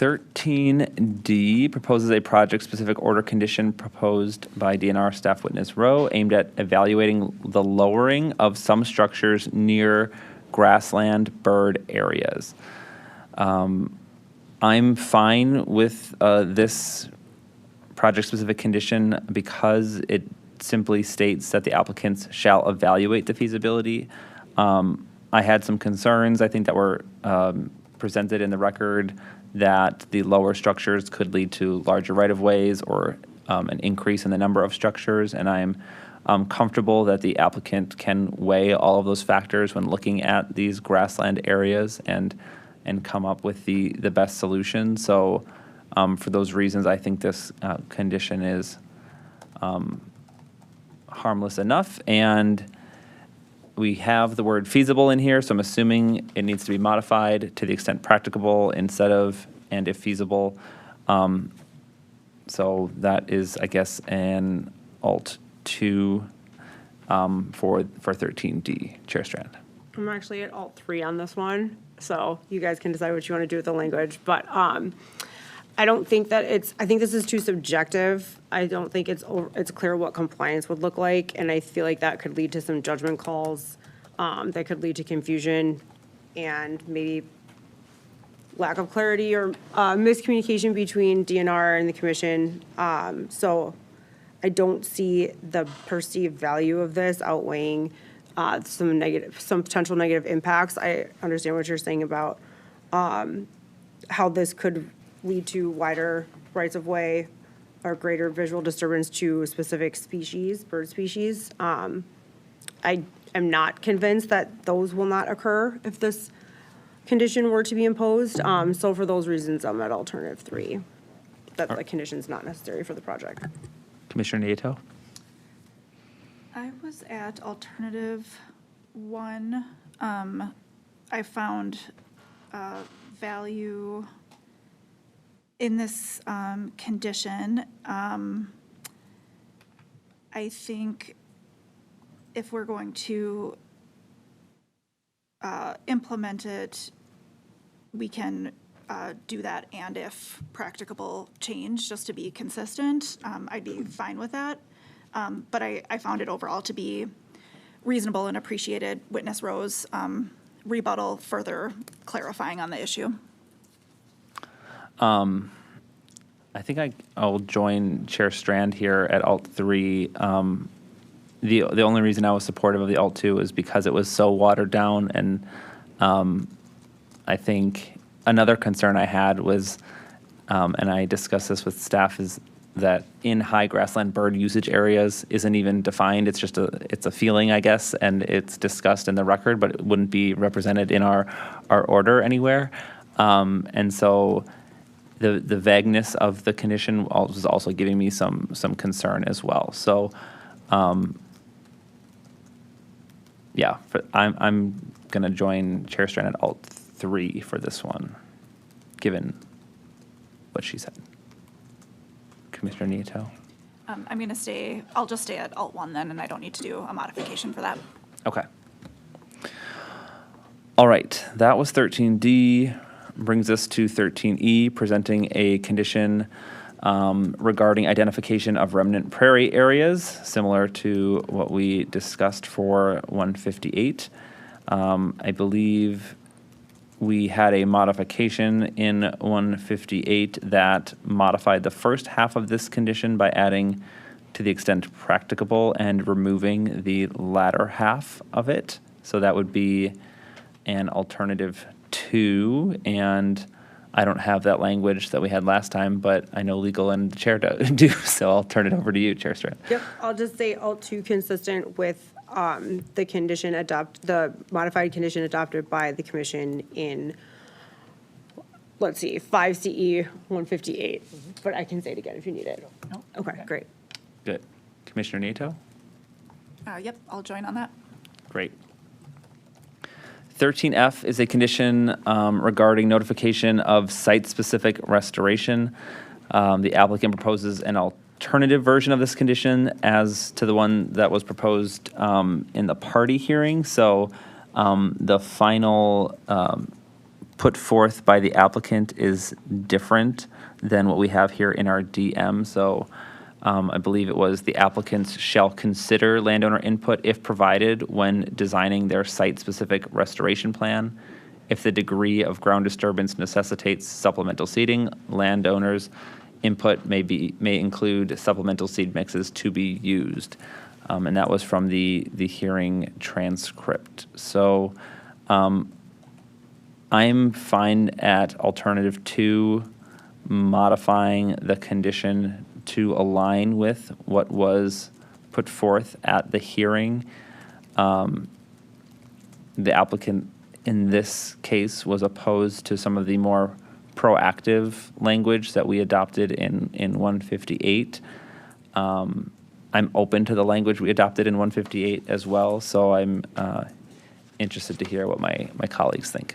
13D proposes a project-specific order condition proposed by DNR staff witness Rowe aimed at evaluating the lowering of some structures near grassland bird areas. I'm fine with this project-specific condition because it simply states that the applicants shall evaluate the feasibility. I had some concerns, I think, that were presented in the record that the lower structures could lead to larger right-of-ways or an increase in the number of structures, and I'm comfortable that the applicant can weigh all of those factors when looking at these grassland areas and come up with the best solution. So for those reasons, I think this condition is harmless enough, and we have the word feasible in here, so I'm assuming it needs to be modified to the extent practicable instead of and if feasible. So that is, I guess, an alt 2 for 13D. Chair Strand. I'm actually at alt 3 on this one, so you guys can decide what you want to do with the language, but I don't think that I think this is too subjective. I don't think it's clear what compliance would look like, and I feel like that could lead to some judgment calls, that could lead to confusion and maybe lack of clarity or miscommunication between DNR and the commission. So I don't see the perceived value of this outweighing some potential negative impacts. I understand what you're saying about how this could lead to wider rights of way or greater visual disturbance to specific species, bird species. I am not convinced that those will not occur if this condition were to be imposed. So for those reasons, I'm at alternative 3, that the condition's not necessary for the project. Commissioner Nieto? I was at alternative 1. I found value in this condition. I think if we're going to implement it, we can do that, and if practicable change, just to be consistent, I'd be fine with that. But I found it overall to be reasonable and appreciated witness Rowe's rebuttal further clarifying on the issue. I think I'll join Chair Strand here at alt 3. The only reason I was supportive of the alt 2 is because it was so watered down, and I think another concern I had was, and I discussed this with staff, is that in high grassland bird usage areas isn't even defined. It's just it's a feeling, I guess, and it's discussed in the record, but it wouldn't be represented in our order anywhere. And so the vagueness of the condition was also giving me some concern as well. So, yeah, I'm going to join Chair Strand at alt 3 for this one, given what she said. Commissioner Nieto? I'm going to stay, I'll just stay at alt 1 then, and I don't need to do a modification for that. Okay. All right, that was 13D. Brings us to 13E, presenting a condition regarding identification of remnant prairie areas, similar to what we discussed for 158. I believe we had a modification in 158 that modified the first half of this condition by adding to the extent practicable and removing the latter half of it. So that would be an alternative 2, and I don't have that language that we had last time, but I know legal and the chair do, so I'll turn it over to you, Chair Strand. Yep, I'll just say alt 2 consistent with the condition the modified condition adopted by the commission in, let's see, 5 CE 158, but I can say it again if you need it. No. Okay, great. Good. Commissioner Nieto? Yep, I'll join on that. Great. 13F is a condition regarding notification of site-specific restoration. The applicant proposes an alternative version of this condition as to the one that was proposed in the party hearing. So the final put forth by the applicant is different than what we have here in our DM. So I believe it was the applicants shall consider landowner input if provided when designing their site-specific restoration plan. If the degree of ground disturbance necessitates supplemental seeding, landowners' input may include supplemental seed mixes to be used. And that was from the hearing transcript. So I'm fine at alternative 2, modifying the condition to align with what was put forth at the hearing. The applicant in this case was opposed to some of the more proactive language that we adopted in 158. I'm open to the language we adopted in 158 as well, so I'm interested to hear what my colleagues think.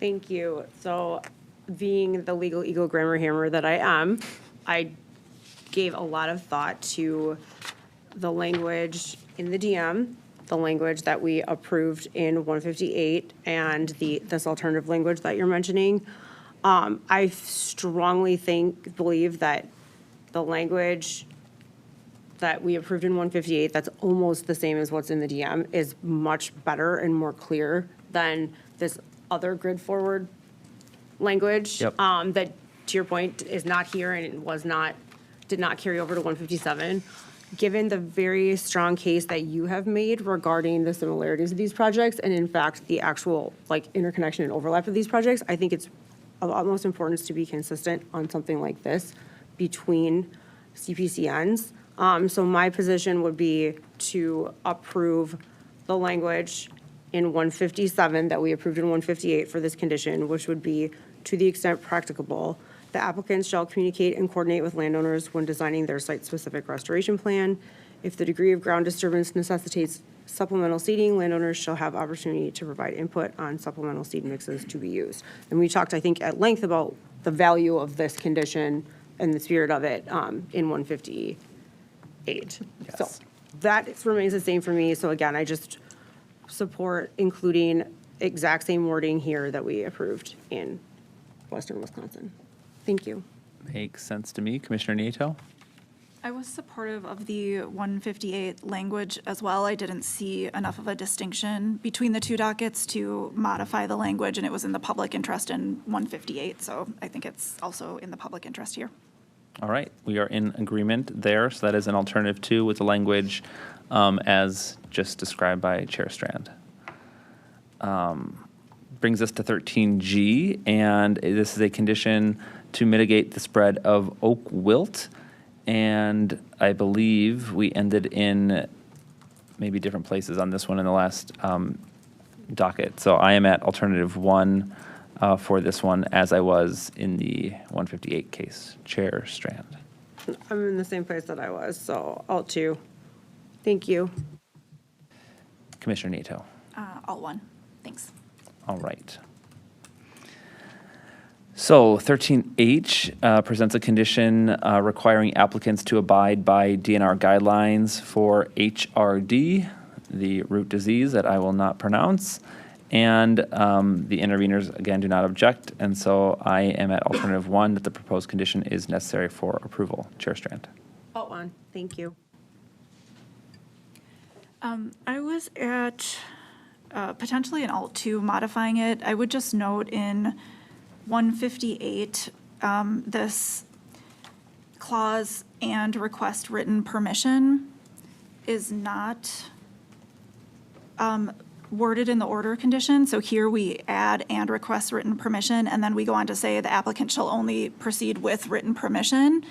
Thank you. So being the legal eagle grammar hammer that I am, I gave a lot of thought to the language in the DM, the language that we approved in 158, and this alternative language that you're mentioning. I strongly believe that the language that we approved in 158, that's almost the same as what's in the DM, is much better and more clear than this other grid forward language. Yep. That, to your point, is not here and it did not carry over to 157. Given the very strong case that you have made regarding the similarities of these projects, and in fact, the actual interconnection and overlap of these projects, I think it's of utmost importance to be consistent on something like this between CPCNs. So my position would be to approve the language in 157 that we approved in 158 for this condition, which would be, to the extent practicable, the applicants shall communicate and coordinate with landowners when designing their site-specific restoration plan. If the degree of ground disturbance necessitates supplemental seeding, landowners shall have opportunity to provide input on supplemental seed mixes to be used. And we talked, I think, at length about the value of this condition and the spirit of it in 158. So that remains the same for me. So again, I just support including exact same wording here that we approved in Western Wisconsin. Thank you. Makes sense to me. Commissioner Nieto? I was supportive of the 158 language as well. I didn't see enough of a distinction between the two dockets to modify the language, and it was in the public interest in 158, so I think it's also in the public interest here. All right, we are in agreement there. So that is an alternative 2 with the language as just described by Chair Strand. Brings us to 13G, and this is a condition to mitigate the spread of oak wilt. And I believe we ended in maybe different places on this one in the last docket. So I am at alternative 1 for this one, as I was in the 158 case. Chair Strand. I'm in the same place that I was, so alt 2. Thank you. Commissioner Nieto. All 1, thanks. All right. So 13H presents a condition requiring applicants to abide by DNR guidelines for HRD, the root disease that I will not pronounce. And the interveners, again, do not object. And so I am at alternative 1 that the proposed condition is necessary for approval. Chair Strand. Alt 1, thank you. I was at potentially an alt 2 modifying it. I would just note in 158, this clause and request written permission is not worded in the order condition. So here we add and request written permission, and then we go on to say the applicant shall only proceed with written permission.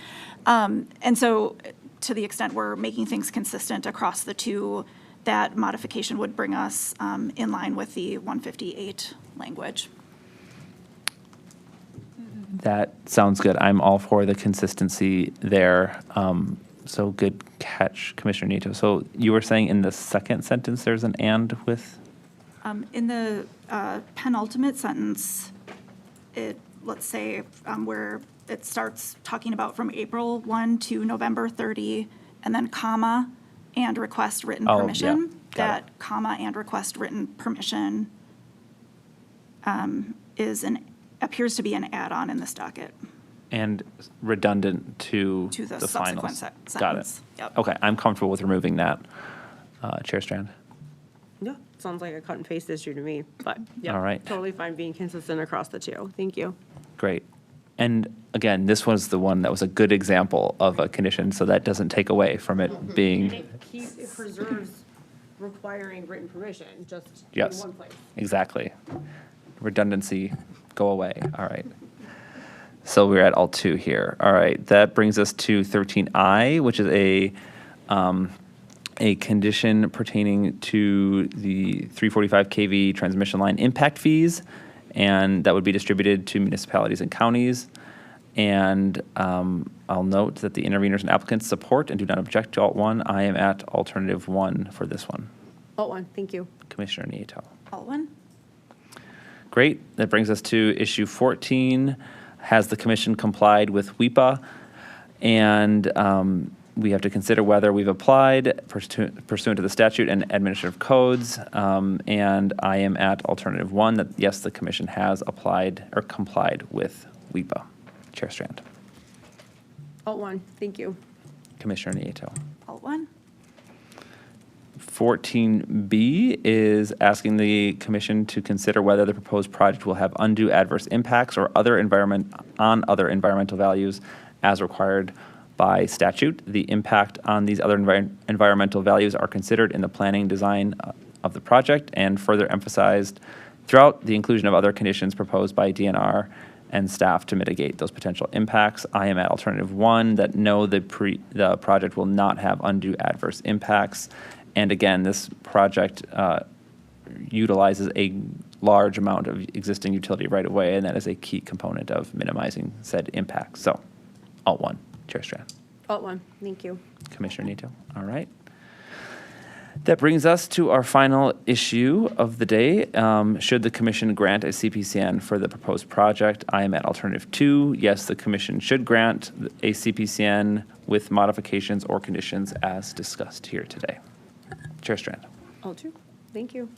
And so to the extent we're making things consistent across the two, that modification would bring us in line with the 158 language. That sounds good. I'm all for the consistency there. So good catch, Commissioner Nieto. So you were saying in the second sentence there's an and with? In the penultimate sentence, let's say where it starts talking about from April 1 to November 30, and then comma, and request written Oh, permission. yeah. Got That comma and request written permission appears to be an add-on in this docket. And redundant to To the the subsequent finals. sentence. Got it. Yep. Okay, I'm comfortable with removing that. Chair Strand? Yeah, sounds like a cut and paste issue to me, but yeah. All right. Totally fine being consistent across the two. Thank you. Great. And again, this was the one that was a good example of a condition, so that doesn't take away from it being, It preserves requiring written permission, just in yes, one place. exactly. Redundancy, go away. All right. So we're at all two here. All right, that brings us to 13I, which is a condition pertaining to the 345 kV transmission line impact fees, and that would be distributed to municipalities and counties. And I'll note that the interveners and applicants support and do not object to Alt 1. I am at alternative 1 for this one. Alt one, thank you. Commissioner Nieto. Alt one? Great. That brings us to issue 14. Has the commission complied with WEPA? And we have to consider whether we've applied pursuant to the statute and administrative codes. And I am at alternative 1, that yes, the commission has applied or complied with WEPA. Chair Strand. Alt one, thank you. Commissioner Nieto. Alt one? 14B is asking the commission to consider whether the proposed project will have undue adverse impacts or other environmental values as required by statute. The impact on these other environmental values are considered in the planning design of the project and further emphasized throughout the inclusion of other conditions proposed by DNR and staff to mitigate those potential impacts. I am at alternative 1, that no, the project will not have undue adverse impacts. And again, this project utilizes a large amount of existing utility right-of-way, and that is a key component of minimizing said impacts. So, Alt 1, Chair Strand. Alt one, thank you. Commissioner Nieto. All right. That brings us to our final issue of the day. Should the commission grant a CPCN for the proposed project? I am at alternative 2. Yes, the commission should grant a CPCN with modifications or conditions as discussed here today. Chair Strand. Alt two, thank you.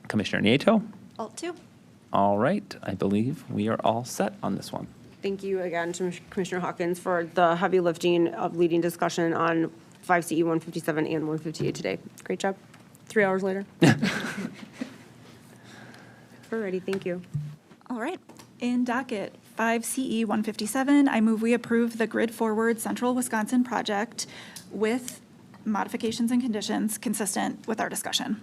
Commissioner Nieto. Alt two? All right. I believe we are all set on this one. Thank you again to Commissioner Hawkins for the heavy lifting of leading discussion on 5CE 157 and 158 today. Great job. 3 hours later. Alrighty, thank you. All right. In docket 5CE 157, I move we approve the Grid Forward Central Wisconsin project with modifications and conditions consistent with our discussion.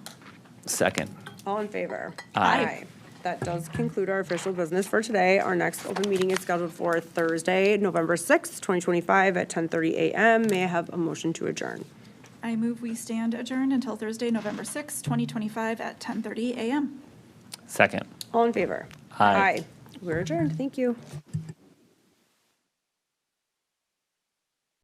Second. All in favor? Aye. That does conclude our official business for today. Our next open meeting is scheduled for Thursday, November 6th, 2025 at 10:30 a.m. May I have a motion to adjourn? I move we stand adjourned until Thursday, November 6th, 2025 at 10:30 a.m. Second. All in favor? Aye. We're adjourned. Thank you.